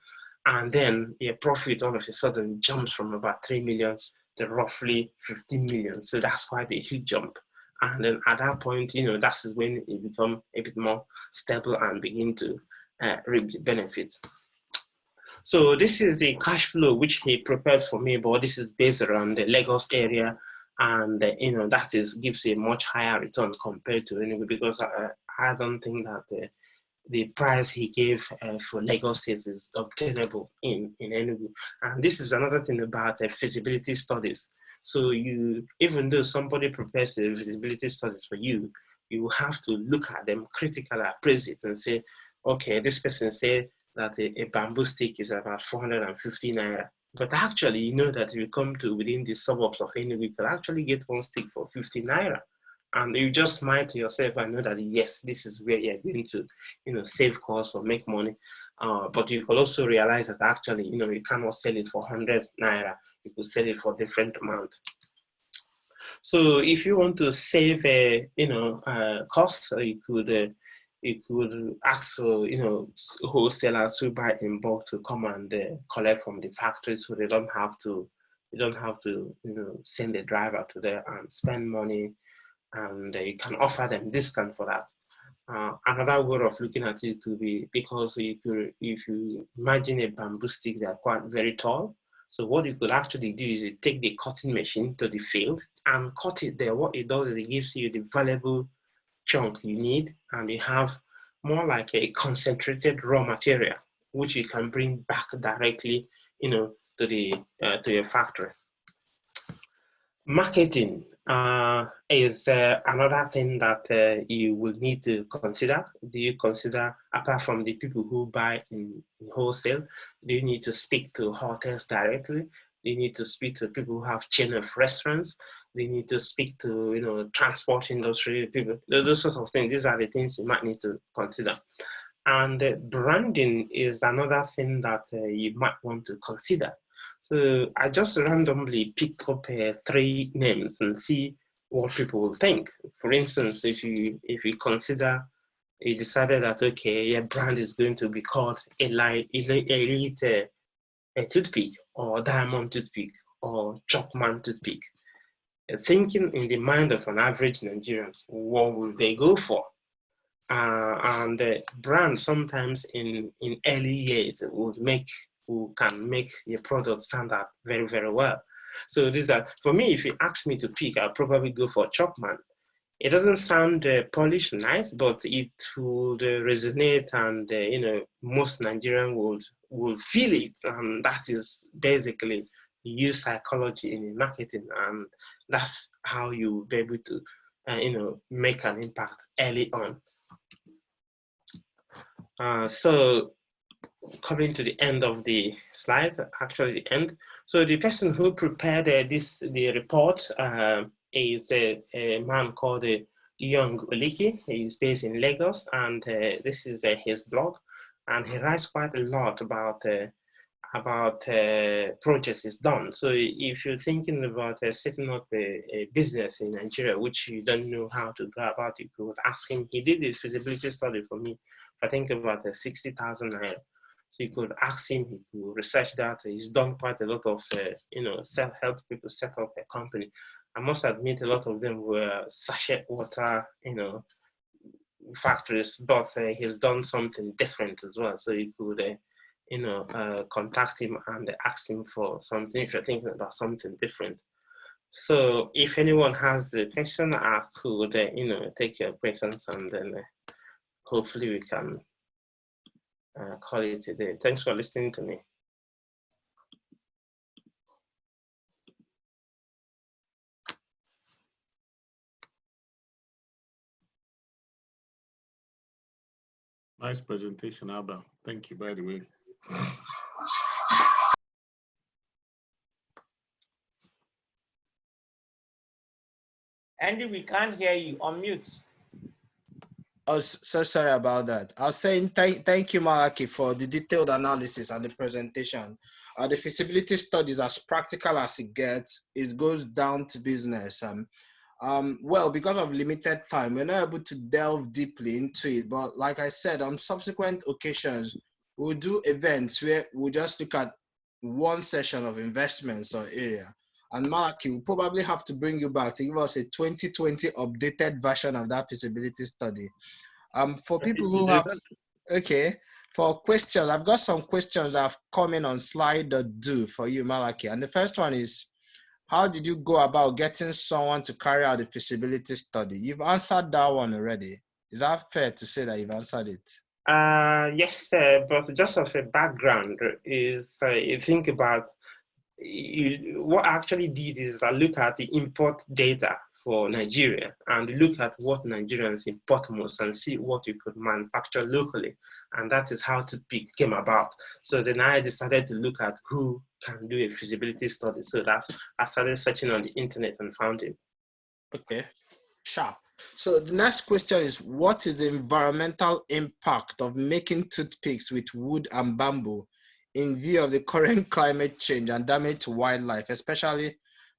[SPEAKER 7] And then your profit all of a sudden jumps from about 3 million to roughly 15 million. So that's quite a huge jump. And then at that point, you know, that's when it becomes a bit more stable and begin to reap the benefits. So this is the cash flow which he prepared for me, but this is based around the Lagos area, and you know, that gives a much higher return compared to Enugu, because I don't think that the price he gave for Lagos is obtainable in Enugu. And this is another thing about feasibility studies. So even though somebody prepares the feasibility studies for you, you have to look at them critically, appraise it, and say, okay, this person said that a bamboo stick is about 450 naira. But actually, you know that if you come to within the suburbs of Enugu, you can actually get one stick for 50 naira. And you just smile to yourself and know that, yes, this is where you're going to, you know, save costs or make money. But you could also realize that actually, you know, you cannot sell it for 100 naira. You could sell it for different amount. So if you want to save, you know, costs, you could ask for, you know, wholesalers who buy in bulk to come and collect from the factory, so they don't have to, you know, send a driver to there and spend money, and you can offer them discount for that. Another way of looking at it could be, because if you imagine a bamboo stick, they are quite very tall. So what you could actually do is you take the cutting machine to the field and cut it there. What it does is it gives you the valuable chunk you need, and you have more like a concentrated raw material, which you can bring back directly, you know, to your factory. Marketing is another thing that you will need to consider. Do you consider, apart from the people who buy in wholesale, do you need to speak to hotels directly? Do you need to speak to people who have chain of restaurants? Do you need to speak to, you know, transport industry people? Those sorts of things. These are the things you might need to consider. And branding is another thing that you might want to consider. So I just randomly pick up 3 names and see what people will think. For instance, if you consider, you decided that, okay, your brand is going to be called Elite toothpick, or Diamond toothpick, or Chopman toothpick. Thinking in the mind of an average Nigerian, what will they go for? And brand sometimes in early years would make who can make a product stand out very, very well. So this is that. For me, if you ask me to pick, I'll probably go for Chopman. It doesn't sound polished, nice, but it would resonate, and you know, most Nigerian would feel it. And that is basically use psychology in marketing, and that's how you'll be able to, you know, make an impact early on. So coming to the end of the slide, actually the end. So the person who prepared the report is a man called Young Oliki. He's based in Lagos, and this is his blog, and he writes quite a lot about projects he's done. So if you're thinking about setting up a business in Nigeria, which you don't know how to go about, you could ask him. He did a feasibility study for me, I think about 60,000 naira. So you could ask him, he could research that. He's done quite a lot of, you know, help people set up a company. I must admit, a lot of them were sachet water, you know, factories, but he's done something different as well. So you could, you know, contact him and ask him for something if you're thinking about something different. So if anyone has a question, I could, you know, take your questions, and then hopefully we can call it today. Thanks for listening to me.
[SPEAKER 2] Nice presentation, Abba. Thank you, by the way.
[SPEAKER 5] Andy, we can't hear you. On mute.
[SPEAKER 1] Oh, so sorry about that. I was saying thank you, Malaki, for the detailed analysis and the presentation. The feasibility study is as practical as it gets. It goes down to business. Well, because of limited time, we're not able to delve deeply into it. But like I said, on subsequent occasions, we'll do events where we'll just look at one session of investments or area. And Malaki, we'll probably have to bring you back to give us a 2020 updated version of that feasibility study. For people who have, okay, for questions, I've got some questions that have come in on slide.do for you, Malaki. And the first one is, how did you go about getting someone to carry out the feasibility study? You've answered that one already. Is that fair to say that you've answered it?
[SPEAKER 7] Yes, but just of a background is, you think about, what I actually did is I look at the import data for Nigeria and look at what Nigerians import most and see what you could manufacture locally. And that is how Toothpick came about. So then I decided to look at who can do a feasibility study. So that's, I started searching on the internet and found him.
[SPEAKER 1] Okay, sharp. So the next question is, what is the environmental impact of making toothpicks with wood and bamboo in view of the current climate change and damage to wildlife, especially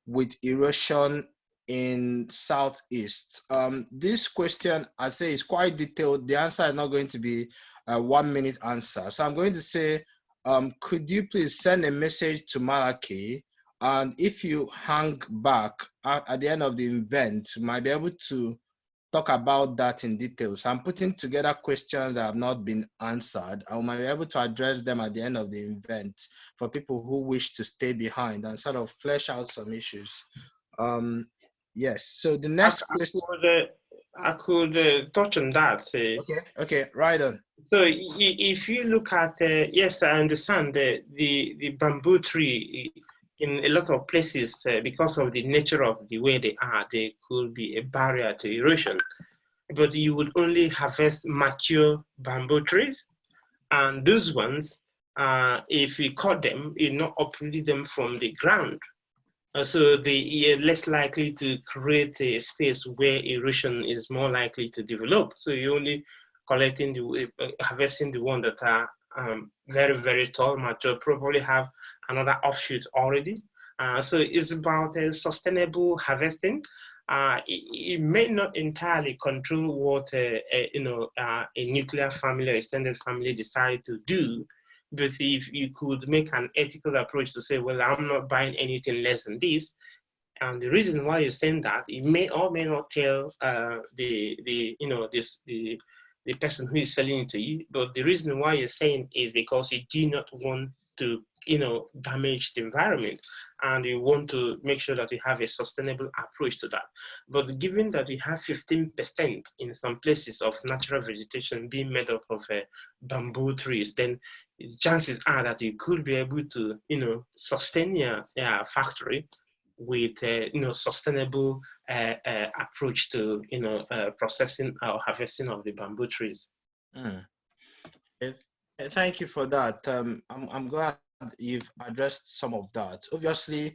[SPEAKER 1] with erosion in Southeast? This question, I'd say, is quite detailed. The answer is not going to be a 1 minute answer. So I'm going to say, could you please send a message to Malaki? And if you hang back at the end of the event, you might be able to talk about that in detail. So I'm putting together questions that have not been answered. I might be able to address them at the end of the event for people who wish to stay behind and sort of flesh out some issues. Yes, so the next question.
[SPEAKER 7] I could touch on that.
[SPEAKER 1] Okay, right on.
[SPEAKER 7] So if you look at, yes, I understand the bamboo tree in a lot of places, because of the nature of the way they are, they could be a barrier to erosion. But you would only harvest mature bamboo trees, and those ones, if you cut them, you're not uprooting them from the ground. So they are less likely to create a space where erosion is more likely to develop. So you're only collecting harvesting the ones that are very, very tall, mature, probably have another offshoot already. So it's about sustainable harvesting. It may not entirely control what a nuclear family or extended family decide to do, but if you could make an ethical approach to say, well, I'm not buying anything less than this, and the reason why you're saying that, it may or may not tell the person who is selling it to you, but the reason why you're saying is because you do not want to, damage the environment, and you want to make sure that you have a sustainable approach to that. But given that we have 15% in some places of natural vegetation being made up of bamboo trees, then chances are that you could be able to, sustain your factory with sustainable approach to processing or harvesting of the bamboo trees.
[SPEAKER 1] Thank you for that. I'm glad you've addressed some of that. Obviously,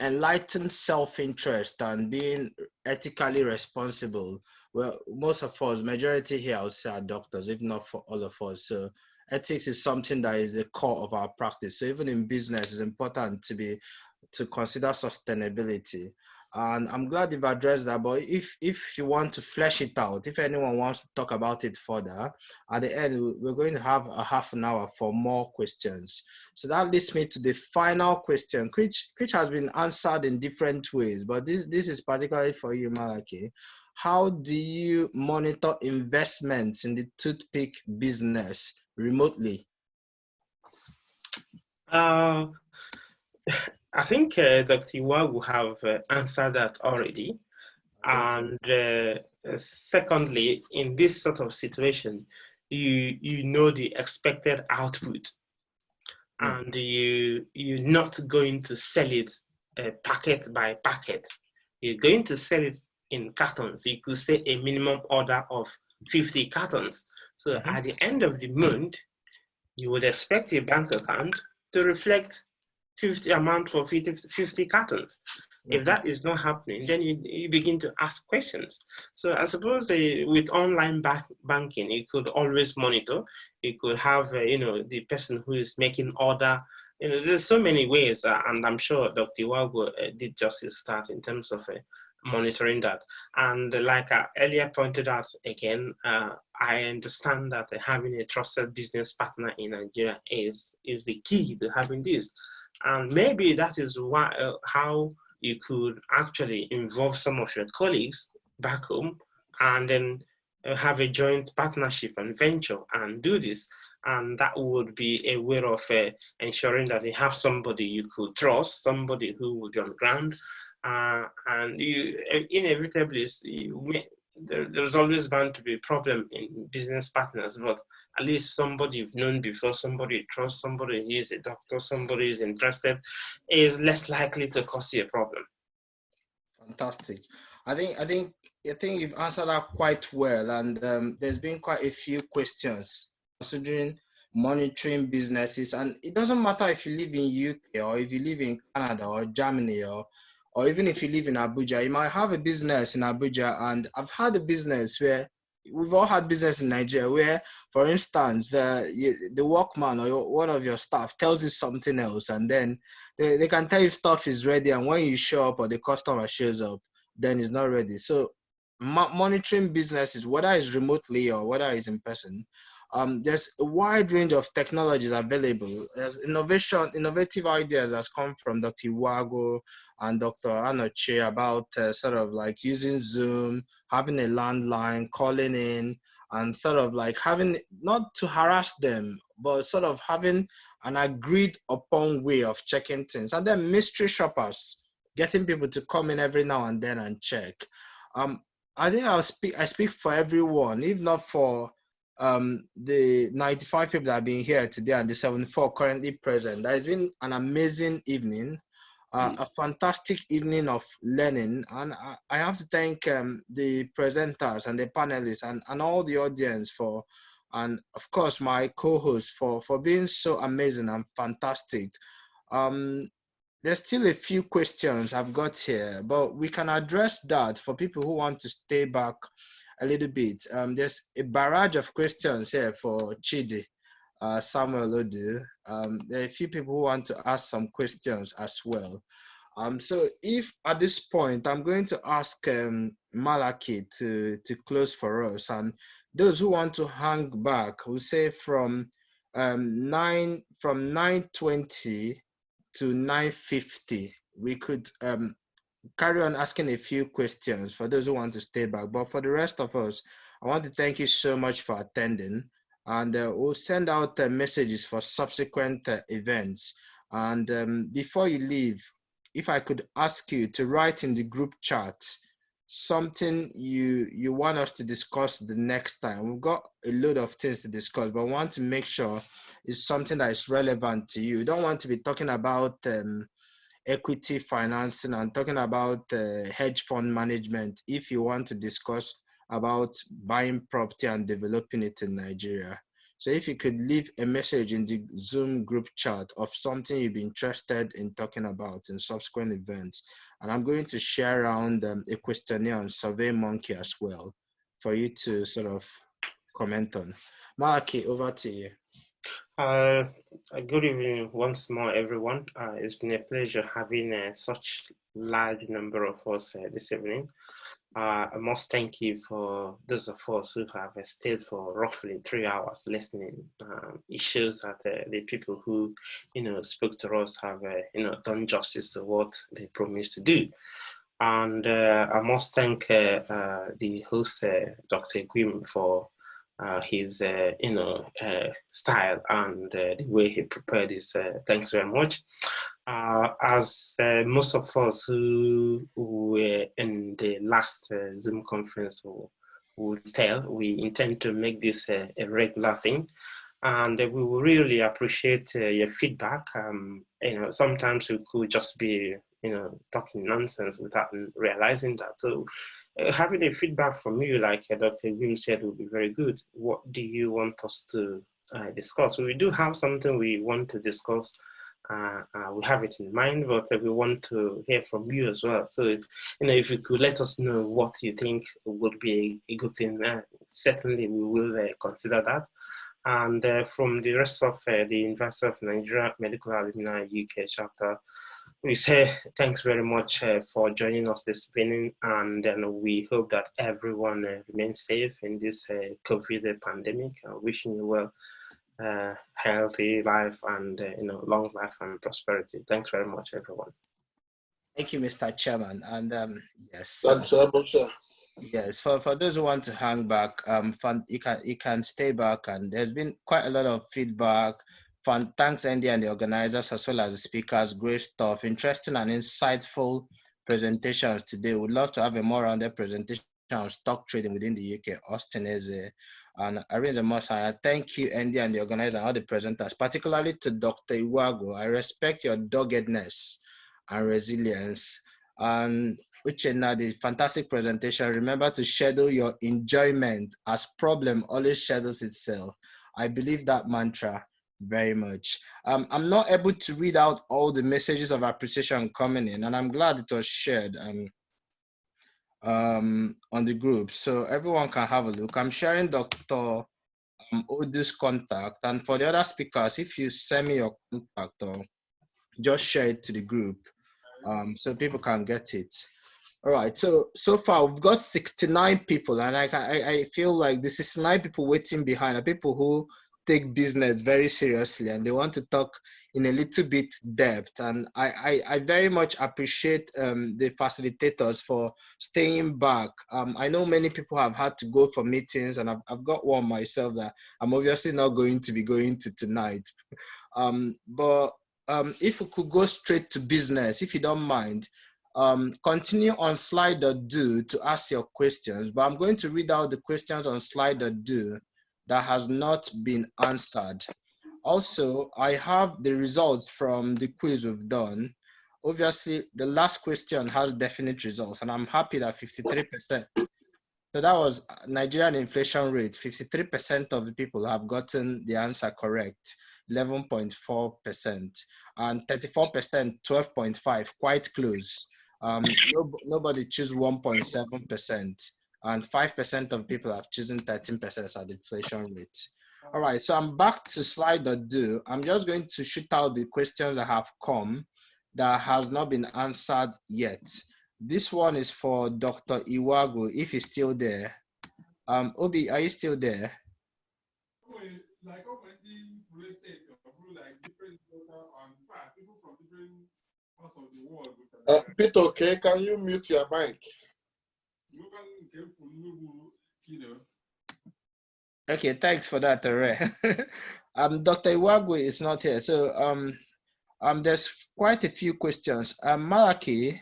[SPEAKER 1] enlightened self-interest and being ethically responsible. Well, most of us, majority here, I would say, are doctors, if not for all of us. So ethics is something that is the core of our practice. So even in business, it's important to consider sustainability. And I'm glad you've addressed that. But if you want to flesh it out, if anyone wants to talk about it further, at the end, we're going to have a half an hour for more questions. So that leads me to the final question, which has been answered in different ways. But this is particularly for you, Malaki. How do you monitor investments in the toothpick business remotely?
[SPEAKER 7] I think Dr. Iwa will have answered that already. And secondly, in this sort of situation, you know the expected output, and you're not going to sell it packet by packet. You're going to sell it in cartons. You could say a minimum order of 50 cartons. So at the end of the month, you would expect your bank account to reflect 50 amount for 50 cartons. If that is not happening, then you begin to ask questions. So I suppose with online banking, you could always monitor. You could have, the person who is making order. There's so many ways, and I'm sure Dr. Iwago did justice that in terms of monitoring that. And like I earlier pointed out again, I understand that having a trusted business partner in Nigeria is the key to having this. And maybe that is why how you could actually involve some of your colleagues back home and then have a joint partnership and venture and do this. And that would be a way of ensuring that you have somebody you could trust, somebody who would be on the ground. And you inevitably, there's always bound to be a problem in business partners, but at least somebody you've known before, somebody you trust, somebody who is a doctor, somebody who is interested, is less likely to cause you a problem.
[SPEAKER 1] Fantastic. I think you've answered that quite well, and there's been quite a few questions considering monitoring businesses, and it doesn't matter if you live in UK or if you live in Canada or Germany or even if you live in Abuja. You might have a business in Abuja, and I've had a business where we've all had business in Nigeria where, for instance, the workman or one of your staff tells you something else, and then they can tell you stuff is ready, and when you show up or the customer shows up, then it's not ready. So monitoring businesses, whether it's remotely or whether it's in person, there's a wide range of technologies available. There's innovative ideas has come from Dr. Iwago and Dr. Anoche about sort of like using Zoom, having a landline, calling in, and sort of like having, not to harass them, but sort of having an agreed upon way of checking things. And then mystery shoppers, getting people to come in every now and then and check. I think I speak for everyone, if not for the 95 people that have been here today and the 74 currently present. That has been an amazing evening, a fantastic evening of learning, and I have to thank the presenters and the panelists and all the audience for, and of course my co-host for being so amazing and fantastic. There's still a few questions I've got here, but we can address that for people who want to stay back a little bit. There's a barrage of questions here for Chidi, Samuel Odu. There are a few people who want to ask some questions as well. So if at this point, I'm going to ask Malaki to close for us, and those who want to hang back, we'll say from 9:20 to 9:50, we could carry on asking a few questions for those who want to stay back. But for the rest of us, I want to thank you so much for attending. and we'll send out messages for subsequent events. And before you leave, if I could ask you to write in the group chat something you want us to discuss the next time. We've got a load of things to discuss, but we want to make sure it's something that is relevant to you. You don't want to be talking about equity financing and talking about hedge fund management if you want to discuss about buying property and developing it in Nigeria. So if you could leave a message in the Zoom group chat of something you'd be interested in talking about in subsequent events. And I'm going to share around a questionnaire on SurveyMonkey as well for you to sort of comment on. Malaki, over to you.
[SPEAKER 7] Good evening once more, everyone. It's been a pleasure having such large number of us this evening. I must thank you for those of us who have stayed for roughly 3 hours listening. It shows that the people who, spoke to us have, done justice to what they promised to do. And I must thank the host, Dr. Gwim, for his, style and the way he prepared his. Thanks very much. As most of us who were in the last Zoom conference will tell, we intend to make this a regular thing, and we will really appreciate your feedback. Sometimes we could just be, talking nonsense without realizing that. So having a feedback from you, like Dr. Wim said, will be very good. What do you want us to discuss? We do have something we want to discuss. We have it in mind, but we want to hear from you as well. So, if you could let us know what you think would be a good thing, certainly we will consider that. And from the rest of the University of Nigeria Medical Alumni UK chapter, we say thanks very much for joining us this evening, and we hope that everyone remains safe in this COVID pandemic. Wishing you well. Healthy life and long life and prosperity. Thanks very much, everyone.
[SPEAKER 1] Thank you, Mr. Chairman. And yes,
[SPEAKER 6] Thanks very much, sir.
[SPEAKER 1] yes. For those who want to hang back, you can stay back. And there's been quite a lot of feedback. Thanks, Andy and the organizers as well as the speakers. Great stuff, interesting and insightful presentations today. We'd love to have a more rounded presentation on stock trading within the UK. Austin Eze and Arinze Mosa. Thank you, Andy and the organizer and all the presenters, particularly to Dr. Iwago. I respect your doggedness and resilience. And Uchenna, the fantastic presentation. Remember to schedule your enjoyment as problem always schedules itself. I believe that mantra very much. I'm not able to read out all the messages of appreciation coming in, and I'm glad it was shared on the group so everyone can have a look. I'm sharing Dr. Odu's contact, and for the other speakers, if you send me your contact or just share it to the group so people can get it. All right, so far we've got 69 people, and I feel like the 69 people waiting behind are people who take business very seriously and they want to talk in a little bit depth. And I very much appreciate the facilitators for staying back. I know many people have had to go for meetings, and I've got one myself that I'm obviously not going to be going to tonight. But if we could go straight to business, if you don't mind, continue on slide.do to ask your questions, but I'm going to read out the questions on slide.do that has not been answered. Also, I have the results from the quiz we've done. Obviously, the last question has definite results, and I'm happy that 53%. So that was Nigerian inflation rate. 53% of the people have gotten the answer correct, 11.4%, and 34%, 12.5, quite close. Nobody choose 1.7%, and 5% of people have chosen 13% as the inflation rate. All right, so I'm back to slide.do. I'm just going to shoot out the questions that have come that has not been answered yet. This one is for Dr. Iwago, if he's still there. Obi, are you still there?
[SPEAKER 6] Peter, okay, can you mute your mic?
[SPEAKER 1] Okay, thanks for that, Tere. Dr. Iwagwe is not here, so there's quite a few questions. Malaki,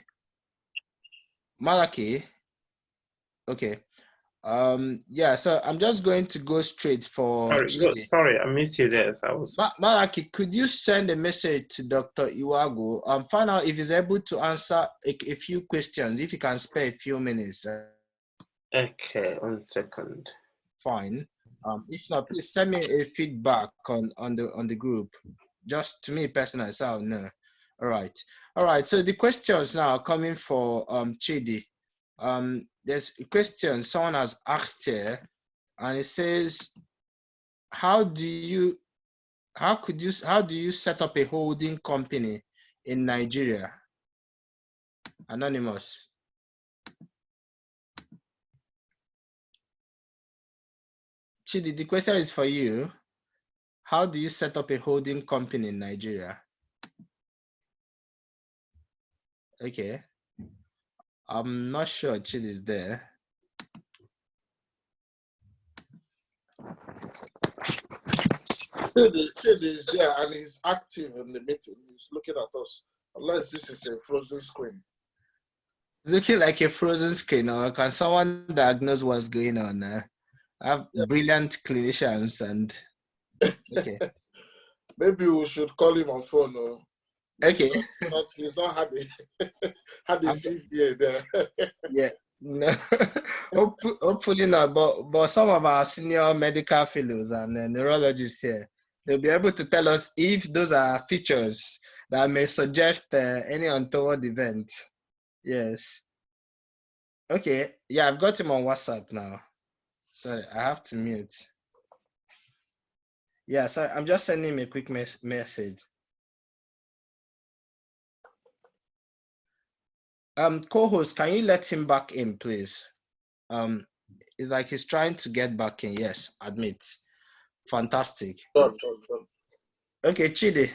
[SPEAKER 1] okay. Yeah, so I'm just going to go straight for Chidi.
[SPEAKER 7] Sorry, I missed you there. So I was...
[SPEAKER 1] Malaki, could you send a message to Dr. Iwago and find out if he's able to answer a few questions, if you can spare a few minutes.
[SPEAKER 7] Okay, 1 second.
[SPEAKER 1] Fine. If not, please send me a feedback on the group. Just to me personally, so I'll know. All right. So the questions now are coming for Chidi. There's a question someone has asked here, and it says, how do you set up a holding company in Nigeria? Anonymous. Chidi, the question is for you. How do you set up a holding company in Nigeria? Okay. I'm not sure Chidi is there.
[SPEAKER 6] Chidi is there and he's active in the meeting. He's looking at us. Unless this is a frozen screen.
[SPEAKER 1] It's looking like a frozen screen, or can someone diagnose what's going on? I have brilliant clinicians and okay.
[SPEAKER 6] Maybe we should call him on phone. Or
[SPEAKER 1] okay.
[SPEAKER 6] He's not had a CV there.
[SPEAKER 1] Yeah. No. Hopefully not, but some of our senior medical fellows and neurologists here, they'll be able to tell us if those are features that may suggest any untoward event. Yes. Okay. Yeah, I've got him on WhatsApp now. Sorry, I have to mute. Yeah, so I'm just sending him a quick message. Co-host, can you let him back in, please? It's like he's trying to get back in. Yes, admit. Fantastic.
[SPEAKER 6] Done.
[SPEAKER 1] Okay, Chidi.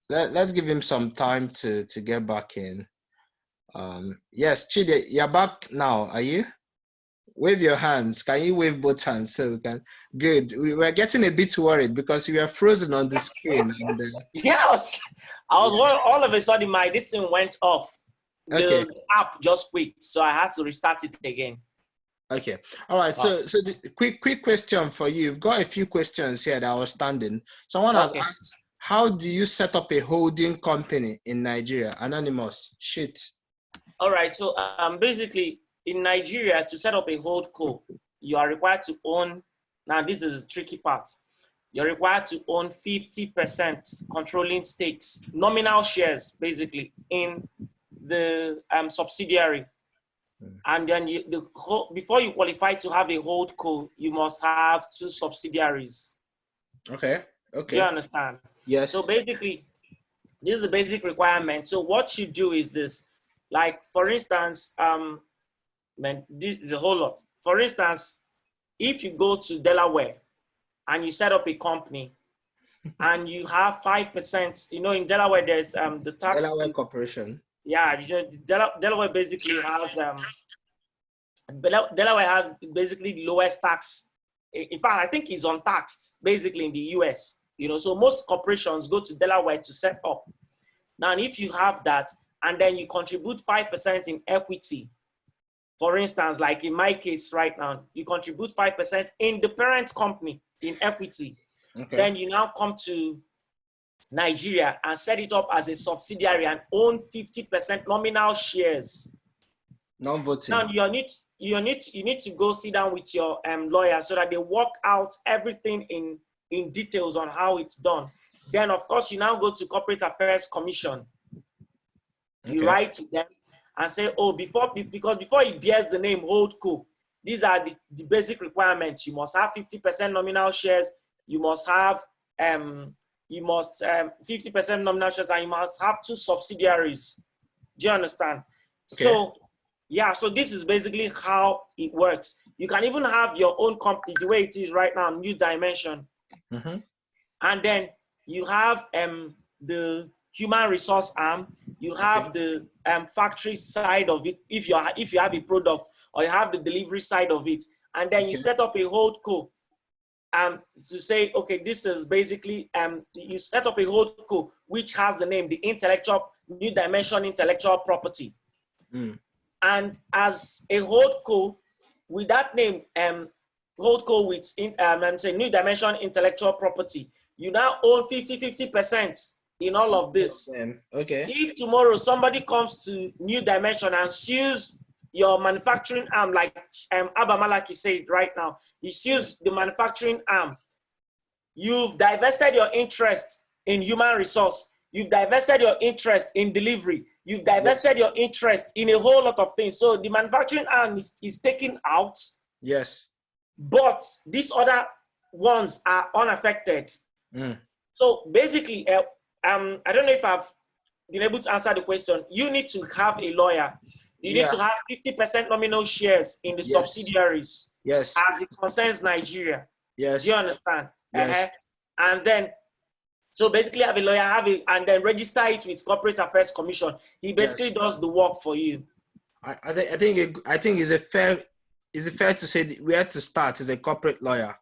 [SPEAKER 1] Let's give him some time to get back in. Yes, Chidi, you're back now. Are you? Wave your hands. Can you wave both hands so we can? Good. We were getting a bit worried because you were frozen on the screen. And,
[SPEAKER 5] yeah, I was all of a sudden this thing went off.
[SPEAKER 1] Okay.
[SPEAKER 5] The app just quit, so I had to restart it again.
[SPEAKER 1] Okay. All right. So the quick question for you. You've got a few questions here that are standing. Someone has asked, how do you set up a holding company in Nigeria? Anonymous. Shoot.
[SPEAKER 5] All right. So basically in Nigeria, to set up a holdco, you are required to own. Now this is the tricky part. You're required to own 50% controlling stakes, nominal shares, basically, in the subsidiary. And then before you qualify to have a holdco, you must have 2 subsidiaries.
[SPEAKER 1] Okay.
[SPEAKER 5] Do you understand?
[SPEAKER 1] Yes.
[SPEAKER 5] So basically, this is a basic requirement. So what you do is this. Like, for instance, this is a whole lot. For instance, if you go to Delaware and you set up a company and you have 5%, in Delaware, there's the tax.
[SPEAKER 1] Delaware Corporation.
[SPEAKER 5] Yeah, Delaware basically has Delaware has basically the lowest tax. In fact, I think it's untaxed basically in the US. So most corporations go to Delaware to set up. Now, if you have that and then you contribute 5% in equity, for instance, like in my case right now, you contribute 5% in the parent company in equity. Okay. Then you now come to Nigeria and set it up as a subsidiary and own 50% nominal shares.
[SPEAKER 1] Non-voting.
[SPEAKER 5] Now you need to go sit down with your lawyer so that they work out everything in details on how it's done. Then of course you now go to Corporate Affairs Commission. You write to them and say, because before it bears the name Holdco, these are the basic requirements. You must have 50% nominal shares. You must have 50% nominal shares, and you must have 2 subsidiaries. Do you understand? Okay. So, yeah, so this is basically how it works. You can even have your own company the way it is right now, New Dimension. Mm-hmm. And then you have the human resource arm. You have the factory side of it if you have a product. or you have the delivery side of it, and then you set up a hold co. To say, okay, this is basically, you set up a hold co which has the name, the New Dimension Intellectual Property. And as a hold co with that name, hold co with New Dimension Intellectual Property, you now own 50% in all of this.
[SPEAKER 1] Okay.
[SPEAKER 5] If tomorrow somebody comes to New Dimension and sues your manufacturing arm, like Abba Malaki said right now, he sues the manufacturing arm, you've divested your interest in human resource, you've divested your interest in delivery, you've divested your interest in a whole lot of things. So the manufacturing arm is taken out.
[SPEAKER 1] Yes.
[SPEAKER 5] But these other ones are unaffected. So basically, I don't know if I've been able to answer the question. You need to have a lawyer. You need to have 50% nominal shares in the subsidiaries.
[SPEAKER 1] Yes.
[SPEAKER 5] As it concerns Nigeria.
[SPEAKER 1] Yes.
[SPEAKER 5] Do you understand?
[SPEAKER 1] Yes.
[SPEAKER 5] And then, so basically have a lawyer, and then register it with Corporate Affairs Commission. He basically does the work for you. I
[SPEAKER 1] think is it fair to say that where to start is a corporate lawyer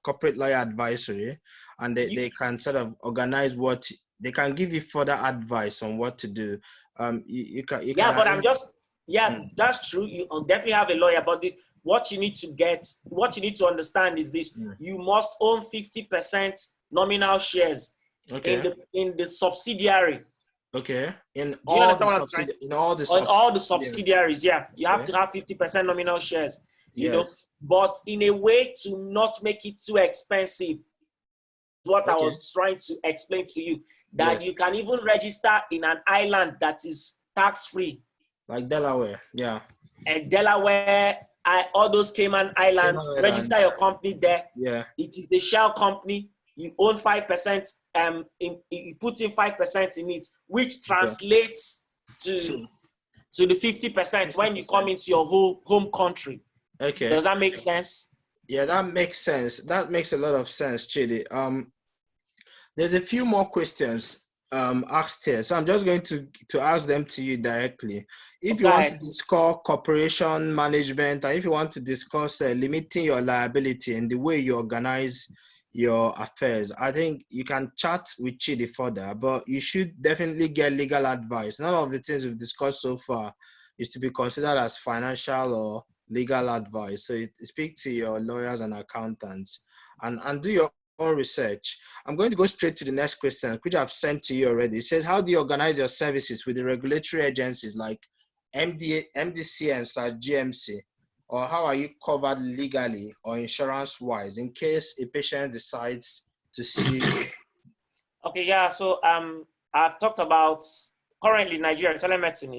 [SPEAKER 1] advisory, and they can sort of organize what they can give you further advice on what to do.
[SPEAKER 5] That's true. You definitely have a lawyer, but what you need to understand is this: you must own 50% nominal shares in the subsidiary.
[SPEAKER 1] Okay. In
[SPEAKER 5] all the subsidiaries, you have to have 50% nominal shares. You know, but in a way to not make it too expensive. What I was trying to explain to you, that you can even register in an island that is tax-free.
[SPEAKER 1] Like Delaware,
[SPEAKER 5] And Delaware, all those Cayman Islands, register your company there. It is the shell company. You own 5%, you put in 5% in it, which translates to the 50% when you come into your home country.
[SPEAKER 1] Okay.
[SPEAKER 5] Does that make sense?
[SPEAKER 1] Yeah, that makes sense. That makes a lot of sense, Chidi. There's a few more questions asked here, so I'm just going to ask them to you directly. If you want to discuss corporation management, and if you want to discuss limiting your liability and the way you organize your affairs, I think you can chat with Chidi further, but you should definitely get legal advice. None of the things we've discussed so far is to be considered as financial or legal advice. So speak to your lawyers and accountants and do your own research. I'm going to go straight to the next question, which I've sent to you already. It says, how do you organize your services with the regulatory agencies like MDC and GMC? Or how are you covered legally or insurance-wise in case a patient decides to sue you?
[SPEAKER 5] Okay, so I've talked about currently Nigeria telemedicine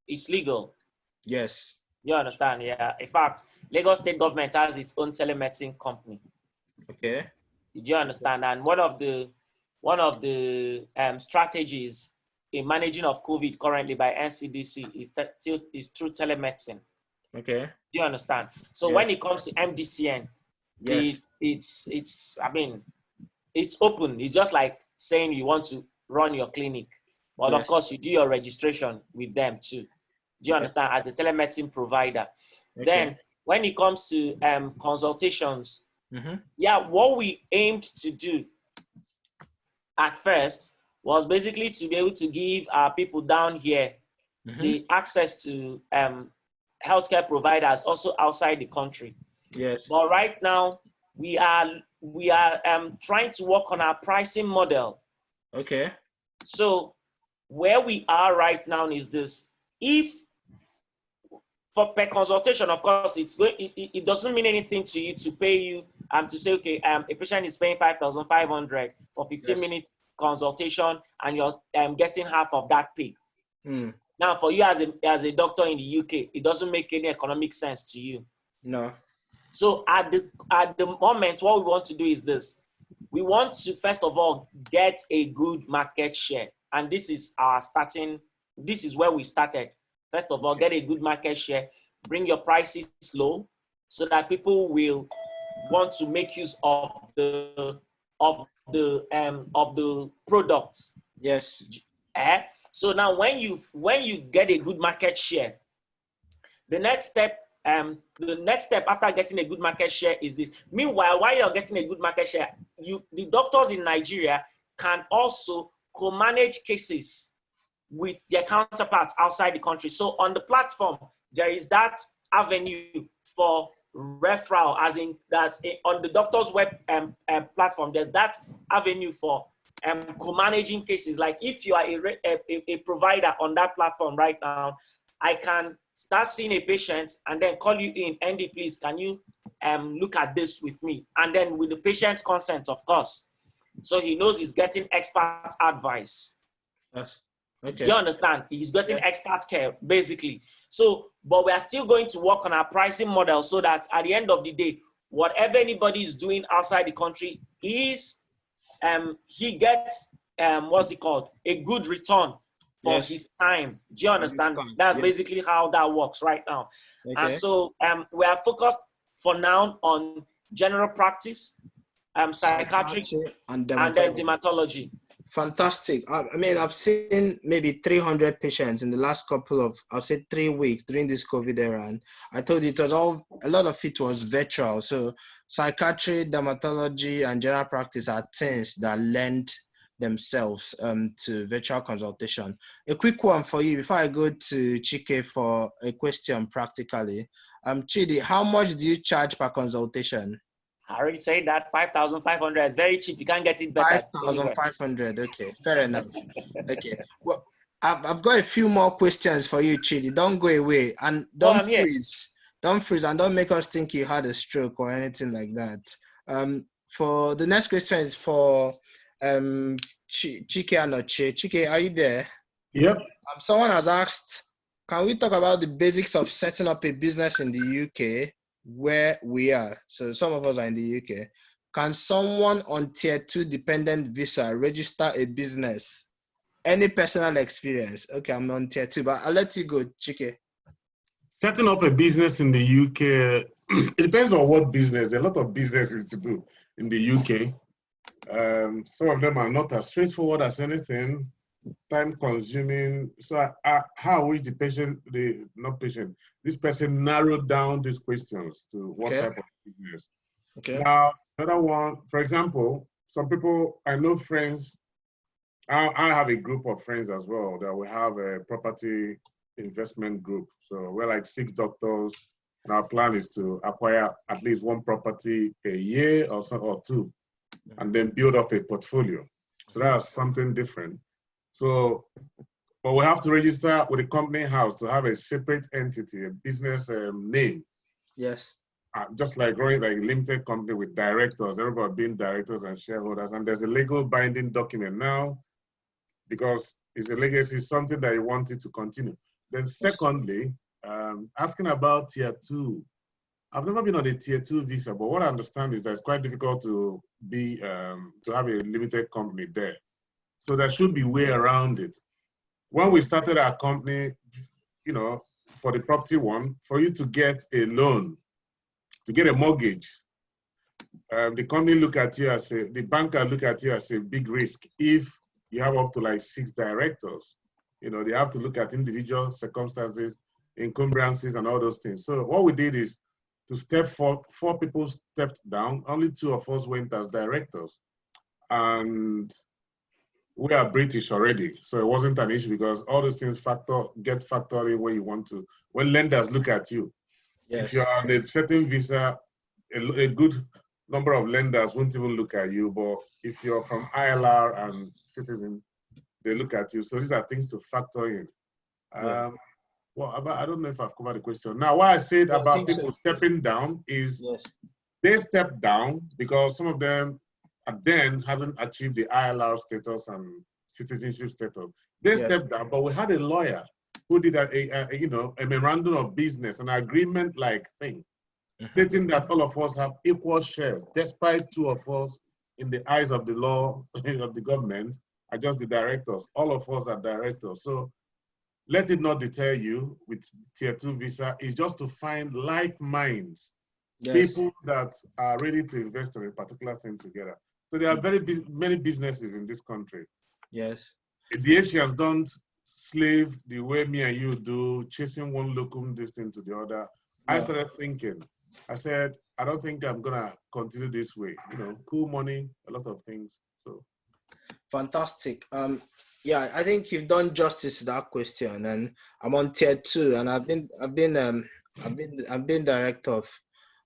[SPEAKER 5] it's legal.
[SPEAKER 1] Yes.
[SPEAKER 5] You understand? Yeah. In fact, Lagos State government has its own telemedicine company.
[SPEAKER 1] Okay.
[SPEAKER 5] Did you understand? And one of the strategies in managing of COVID currently by NCDC is through telemedicine.
[SPEAKER 1] Okay.
[SPEAKER 5] Do you understand? So when it comes to MDCN, it's open. It's just like saying you want to run your clinic, but of course you do your registration with them too. Do you understand? As a telemedicine provider. Then when it comes to consultations, what we aimed to do at first was basically to be able to give our people down here the access to healthcare providers also outside the country.
[SPEAKER 1] Yes.
[SPEAKER 5] But right now we are trying to work on our pricing model.
[SPEAKER 1] Okay.
[SPEAKER 5] So where we are right now is this: if for per consultation, of course, it doesn't mean anything to you to pay you to say, okay, a patient is paying 5,500 for 15-minute consultation, and you're getting half of that pay. Now, for you as a doctor in the UK, it doesn't make any economic sense to you. No. So at the moment, what we want to do is this: we want to first of all get a good market share, and this is our starting. This is where we started. First of all, get a good market share, bring your prices low so that people will want to make use of the products.
[SPEAKER 1] Yes.
[SPEAKER 5] So now when you get a good market share, the next step the next step after getting a good market share is this. Meanwhile, while you're getting a good market share, the doctors in Nigeria can also co-manage cases with their counterparts outside the country. So on the platform, there is that avenue for referral, as in that's on the doctor's web platform. There's that avenue for co-managing cases. Like if you are a provider on that platform right now, I can start seeing a patient and then call you in, Andy, please, can you look at this with me? And then with the patient's consent, of course. So he knows he's getting expert advice.
[SPEAKER 1] Yes. Okay.
[SPEAKER 5] Do you understand? He's getting expert care, basically. So, but we are still going to work on our pricing model so that at the end of the day, whatever anybody is doing outside the country is, he gets, what's it called? A good return for his time. Do you understand? That's basically how that works right now. Okay. And so we are focused for now on general practice, psychiatry, and then dermatology.
[SPEAKER 1] Fantastic. I mean, I've seen maybe 300 patients in the last couple of, I'll say 3 weeks during this COVID era. And I told you it was a lot of it was virtual. So psychiatry, dermatology, and general practice are things that lend themselves to virtual consultation. A quick one for you before I go to Chike for a question practically. Chidi, how much do you charge per consultation?
[SPEAKER 5] I already said that, 5,500, very cheap. You can't get it better.
[SPEAKER 1] 5,500, okay, fair enough. Okay, well, I've got a few more questions for you, Chidi. Don't go away and don't freeze. Don't freeze and don't make us think you had a stroke or anything like that. For the next question is for Chike and Oche. Chike, are you there?
[SPEAKER 2] Yep.
[SPEAKER 1] Someone has asked, can we talk about the basics of setting up a business in the UK where we are? So some of us are in the UK. Can someone on tier 2 dependent visa register a business? Any personal experience? Okay, I'm on tier 2, but I'll let you go, Chike.
[SPEAKER 2] Setting up a business in the UK, it depends on what business. There are a lot of businesses to do in the UK. Some of them are not as straightforward as anything, time consuming. So how wish this person narrowed down these questions to what type of business. Okay. Now, another one, for example, some people, I know friends, I have a group of friends as well that we have a property investment group. So we're like 6 doctors, and our plan is to acquire at least 1 property a year or 2, and then build up a portfolio. So that's something different. So, but we have to register with the company house to have a separate entity, a business name.
[SPEAKER 1] Yes.
[SPEAKER 2] Just like running like a limited company with directors, everybody being directors and shareholders. And there's a legal binding document now because it's a legacy, something that you wanted to continue. Then secondly, asking about tier 2. I've never been on a tier 2 visa, but what I understand is that it's quite difficult to be to have a limited company there. So there should be a way around it. When we started our company, you know, for the property one, for you to get a loan, to get a mortgage, the company look at you as the banker look at you as a big risk. If you have up to like 6 directors, you know, they have to look at individual circumstances, encumbrances, and all those things. So what we did is to step 4 people stepped down. Only 2 of us went as directors, and we are British already, so it wasn't an issue because all those things get factored in when you want to. When lenders look at you, if you're on a certain visa, a good number of lenders won't even look at you. But if you're from ILR and citizen, they look at you. So these are things to factor in. Well, I don't know if I've covered the question. Now, what I said about people stepping down is they step down because some of them then hasn't achieved the ILR status and citizenship status. They stepped down, but we had a lawyer who did a memorandum of business, an agreement-like thing, stating that all of us have equal shares, despite 2 of us, in the eyes of the law of the government, are just the directors. All of us are directors. So let it not deter you with tier 2 visa. It's just to find like minds, people that are ready to invest in a particular thing together. So there are many businesses in this country.
[SPEAKER 1] Yes.
[SPEAKER 2] The Asians don't slave the way me and you do, chasing one locum distance to the other. I started thinking. I said, I don't think I'm gonna continue this way. You know, cool money, a lot of things. So
[SPEAKER 1] fantastic. Yeah, I think you've done justice to that question, and I'm on tier 2, and I've been director of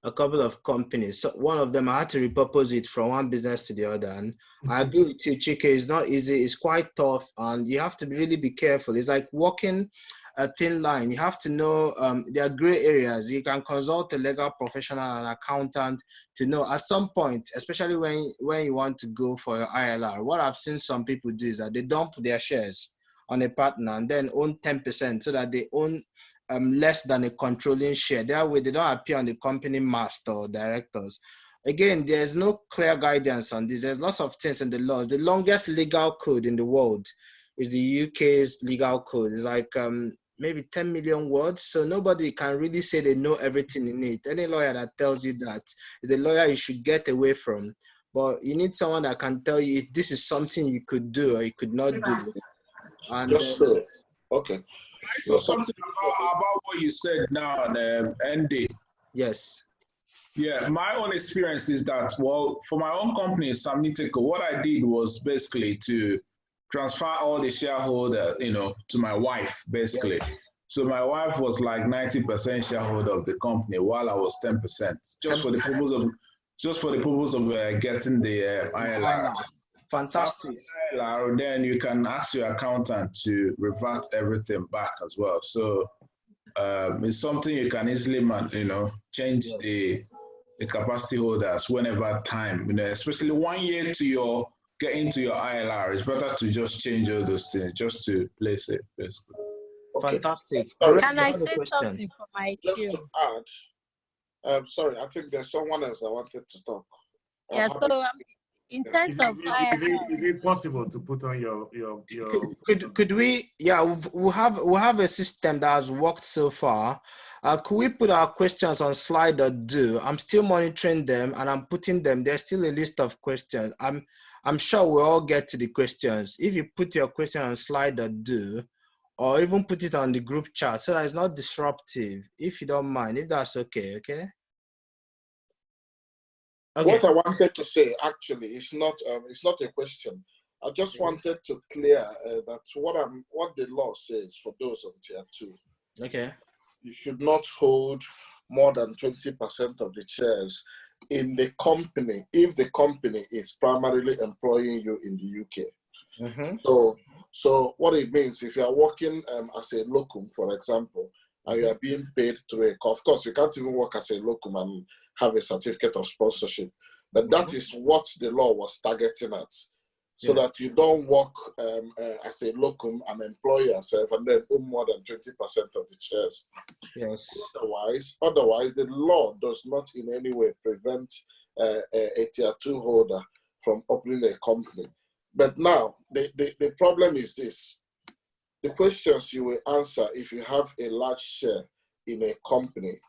[SPEAKER 1] a couple of companies. So one of them I had to repurpose it from one business to the other, and I agree with you, Chike. It's not easy. It's quite tough, and you have to really be careful. It's like walking a thin line. You have to know there are gray areas. You can consult a legal professional, an accountant, to know at some point, especially when you want to go for your ILR. What I've seen some people do is that they dump their shares on a partner and then own 10%, so that they own less than a controlling share. That way they don't appear on the company master or directors. Again, there's no clear guidance on this. There's lots of things in the law. The longest legal code in the world is the UK's legal code. It's like maybe 10 million words. So nobody can really say they know everything in it. Any lawyer that tells you that is a lawyer you should get away from. But you need someone that can tell you if this is something you could do or you could not do. And
[SPEAKER 6] Just so, okay.
[SPEAKER 8] I saw something about what you said now, ND.
[SPEAKER 1] yes.
[SPEAKER 8] Yeah, my own experience is that, well, for my own company, Samniteco, what I did was basically to transfer all the shareholder, to my wife, basically. Yeah. So my wife was like 90% shareholder of the company, while I was 10%, just for the purpose of getting the ILR.
[SPEAKER 1] Fantastic.
[SPEAKER 8] After ILR, then you can ask your accountant to revert everything back as well. So it's something you can easily, change the capacity holders whenever time, especially 1 year to getting to your ILR. It's better to just change all those things, just to place it, basically.
[SPEAKER 1] Okay. Fantastic.
[SPEAKER 9] Can I say something for my experience?
[SPEAKER 6] Just to add, sorry, I think there's someone else I wanted to talk.
[SPEAKER 9] Yeah, so in terms of
[SPEAKER 2] is it possible to put on your
[SPEAKER 1] could we, yeah, we'll have a system that has worked so far. Could we put our questions on slide.do? I'm still monitoring them and I'm putting them. There's still a list of questions. I'm sure we'll all get to the questions. If you put your question on slide.do, or even put it on the group chat so that it's not disruptive, if you don't mind, if that's okay, okay? Okay.
[SPEAKER 6] What I wanted to say actually is not a question. I just wanted to clear that what the law says for those on tier 2.
[SPEAKER 1] Okay.
[SPEAKER 6] You should not hold more than 20% of the shares in the company if the company is primarily employing you in the UK.
[SPEAKER 1] Mm-hmm.
[SPEAKER 6] So what it means, if you are working as a locum, for example, and you are being paid through of course, you can't even work as a locum and have a certificate of sponsorship. But that is what the law was targeting at. So that you don't work as a locum and employ yourself and then own more than 20% of the shares.
[SPEAKER 1] Yes.
[SPEAKER 6] Otherwise, the law does not in any way prevent a tier 2 holder from opening a company. But now, the problem is this. The questions you will answer if you have a large share in a company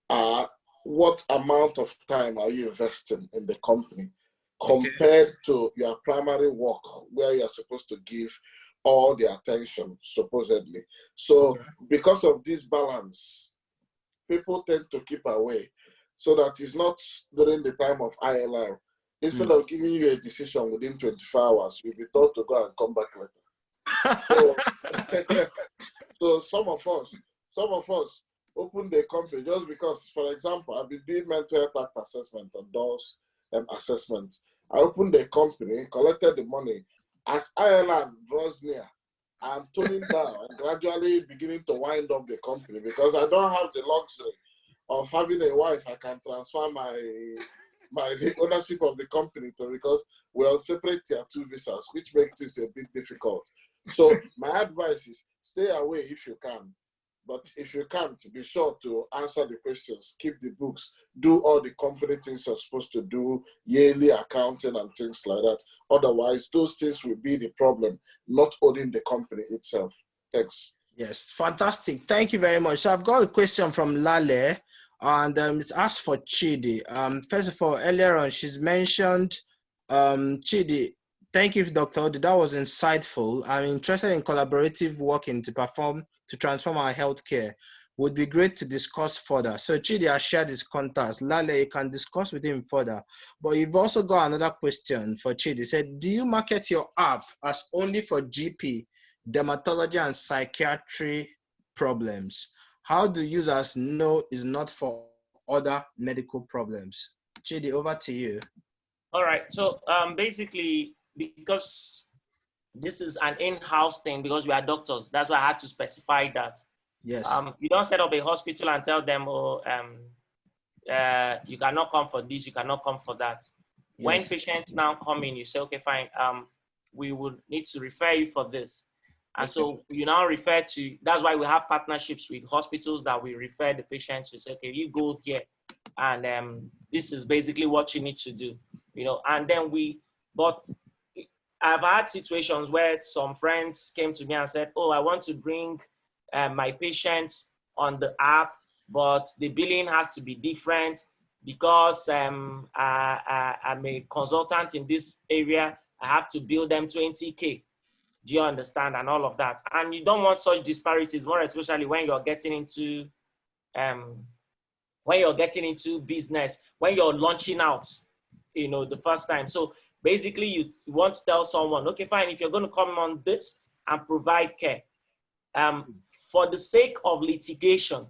[SPEAKER 6] are, what amount of time are you investing in the company compared to your primary work where you're supposed to give all the attention, supposedly. So because of this balance, people tend to keep away so that it's not during the time of ILR. Instead of giving you a decision within 24 hours, you'll be told to go and come back later. So some of us open the company just because, for example, I've been doing mental health assessment on those assessments. I opened the company, collected the money. As ILR draws near, I'm toning down and gradually beginning to wind up the company because I don't have the luxury of having a wife I can transfer the ownership of the company to, because we'll separate tier 2 visas, which makes this a bit difficult. So my advice is stay away if you can. But if you can't, be sure to answer the questions, keep the books, do all the company things you're supposed to do, yearly accounting and things like that. Otherwise, those things will be the problem, not owning the company itself. Thanks.
[SPEAKER 1] Yes, fantastic. Thank you very much. So I've got a question from Lale, and it's asked for Chidi. First of all, earlier on, she's mentioned, Chidi, thank you, Dr. Odi. That was insightful. I'm interested in collaborative working to transform our healthcare. would be great to discuss further. So Chidi has shared his contacts. Lale, you can discuss with him further. But you've also got another question for Chidi. He said, do you market your app as only for GP, dermatology, and psychiatry problems? How do users know it's not for other medical problems? Chidi, over to you.
[SPEAKER 5] All right. So basically, because this is an in-house thing, because we are doctors, that's why I had to specify that.
[SPEAKER 1] Yes.
[SPEAKER 5] You don't set up a hospital and tell them, oh, you cannot come for this, you cannot come for that. Yes. When patients now come in, you say, okay, fine, we will need to refer you for this. And okay. So you now refer to, that's why we have partnerships with hospitals that we refer the patients to say, okay, you go here, and this is basically what you need to do, you know, and then but I've had situations where some friends came to me and said, oh, I want to bring my patients on the app, but the billing has to be different because I'm a consultant in this area. I have to bill them 20K. Do you understand? And all of that. And you don't want such disparities, more especially when you're getting into business, when you're launching out, you know, the first time. So basically you want to tell someone, okay, fine, if you're going to come on this and provide care, for the sake of litigation.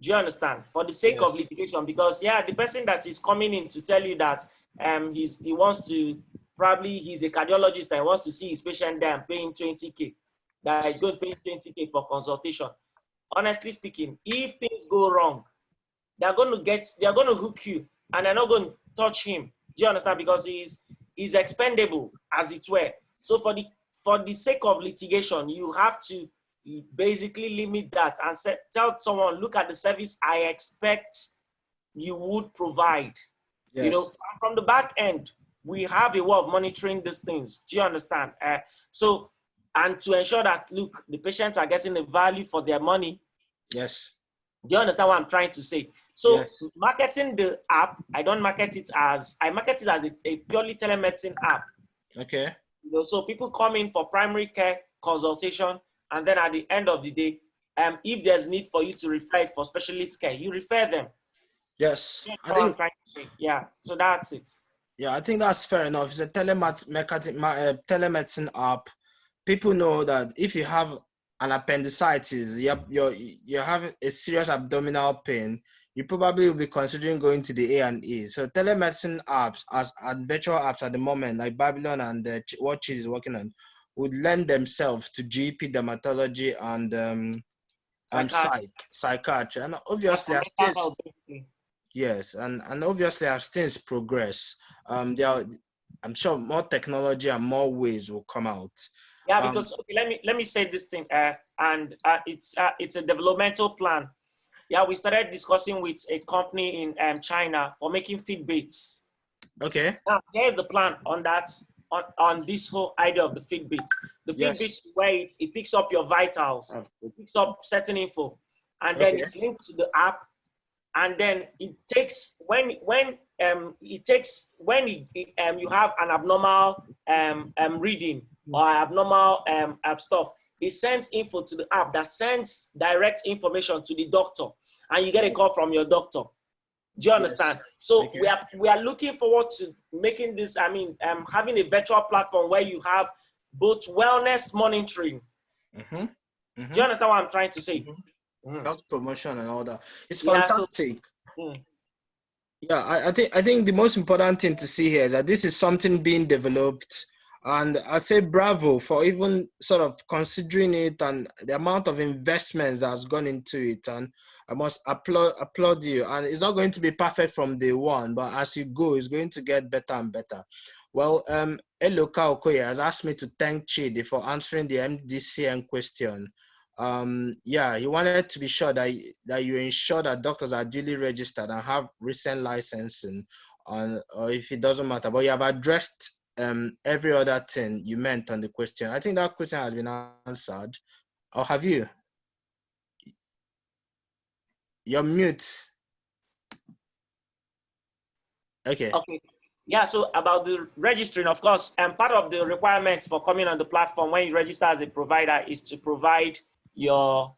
[SPEAKER 5] Do you understand? For the sake of litigation, because yeah, the person that is coming in to tell you that he wants to, probably he's a cardiologist and wants to see his patient there and paying 20K. That is going to pay 20K for consultation. Honestly speaking, if things go wrong, they're going to hook you and they're not going to touch him. Do you understand? Because he's expendable, as it were. So for the sake of litigation, you have to basically limit that and tell someone, look at the service I expect you would provide. Yes. You know, from the back end, we have a way of monitoring these things. Do you understand? So, and to ensure that, look, the patients are getting the value for their money.
[SPEAKER 1] Yes.
[SPEAKER 5] Do you understand what I'm trying to say? So yes. Marketing the app, I market it as a purely telemedicine app.
[SPEAKER 1] Okay.
[SPEAKER 5] You know, so people come in for primary care consultation, and then at the end of the day, if there's need for you to refer it for specialist care, you refer them.
[SPEAKER 1] Yes.
[SPEAKER 5] I think, yeah, so that's it.
[SPEAKER 1] Yeah, I think that's fair enough. It's a telemedicine app. People know that if you have an appendicitis, you have a serious abdominal pain, you probably will be considering going to the A&E. So telemedicine apps and virtual apps at the moment, like Babylon and what she is working on, would lend themselves to GP, dermatology, and psychiatry. And obviously, as things, yes, and obviously as things progress, I'm sure more technology and more ways will come out.
[SPEAKER 5] Yeah, because okay, let me say this thing, and it's a developmental plan. Yeah, we started discussing with a company in China for making Fitbits.
[SPEAKER 1] Okay.
[SPEAKER 5] Now, here's the plan on that, on this whole idea of the Fitbit. The Fitbit, where it picks up your vitals, it picks up certain info, and then it's linked to the app, and then it takes when you have an abnormal reading or abnormal stuff, it sends info to the app that sends direct information to the doctor, and you get a call from your doctor. Do you understand? Yes. So we are looking forward to making this. I mean, having a virtual platform where you have both wellness monitoring. Do you understand what I'm trying to say?
[SPEAKER 1] Health promotion and all that. It's fantastic. Yeah, I think the most important thing to see here is that this is something being developed. And I'd say bravo for even sort of considering it and the amount of investments that has gone into it. And I must applaud you. And it's not going to be perfect from day one, but as you go, it's going to get better and better. Well, Eloka Okoye has asked me to thank Chidi for answering the MDCN question. Yeah, he wanted to be sure that you ensure that doctors are duly registered and have recent licensing, or if it doesn't matter. But you have addressed every other thing you meant on the question. I think that question has been answered. Or have you? You're mute. Okay.
[SPEAKER 5] Okay. Yeah, so about the registering, of course, and part of the requirements for coming on the platform when you register as a provider is to provide your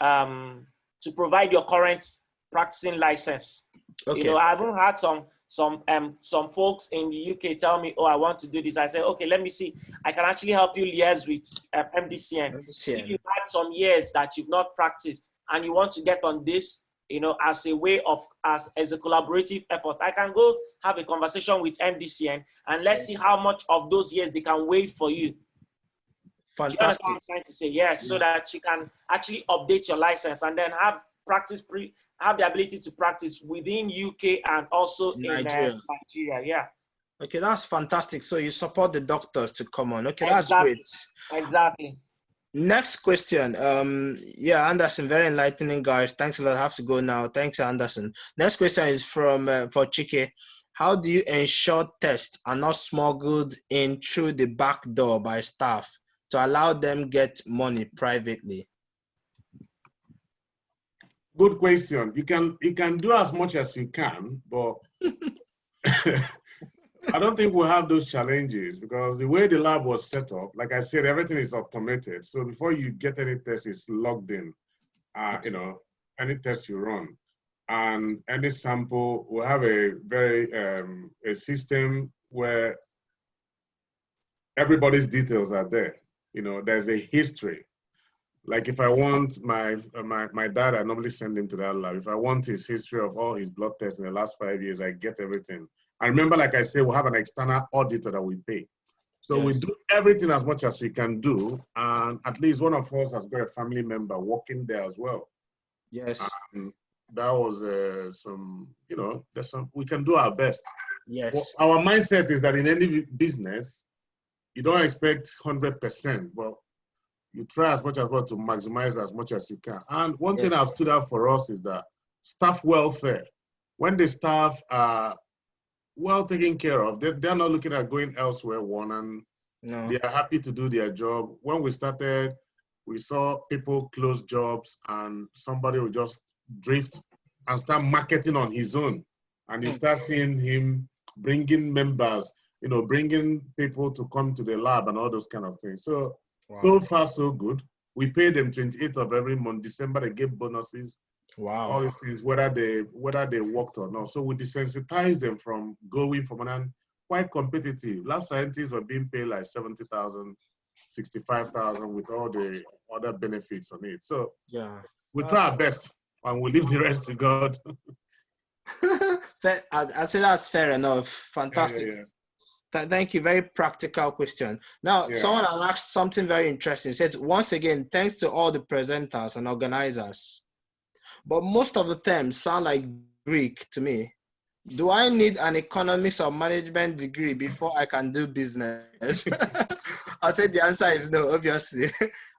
[SPEAKER 5] to provide your current practicing license.
[SPEAKER 1] Okay.
[SPEAKER 5] You know, I haven't had some folks in the UK tell me, oh, I want to do this. I say, okay, let me see. I can actually help you liaise with MDCN. If you've had some years that you've not practiced and you want to get on this, you know, as a way of, as a collaborative effort, I can go have a conversation with MDCN and let's see how much of those years they can waive for you.
[SPEAKER 1] Fantastic.
[SPEAKER 5] Do you understand what I'm trying to say? Yes, so that you can actually update your license and then have the ability to practice within UK and also in Nigeria. Yeah.
[SPEAKER 1] Okay, that's fantastic. So you support the doctors to come on. Okay, that's
[SPEAKER 5] exactly.
[SPEAKER 1] great.
[SPEAKER 5] Exactly.
[SPEAKER 1] Next question. Yeah, Anderson, very enlightening, guys. Thanks a lot. I have to go now. Thanks, Anderson. Next question is from for Chike. How do you ensure tests are not smuggled in through the back door by staff to allow them get money privately?
[SPEAKER 2] Good question. You can do as much as you can, but I don't think we'll have those challenges because the way the lab was set up, like I said, everything is automated. So before you get any test, it's logged in. You know, any test you run, and any sample will have a very a system where everybody's details are there. You know, there's a history. Like if I want my dad, I normally send him to that lab. If I want his history of all his blood tests in the last 5 years, I get everything. I remember, like I said, we'll have an external auditor that we pay. So we do everything as much as we can do. And at least one of us has got a family member working there as well.
[SPEAKER 1] Yes.
[SPEAKER 2] And that was some, you know, we can do our best.
[SPEAKER 1] Yes.
[SPEAKER 2] Well, our mindset is that in any business, you don't expect 100%, but you try as much as well to maximize as much as you can. And one thing I've stood out for us is that staff welfare. When the staff are well taken care of, they're not looking at going elsewhere, and they are happy to do their job. When we started, we saw people close jobs and somebody would just drift and start marketing on his own. And you start seeing him bringing members, you know, bringing people to come to the lab and all those kind of things. So, so far, so good. We pay them 28th of every month. December, they give bonuses.
[SPEAKER 1] Wow.
[SPEAKER 2] All these things, whether they worked or not. So we desensitize them from going from an quite competitive. Lab scientists were being paid like 70,000, 65,000 with all the other benefits on it. So we try our best and we leave the rest to God.
[SPEAKER 1] I'd say that's fair enough. Fantastic. Thank you. Very practical question. Now, someone has asked something very interesting. It says, once again, thanks to all the presenters and organizers. But most of the terms sound like Greek to me. Do I need an economics or management degree before I can do business? I said the answer is no, obviously.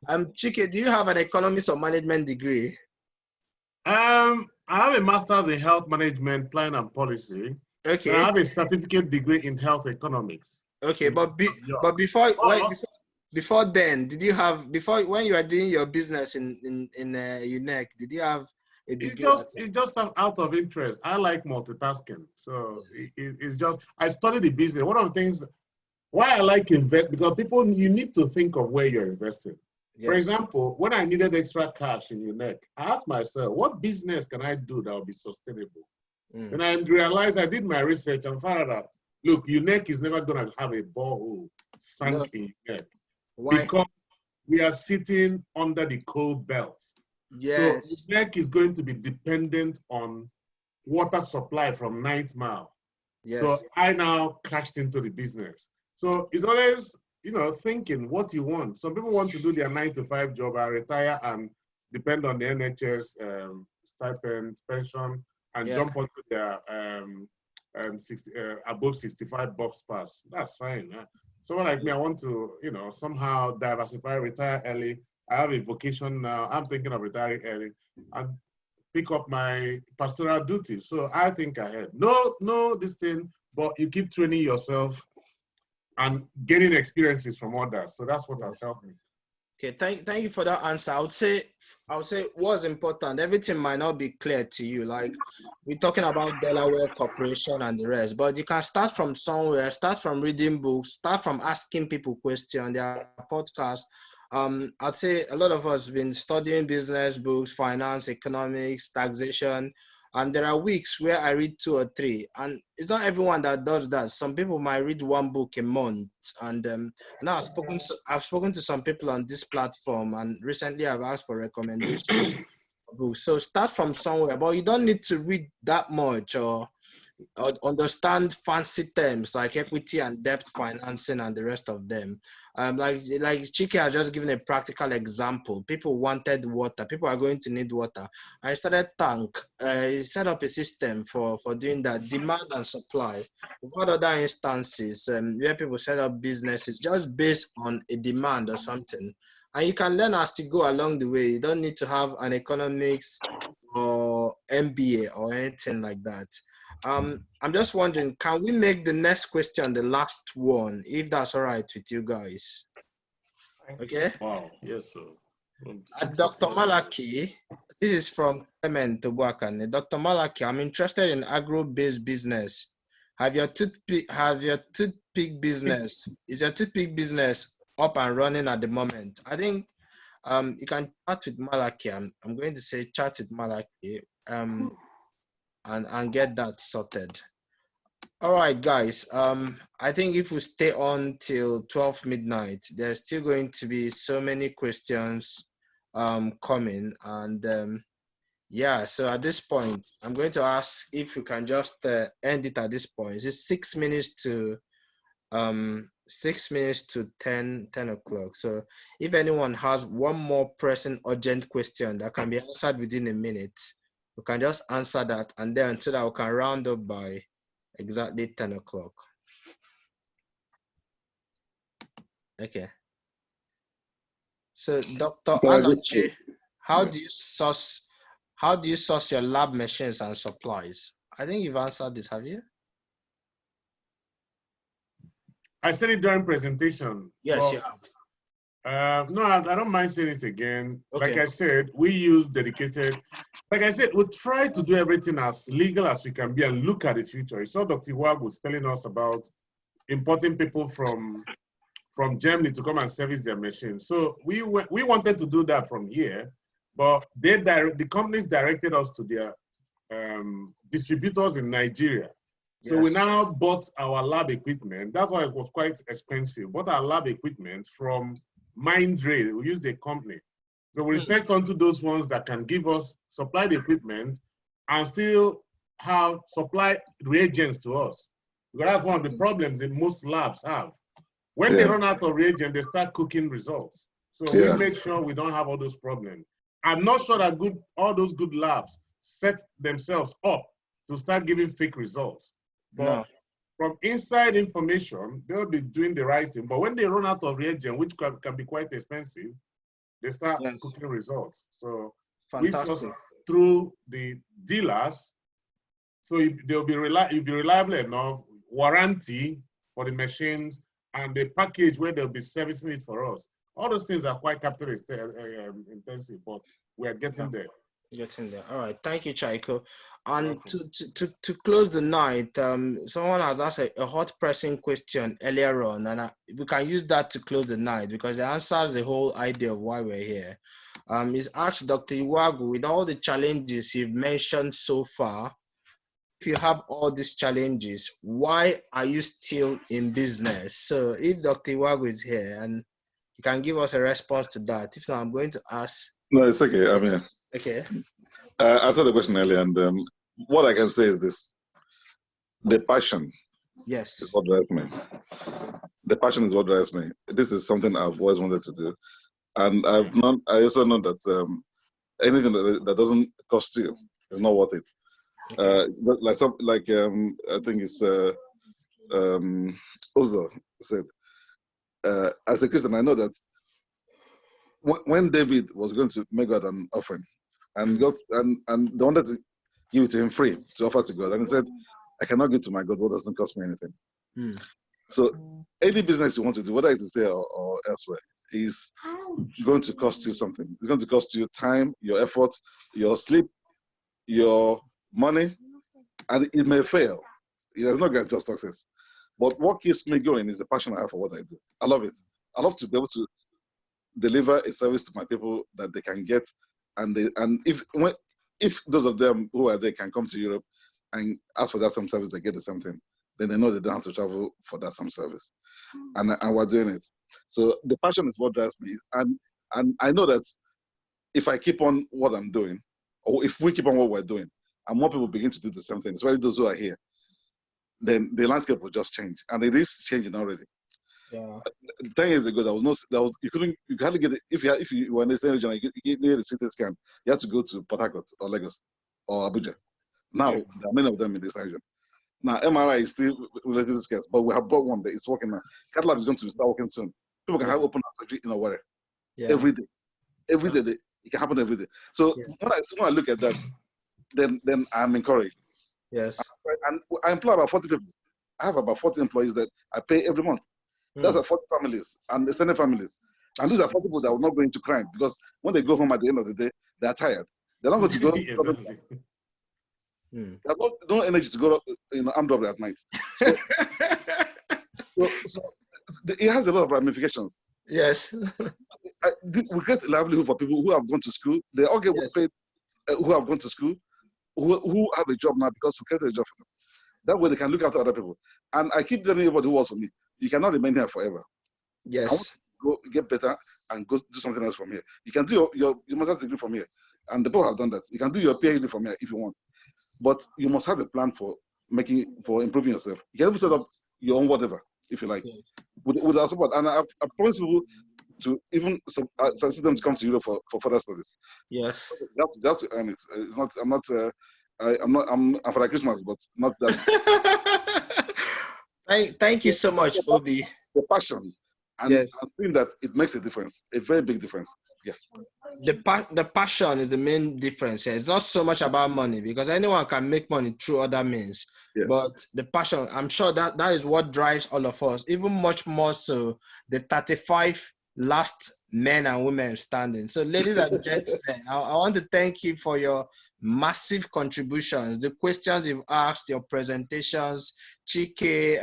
[SPEAKER 1] Chike, do you have an economics or management degree?
[SPEAKER 2] I have a master's in health management, planning and policy.
[SPEAKER 1] Okay.
[SPEAKER 2] I have a certificate degree in health economics.
[SPEAKER 1] Okay, but before then, did you have, when you were doing your business in UNIMAA-UK, did you have a degree?
[SPEAKER 2] It's just out of interest. I like multitasking. So it's just, I studied the business. One of the things, why I like invest, because you need to think of where you're investing. Yes. For example, when I needed extra cash in UNIMAA-UK, I asked myself, what business can I do that will be sustainable? And I realized, I did my research and found out, look, UNIMAA-UK is never going to have a borehole sunk in UNIMAA-UK. Why? Because we are sitting under the coal belt.
[SPEAKER 1] Yes.
[SPEAKER 2] So UNIMAA-UK is going to be dependent on water supply from 9th Mile. Yes. So I now cashed into the business. So it's always, you know, thinking what you want. Some people want to do their 9-to-5 job and retire and depend on the NHS stipend, pension, and jump onto their above 65 bucks pass. That's fine. Someone like me, I want to, you know, somehow diversify, retire early. I have a vocation now. I'm thinking of retiring early and pick up my pastoral duties. So I think ahead. No, this thing, but you keep training yourself and getting experiences from others. So that's what has helped me.
[SPEAKER 1] Okay, thank you for that answer. I would say what's important. Everything might not be clear to you. Like we're talking about Delaware Corporation and the rest, but you can start from somewhere. Start from reading books. Start from asking people questions. There are podcasts I'd say a lot of us have been studying business books, finance, economics, taxation, and there are weeks where I read 2 or 3, and it's not everyone that does that. Some people might read 1 book a month, and now I've spoken to some people on this platform, and recently I've asked for recommendations for books. So start from somewhere, but you don't need to read that much or understand fancy terms like equity and debt financing and the rest of them. Like Chike has just given a practical example. People wanted water. People are going to need water. I started Tank. Set up a system for doing that, demand and supply. We've got other instances where people set up businesses just based on a demand or something. And you can learn as you go along the way. You don't need to have an economics or MBA or anything like that. I'm just wondering, can we make the next question the last one, if that's all right with you guys? Okay.
[SPEAKER 2] Wow. Yes, sir.
[SPEAKER 1] Dr. Malaki, this is from Clement Tobuakan. Dr. Malaki, I'm interested in agro-based business. Is your toothpick business up and running at the moment? I think you can chat with Malaki. I'm going to say chat with Malaki. And get that sorted. All right, guys. I think if we stay on till 12 midnight, there's still going to be so many questions coming. And yeah, so at this point, I'm going to ask if we can just end it at this point. It's 6 minutes to 10 o'clock. So if anyone has one more pressing urgent question that can be answered within a minute, we can just answer that, and then so that we can round up by exactly 10 o'clock. Okay. So Dr. Anachi, how do you source your lab machines and supplies? I think you've answered this, have you?
[SPEAKER 2] I said it during presentation.
[SPEAKER 1] Yes, you have.
[SPEAKER 2] No, I don't mind saying it again.
[SPEAKER 1] Okay.
[SPEAKER 2] Like I said, we use dedicated. Like I said, we try to do everything as legal as we can be and look at the future. You saw Dr. Wag was telling us about importing people from Germany to come and service their machines. So we wanted to do that from here, but the companies directed us to their distributors in Nigeria. So we now bought our lab equipment. That's why it was quite expensive. Bought our lab equipment from Mindray. We used a company. So we researched onto those ones that can give us supply the equipment and still have supply reagents to us. Because that's one of the problems that most labs have. When they run out of reagent, they start cooking results. So we make sure we don't have all those problems. I'm not sure that all those good labs set themselves up to start giving fake results. But from inside information, they'll be doing the right thing. But when they run out of reagent, which can be quite expensive, they start cooking results. So we source through the dealers. So they'll be reliable enough, warranty for the machines, and the package where they'll be servicing it for us. All those things are quite capital intensive, but we are getting there.
[SPEAKER 1] Getting there. All right. Thank you, Chaiko. And to close the night, someone has asked a hot pressing question earlier on, and we can use that to close the night because it answers the whole idea of why we're here. It's asked Dr. Iwagu, with all the challenges you've mentioned so far, if you have all these challenges, why are you still in business? So if Dr. Iwagu is here and you can give us a response to that. If not, I'm going to ask.
[SPEAKER 4] No, it's okay. I mean,
[SPEAKER 1] okay.
[SPEAKER 4] I saw the question earlier, and what I can say is this: the passion, is what drives me. The passion is what drives me. This is something I've always wanted to do, and I also know that anything that doesn't cost you is not worth it. I think it's Uzo said. As a Christian, I know that when David was going to make God an offering, and God and they wanted to give it to him free to offer to God, and he said, "I cannot give to my God what doesn't cost me anything." So any business you want to do, whether it's here or elsewhere, is going to cost you something. It's going to cost you time, your effort, your sleep, your money, and it may fail. There's no guarantee of success. But what keeps me going is the passion I have for what I do. I love it. I love to be able to deliver a service to my people that they can get, and if those of them who are there can come to Europe and ask for that same service, they get the same thing. Then they know they don't have to travel for that same service, and we're doing it. So the passion is what drives me, and I know that if I keep on what I'm doing, or if we keep on what we're doing, and more people begin to do the same thing, especially those who are here, then the landscape will just change, and it is changing already.
[SPEAKER 1] Yeah.
[SPEAKER 4] 10 years ago, you hardly get it. If you were in the same region, you near the CT scan, you have to go to Port Harcourt or Lagos or Abuja. Now there are many of them in this region. Now MRI is still relatively scarce, but we have brought one that is working now. Cath lab is going to start working soon. People can have open surgery in a way every day. Every day, it can happen every day. So when I look at that, then I'm encouraged.
[SPEAKER 1] Yes.
[SPEAKER 4] And I employ about 40 people. I have about 40 employees that I pay every month. That's 40 families and extended families. And these are 40 people that will not go into crime, because when they go home at the end of the day, they're tired. They're not going to go.
[SPEAKER 2] Exactly.
[SPEAKER 4] They have no energy to go armed robbery at night. So it has a lot of ramifications.
[SPEAKER 1] Yes.
[SPEAKER 4] We create a livelihood for people who have gone to school. They all get paid who have gone to school, who have a job now because we created a job for them. That way they can look after other people. And I keep telling everybody who works for me, you cannot remain here forever.
[SPEAKER 1] Yes.
[SPEAKER 4] I want to go get better and go do something else from here. You can do your master's degree from here. And the people have done that. You can do your PhD from here if you want. But you must have a plan for improving yourself. You can even set up your own whatever, if you like, with our support. And I promise people to even solicit them to come to Europe for further studies.
[SPEAKER 1] Yes.
[SPEAKER 4] That's to earn it. It's not. I'm for like Christmas, but not that.
[SPEAKER 1] Thank you so much, Obi.
[SPEAKER 4] The passion, and I think that it makes a difference, a very big difference. Yeah.
[SPEAKER 1] The passion is the main difference. It's not so much about money, because anyone can make money through other means.
[SPEAKER 4] Yeah.
[SPEAKER 1] But the passion, I'm sure that is what drives all of us, even much more so the 35 last men and women standing. So ladies and gentlemen, I want to thank you for your massive contributions, the questions you've asked, your presentations, Chike,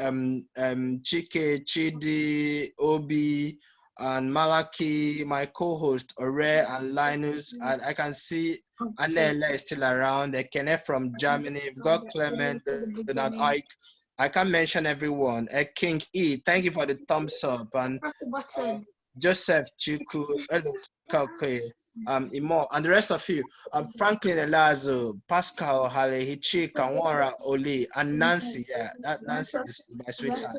[SPEAKER 1] Chidi, Obi, and Malaki, my co-host, Ore and Linus, and I can see Anela is still around, Kenneth from Germany, we've got Clement, Donald Ike, I can't mention everyone, King E, thank you for the thumbs up, and Joseph Chuku, Imo, and the rest of you, Franklin Elazo, Pascal Hale, Hichi, Kanwara Oli, and Nancy. Yeah, that Nancy is my sweetheart.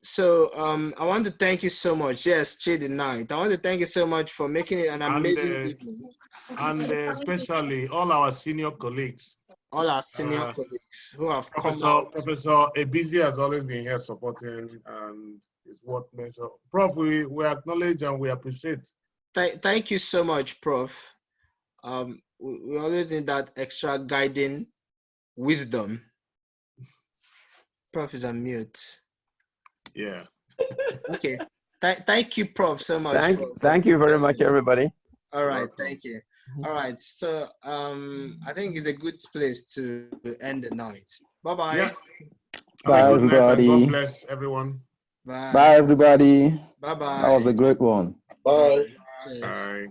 [SPEAKER 1] So I want to thank you so much. Yes, Chidi Knight. I want to thank you so much for making it an amazing evening.
[SPEAKER 2] And especially all our senior colleagues.
[SPEAKER 1] All our senior colleagues who have come out.
[SPEAKER 2] Professor Ebizi has always been here supporting, and is what measure. Prof, we acknowledge and we appreciate.
[SPEAKER 1] Thank you so much, Prof. We always need that extra guiding wisdom. Prof is on mute.
[SPEAKER 2] Yeah.
[SPEAKER 1] Okay. Thank you, Prof, so much.
[SPEAKER 10] Thank you very much, everybody.
[SPEAKER 1] All right. Thank you. All right. So I think it's a good place to end the night. Bye-bye.
[SPEAKER 2] Yeah.
[SPEAKER 10] Bye, everybody.
[SPEAKER 2] God bless everyone.
[SPEAKER 10] Bye. Bye, everybody.
[SPEAKER 1] Bye-bye.
[SPEAKER 10] That was a great one.
[SPEAKER 6] Bye.
[SPEAKER 1] Cheers.
[SPEAKER 2] Bye.